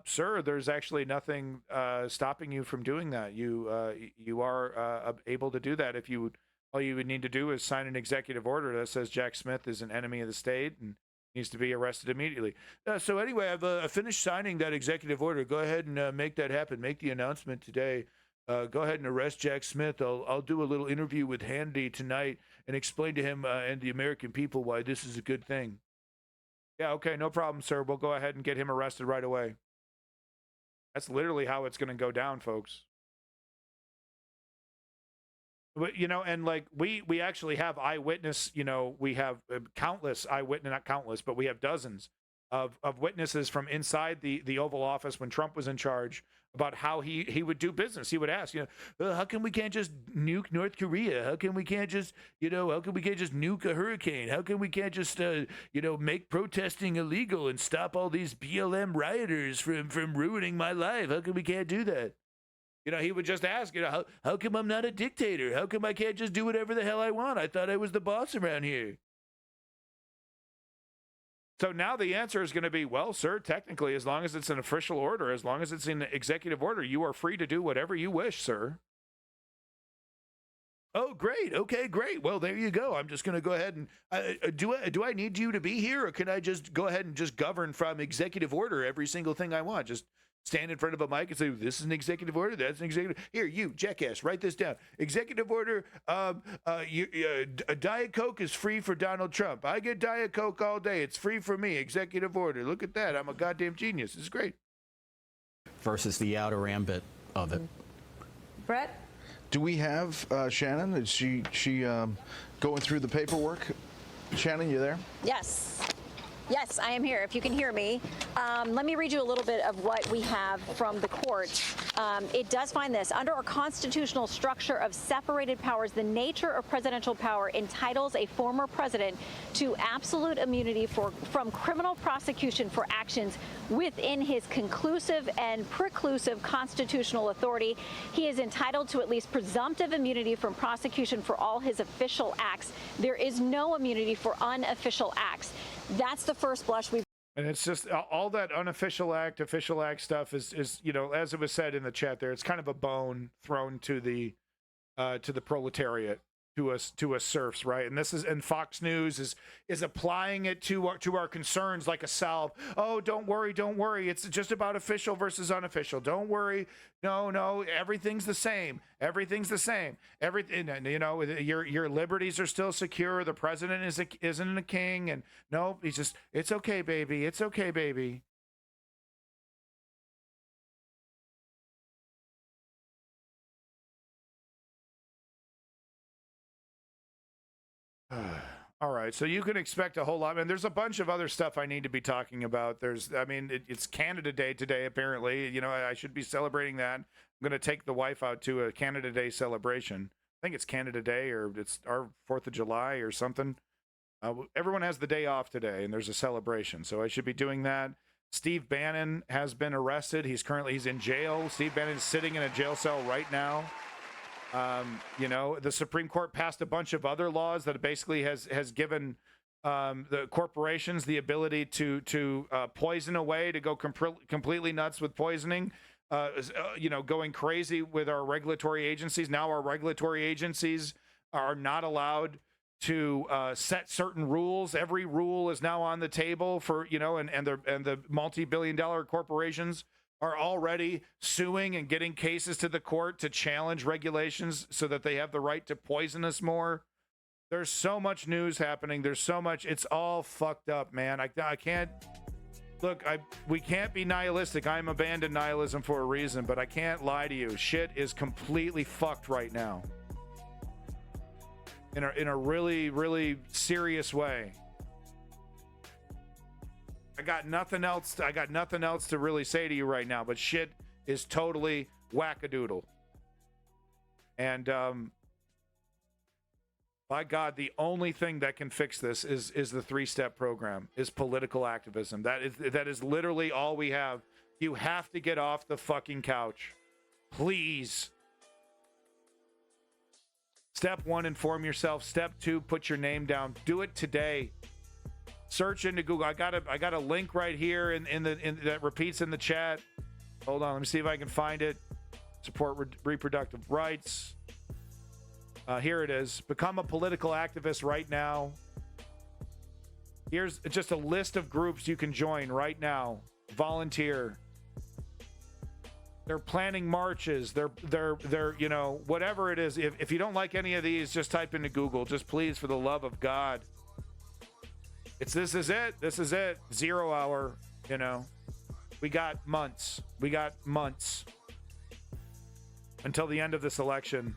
Sir, there's actually nothing stopping you from doing that. You are able to do that if you. All you would need to do is sign an executive order that says Jack Smith is an enemy of the state and needs to be arrested immediately. So anyway, I've finished signing that executive order. Go ahead and make that happen. Make the announcement today. Go ahead and arrest Jack Smith. I'll do a little interview with Hannity tonight and explain to him and the American people why this is a good thing. Yeah, okay, no problem, sir. We'll go ahead and get him arrested right away. That's literally how it's going to go down, folks. But, you know, and like we actually have eyewitness, you know, we have countless eyewitness, not countless, but we have dozens of witnesses from inside the Oval Office when Trump was in charge about how he would do business. He would ask, you know, how come we can't just nuke North Korea? How come we can't just, you know, how come we can't just nuke a hurricane? How come we can't just, you know, make protesting illegal and stop all these BLM rioters from ruining my life? How come we can't do that? You know, he would just ask, you know, how come I'm not a dictator? How come I can't just do whatever the hell I want? I thought I was the boss around here. So now the answer is going to be, well, sir, technically, as long as it's an official order, as long as it's an executive order, you are free to do whatever you wish, sir. Oh, great. Okay, great. Well, there you go. I'm just going to go ahead and do I need you to be here, or can I just go ahead and just govern from executive order every single thing I want? Just stand in front of a mic and say, this is an executive order, that's an executive. Here, you, jackass, write this down. Executive order, Diet Coke is free for Donald Trump. I get Diet Coke all day. It's free for me. Executive order. Look at that. I'm a goddamn genius. It's great. Versus the outer ambit of it. Brett? Do we have Shannon? Is she going through the paperwork? Shannon, you there? Yes. Yes, I am here, if you can hear me. Let me read you a little bit of what we have from the court. It does find this. Under our constitutional structure of separated powers, the nature of presidential power entitles a former president to absolute immunity from criminal prosecution for actions within his conclusive and preclusive constitutional authority. He is entitled to at least presumptive immunity from prosecution for all his official acts. There is no immunity for unofficial acts. That's the first blush we've. And it's just all that unofficial act, official act stuff is, you know, as it was said in the chat there, it's kind of a bone thrown to the proletariat, to us serfs, right? And this is, and Fox News is applying it to our concerns like a salve. Oh, don't worry. It's just about official versus unofficial. Don't worry. No, everything's the same. Everything's the same. Everything, you know, your liberties are still secure. The president isn't a king, and no, he's just, it's okay, baby. It's okay, baby. All right, so you can expect a whole lot. I mean, there's a bunch of other stuff I need to be talking about. It's Canada Day today, apparently. You know, I should be celebrating that. I'm going to take the wife out to a Canada Day celebration. I think it's Canada Day, or it's our 4th of July or something. Everyone has the day off today, and there's a celebration, so I should be doing that. Steve Bannon has been arrested. He's in jail. Steve Bannon is sitting in a jail cell right now. You know, the Supreme Court passed a bunch of other laws that basically has given the corporations the ability to poison away, to go completely nuts with poisoning, you know, going crazy with our regulatory agencies. Now our regulatory agencies are not allowed to set certain rules. Every rule is now on the table for, you know, and the multi-billion-dollar corporations are already suing and getting cases to the court to challenge regulations so that they have the right to poison us more. There's so much news happening. There's so much. It's all fucked up, man. I can't. Look, we can't be nihilistic. I'm abandoned nihilism for a reason, but I can't lie to you. Shit is completely fucked right now. In a really, really serious way. I got nothing else to really say to you right now, but shit is totally wackadoodle. And by God, the only thing that can fix this is the 3-step program, is political activism. That is literally all we have. You have to get off the fucking couch. Please. Step 1, inform yourself. Step 2, put your name down. Do it today. Search into Google. I got a link right here in that repeats in the chat. Hold on, let me see if I can find it. Support reproductive rights. Here it is. Become a political activist right now. Here's just a list of groups you can join right now. Volunteer. They're planning marches. They're you know, whatever it is. If you don't like any of these, just type into Google. Just please, for the love of God. This is it. This is it. 0 hour, you know. We got months. Until the end of this election.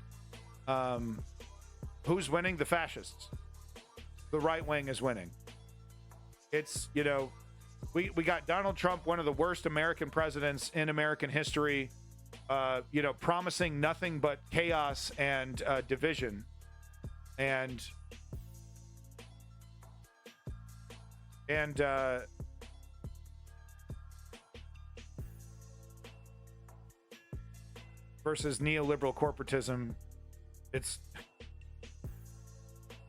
Who's winning? The fascists. The right wing is winning. It's, you know, we got Donald Trump, one of the worst American presidents in American history, you know, promising nothing but chaos and division. And versus neoliberal corporatism. It's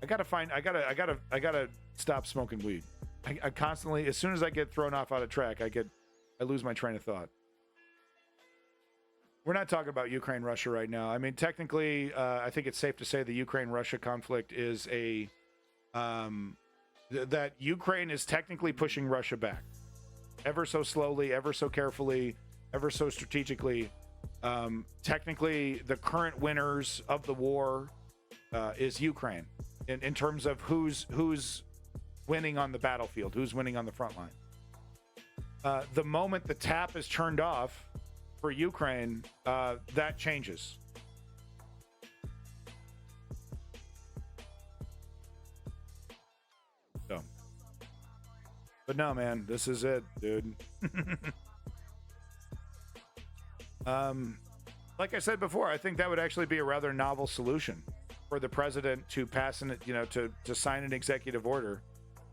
I gotta stop smoking weed. I constantly, as soon as I get thrown off out of track, I lose my train of thought. We're not talking about Ukraine, Russia right now. I mean, technically, I think it's safe to say the Ukraine-Russia conflict is that Ukraine is technically pushing Russia back, ever so slowly, ever so carefully, ever so strategically. Technically, the current winners of the war is Ukraine, in terms of who's winning on the battlefield, who's winning on the front line. The moment the tap is turned off for Ukraine, that changes. So, but no, man, this is it, dude. Like I said before, I think that would actually be a rather novel solution for the president to pass to sign an executive order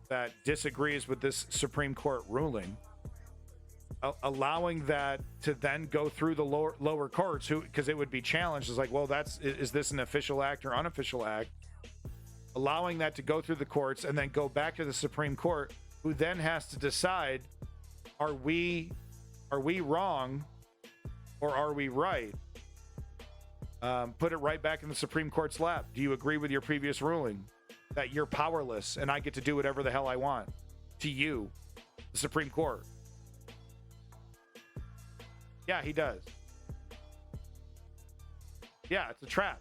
that disagrees with this Supreme Court ruling, allowing that to then go through the lower courts, because it would be challenged. It's like, well, is this an official act or unofficial act? Allowing that to go through the courts and then go back to the Supreme Court, who then has to decide, are we wrong or are we right? Put it right back in the Supreme Court's lap. Do you agree with your previous ruling that you're powerless and I get to do whatever the hell I want to you, the Supreme Court? Yeah, he does. Yeah, it's a trap.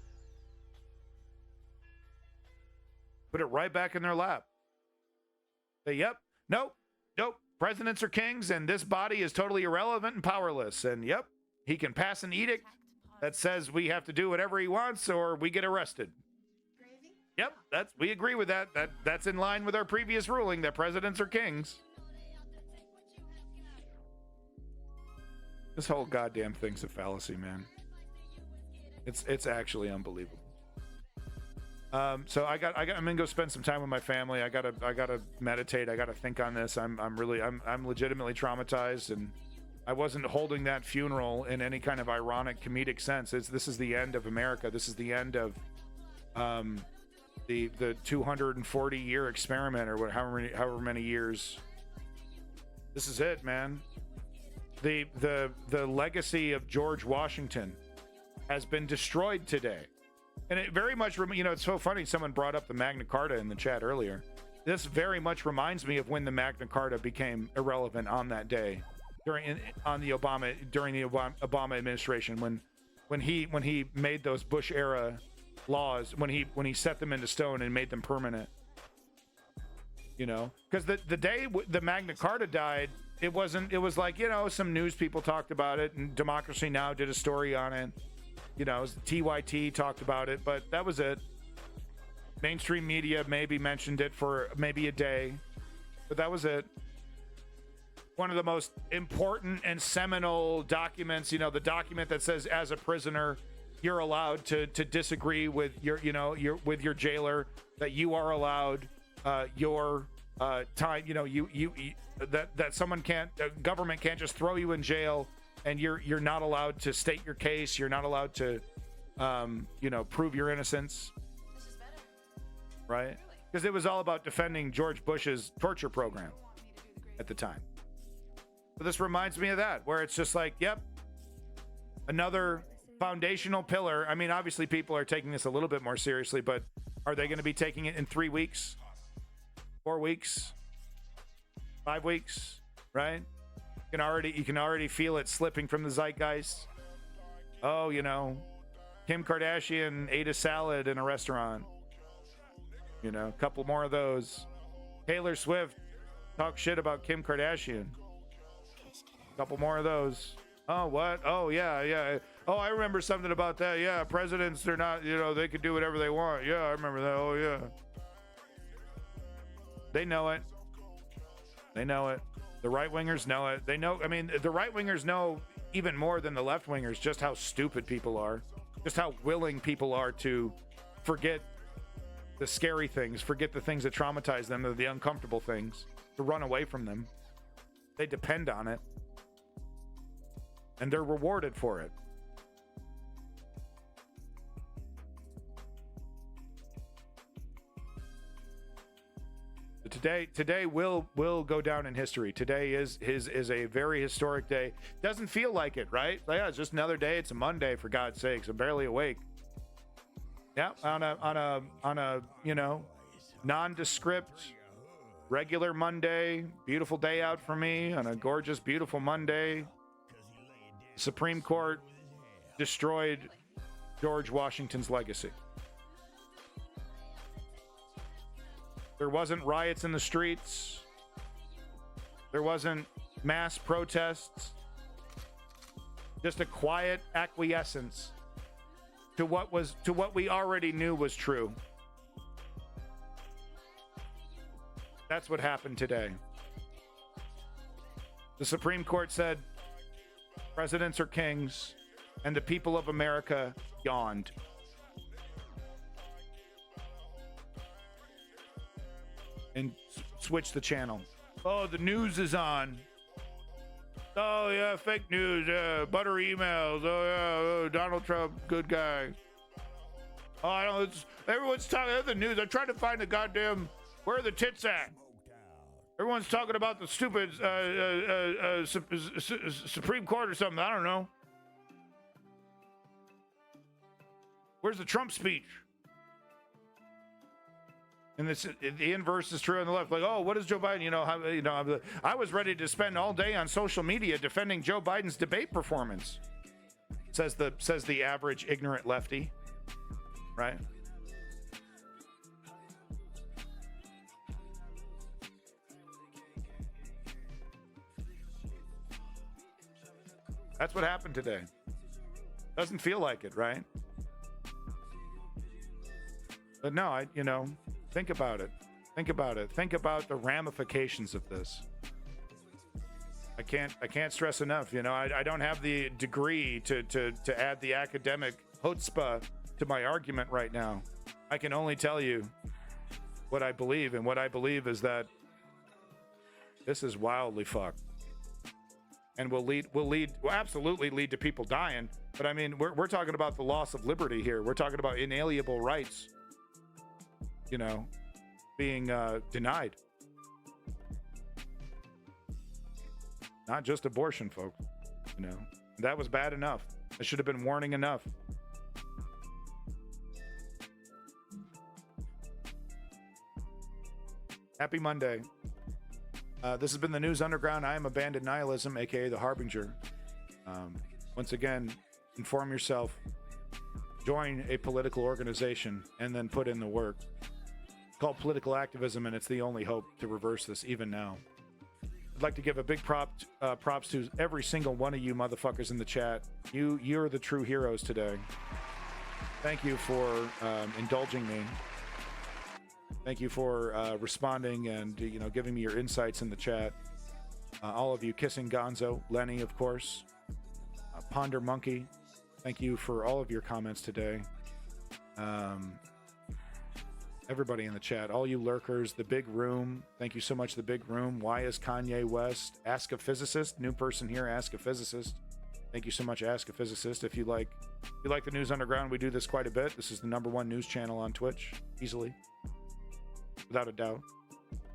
Put it right back in their lap. Say, yep, nope. Presidents are kings and this body is totally irrelevant and powerless. And yep, he can pass an edict that says we have to do whatever he wants or we get arrested. Yep, we agree with that. That's in line with our previous ruling that presidents are kings. This whole goddamn thing's a fallacy, man. It's actually unbelievable. So I'm gonna go spend some time with my family. I gotta meditate. I gotta think on this. I'm legitimately traumatized, and I wasn't holding that funeral in any kind of ironic comedic sense. This is the end of America. This is the end of the 240-year experiment, or however many years. This is it, man. The legacy of George Washington has been destroyed today. And it very much, it's so funny. Someone brought up the Magna Carta in the chat earlier. This very much reminds me of when the Magna Carta became irrelevant on that day during the Obama administration when he made those Bush era laws, when he set them into stone and made them permanent. Because the day the Magna Carta died, it was like, some news people talked about it, and Democracy Now! Did a story on it. TYT talked about it, but that was it. Mainstream media maybe mentioned it for maybe a day, but that was it. One of the most important and seminal documents, the document that says as a prisoner, you're allowed to disagree with with your jailer, that you are allowed your time, that someone government can't just throw you in jail, and you're not allowed to state your case. You're not allowed to, prove your innocence, right? Because it was all about defending George Bush's torture program at the time. So this reminds me of that, where it's just like, yep, another foundational pillar. I mean, obviously people are taking this a little bit more seriously, but are they going to be taking it in 3 weeks, 4 weeks, 5 weeks, right? You can already feel it slipping from the zeitgeist. Oh, Kim Kardashian ate a salad in a restaurant. A couple more of those. Taylor Swift talk shit about Kim Kardashian. A couple more of those. Oh, what? Oh, yeah. Oh, I remember something about that. Yeah, presidents, they're not, they can do whatever they want. Yeah, I remember that. Oh, yeah. They know it. The right-wingers know it. They know, the right-wingers know even more than the left-wingers just how stupid people are, just how willing people are to forget the scary things, forget the things that traumatize them, the uncomfortable things, to run away from them. They depend on it, and they're rewarded for it. Today will go down in history. Today is a very historic day. Doesn't feel like it, right? Yeah, it's just another day. It's a Monday, for God's sakes. I'm barely awake. Yeah, on a nondescript regular Monday. Beautiful day out for me on a gorgeous, beautiful Monday. Supreme Court destroyed George Washington's legacy. There wasn't riots in the streets. There wasn't mass protests. Just a quiet acquiescence to what we already knew was true. That's what happened today. The Supreme Court said presidents are kings, and the people of America yawned. And switch the channel. Oh, the news is on. Oh, yeah, fake news. Yeah, butter emails. Oh, yeah, Donald Trump, good guy. Oh, I don't. Everyone's talking about the news. I'm trying to find the goddamn. Where are the tits at? Everyone's talking about the stupid Supreme Court or something. I don't know. Where's the Trump speech? And the inverse is true on the left. Like, oh, what is Joe Biden? I was ready to spend all day on social media defending Joe Biden's debate performance. Says the average ignorant lefty, right? That's what happened today. Doesn't feel like it, right? But no, think about it. Think about it. Think about the ramifications of this. I can't stress enough. I don't have the degree to add the academic chutzpah to my argument right now. I can only tell you what I believe, and what I believe is that this is wildly fucked, and will absolutely lead to people dying. But I mean, we're talking about the loss of liberty here. We're talking about inalienable rights, being denied. Not just abortion, folks. That was bad enough. It should have been warning enough. Happy Monday. This has been the News Underground. I am Abandoned Nihilism, aka The Harbinger. Once again, inform yourself, join a political organization, and then put in the work. It's called political activism, and it's the only hope to reverse this even now. I'd like to give a big props to every single one of you motherfuckers in the chat. You're the true heroes today. Thank you for indulging me. Thank you for responding and giving me your insights in the chat. All of you, Kissing Gonzo, Lenny, of course, Ponder Monkey. Thank you for all of your comments today. Everybody in the chat, all you lurkers, The Big Room. Thank you so much, The Big Room. Why is Kanye West? Ask a Physicist. New person here, Ask a Physicist. Thank you so much, Ask a Physicist. If you like the News Underground, we do this quite a bit. This is the #1 news channel on Twitch, easily, without a doubt.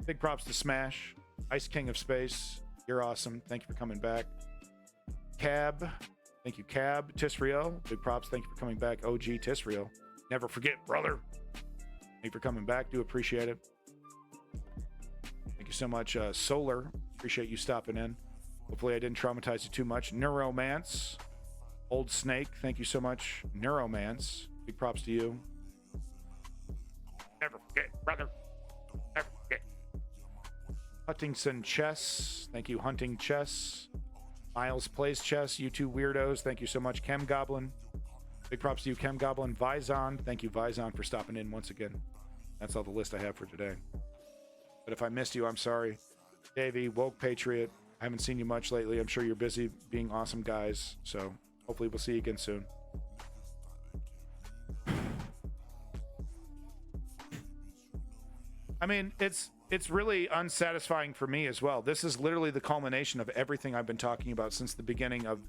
Big props to Smash, Ice King of Space. You're awesome. Thank you for coming back. Cab, thank you, Cab. Tisriel, big props. Thank you for coming back. OG Tisriel. Never forget, brother. Thank you for coming back. Do appreciate it. Thank you so much, Solar. Appreciate you stopping in. Hopefully I didn't traumatize you too much. Neuromance, Old Snake. Thank you so much, Neuromance. Big props to you. Never forget, brother. Never forget. Huntington Chess. Thank you, Hunting Chess. Miles Plays Chess. You two weirdos. Thank you so much, Chem Goblin. Big props to you, Chem Goblin. Vizon. Thank you, Vizon, for stopping in once again. That's all the list I have for today. But if I missed you, I'm sorry. Davey, Woke Patriot. I haven't seen you much lately. I'm sure you're busy being awesome guys. So hopefully we'll see you again soon. I mean, it's really unsatisfying for me as well. This is literally the culmination of everything I've been talking about since the beginning of,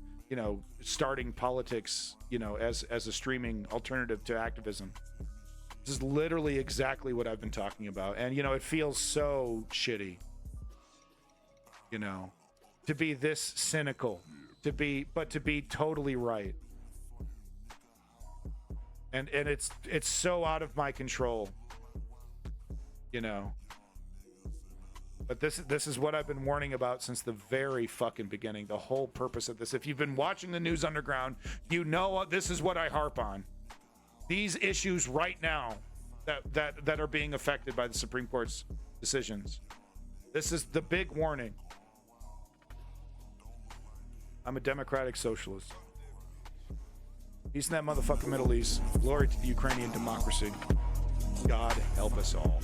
starting politics, as a streaming alternative to activism. This is literally exactly what I've been talking about. And, it feels so shitty, to be this cynical, to be totally right. And it's so out of my control, But this is what I've been warning about since the very fucking beginning. The whole purpose of this. If you've been watching the News Underground, this is what I harp on. These issues right now that are being affected by the Supreme Court's decisions. This is the big warning. I'm a democratic socialist. Peace in that motherfucking Middle East. Glory to the Ukrainian democracy. God help us all.